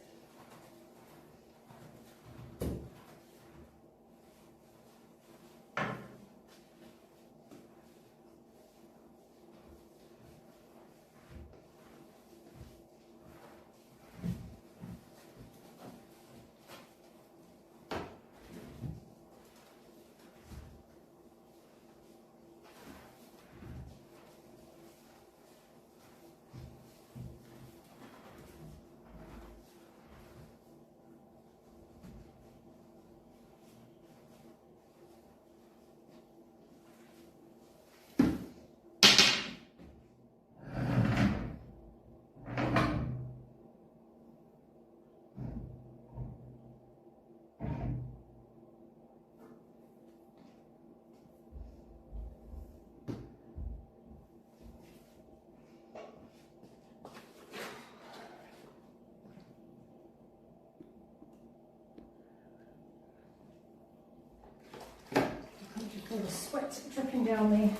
quite dripping down me.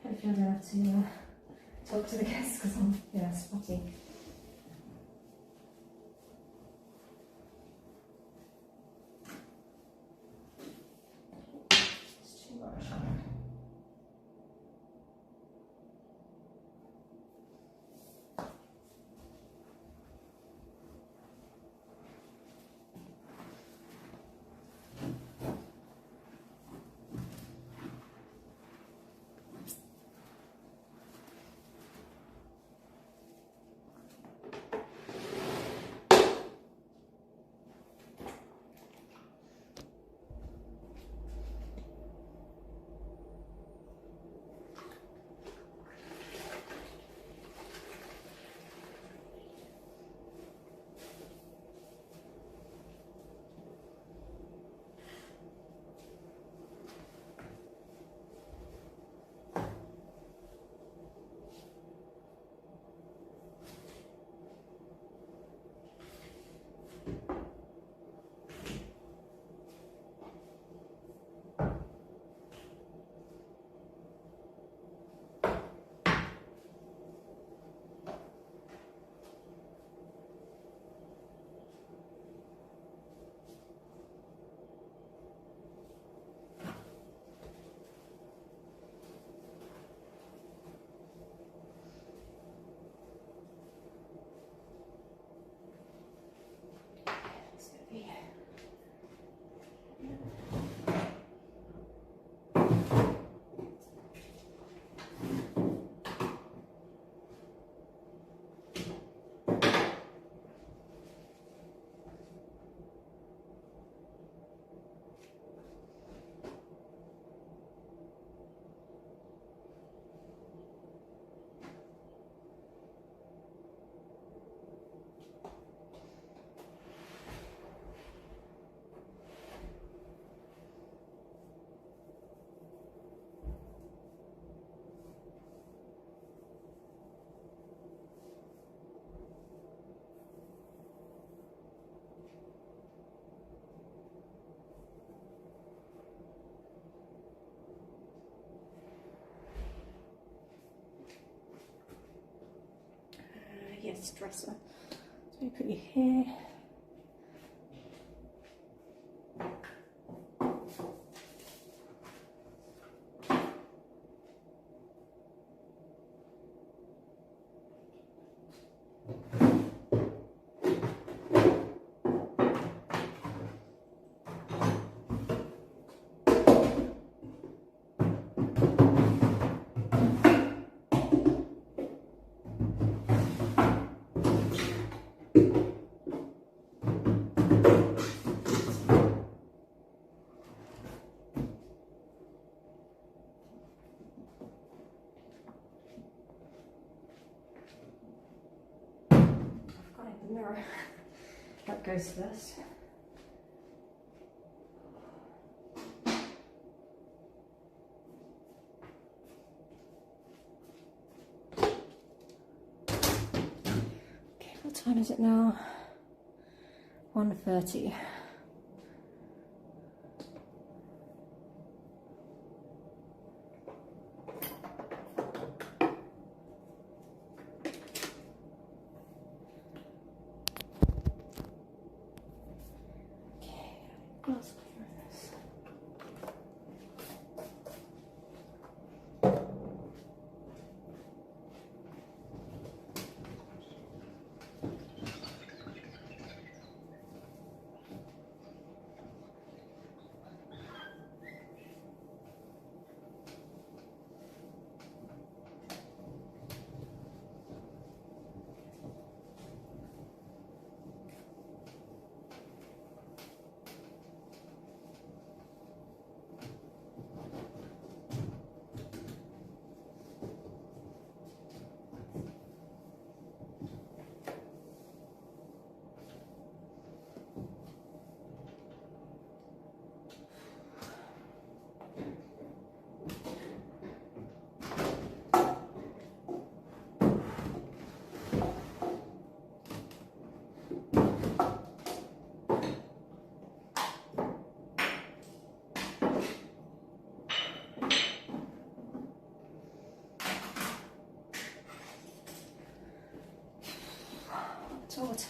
Hopefully I'm going to have to talk to the guests because I'm spotty. It's too much. Yes, dresser. So we put you here. The mirror. That goes first. Okay, what time is it now? 1:30. Glass clearance.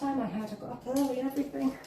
time I had. I got up early and everything.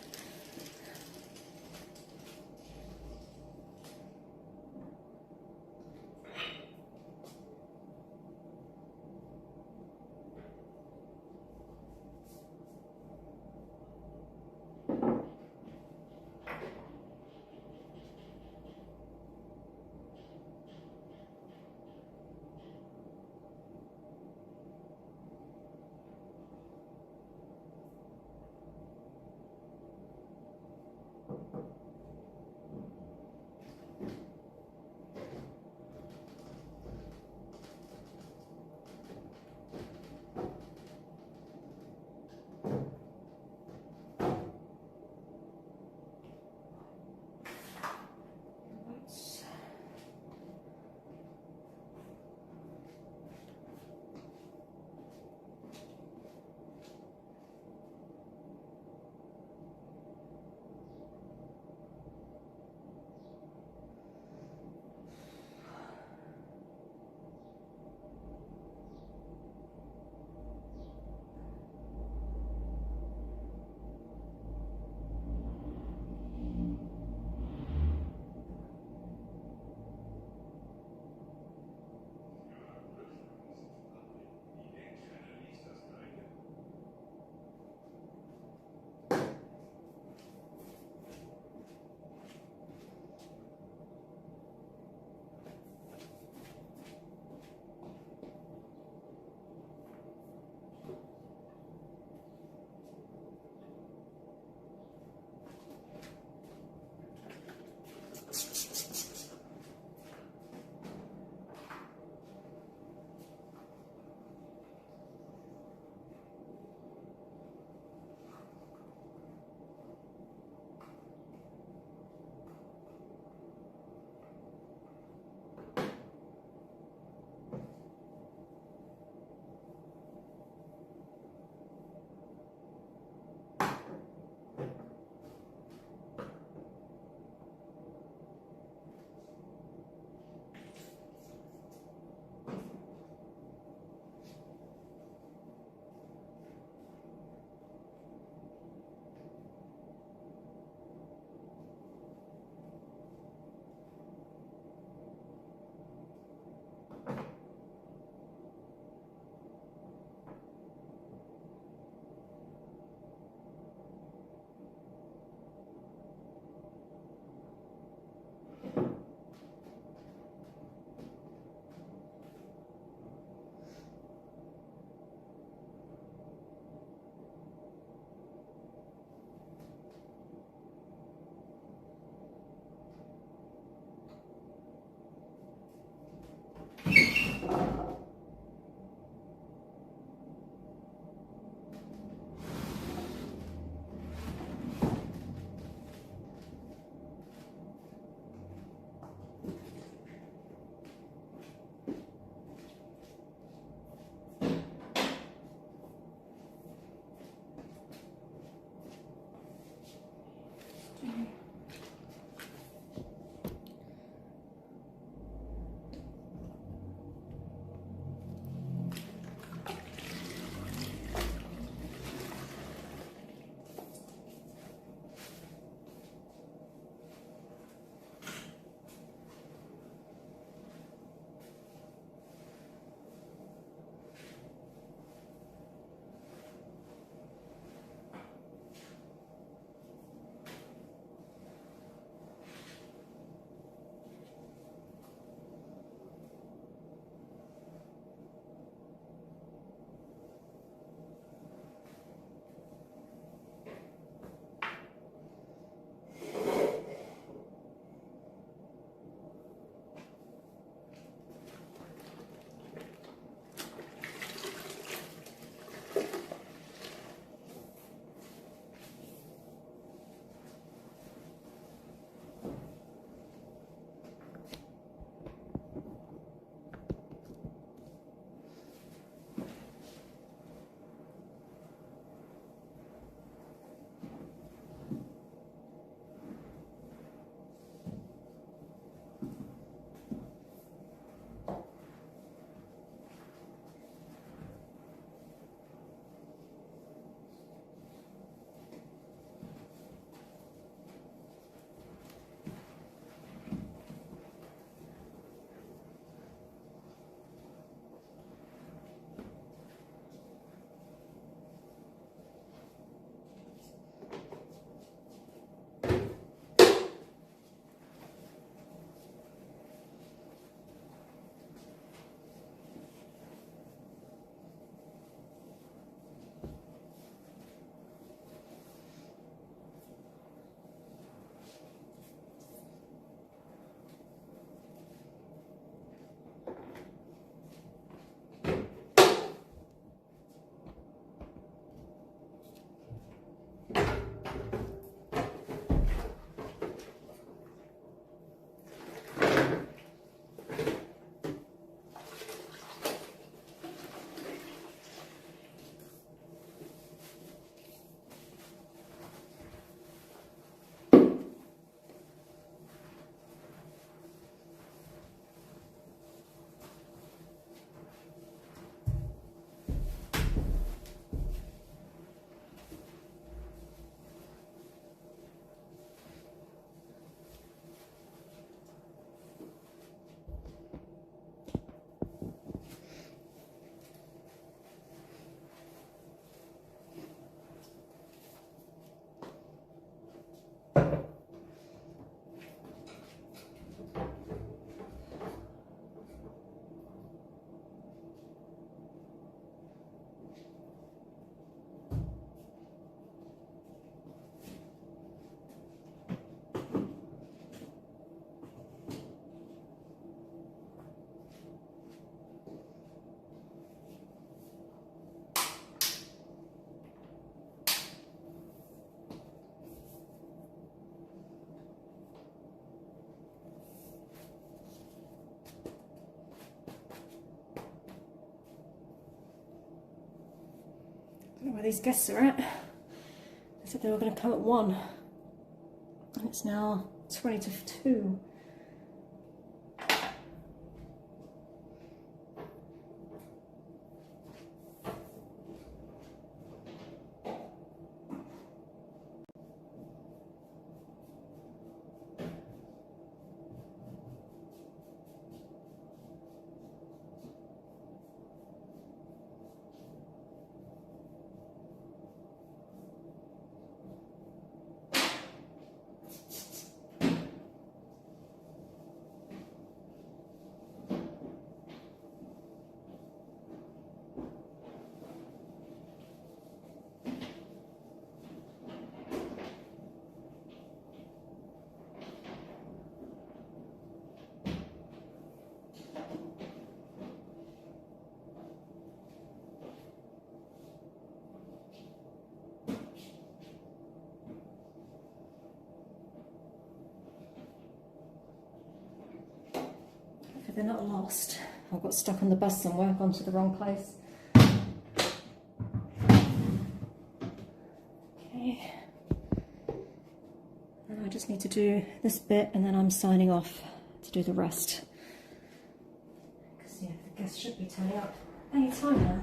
don't know where these guests are at. They said they were going to come at 1, and it's now 20 to 2. They're not lost. I got stuck on the bus somewhere, gone to the wrong place. Okay. And I just need to do this bit and then I'm signing off to do the rest. Because yeah, the guests should be turning up any time now.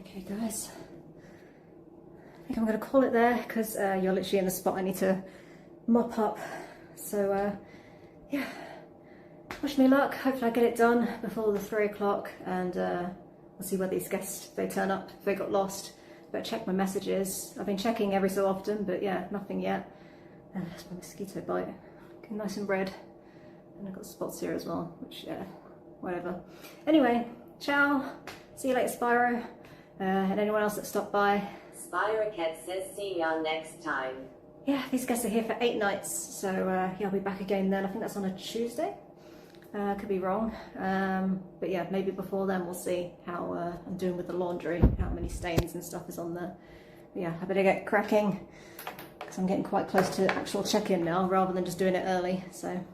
Okay guys, I think I'm going to call it there because you're literally in the spot I need to mop up. So yeah, wish me luck. Hopefully I get it done before the 3 o'clock, and we'll see where these guests, if they turn up, if they got lost. Better check my messages. I've been checking every so often, but yeah, nothing yet. It's my mosquito bite. Looking nice and red. And I've got spots here as well, which yeah, whatever. Anyway, ciao. See you later, Spyro. And anyone else that stopped by.
Spyrocat says see ya next time.
Yeah, these guests are here for 8 nights, so yeah, I'll be back again then. I think that's on a Tuesday. Could be wrong. But yeah, maybe before then we'll see how I'm doing with the laundry, how many stains and stuff is on there. But yeah, I better get cracking because I'm getting quite close to actual check-in now rather than just doing it early. So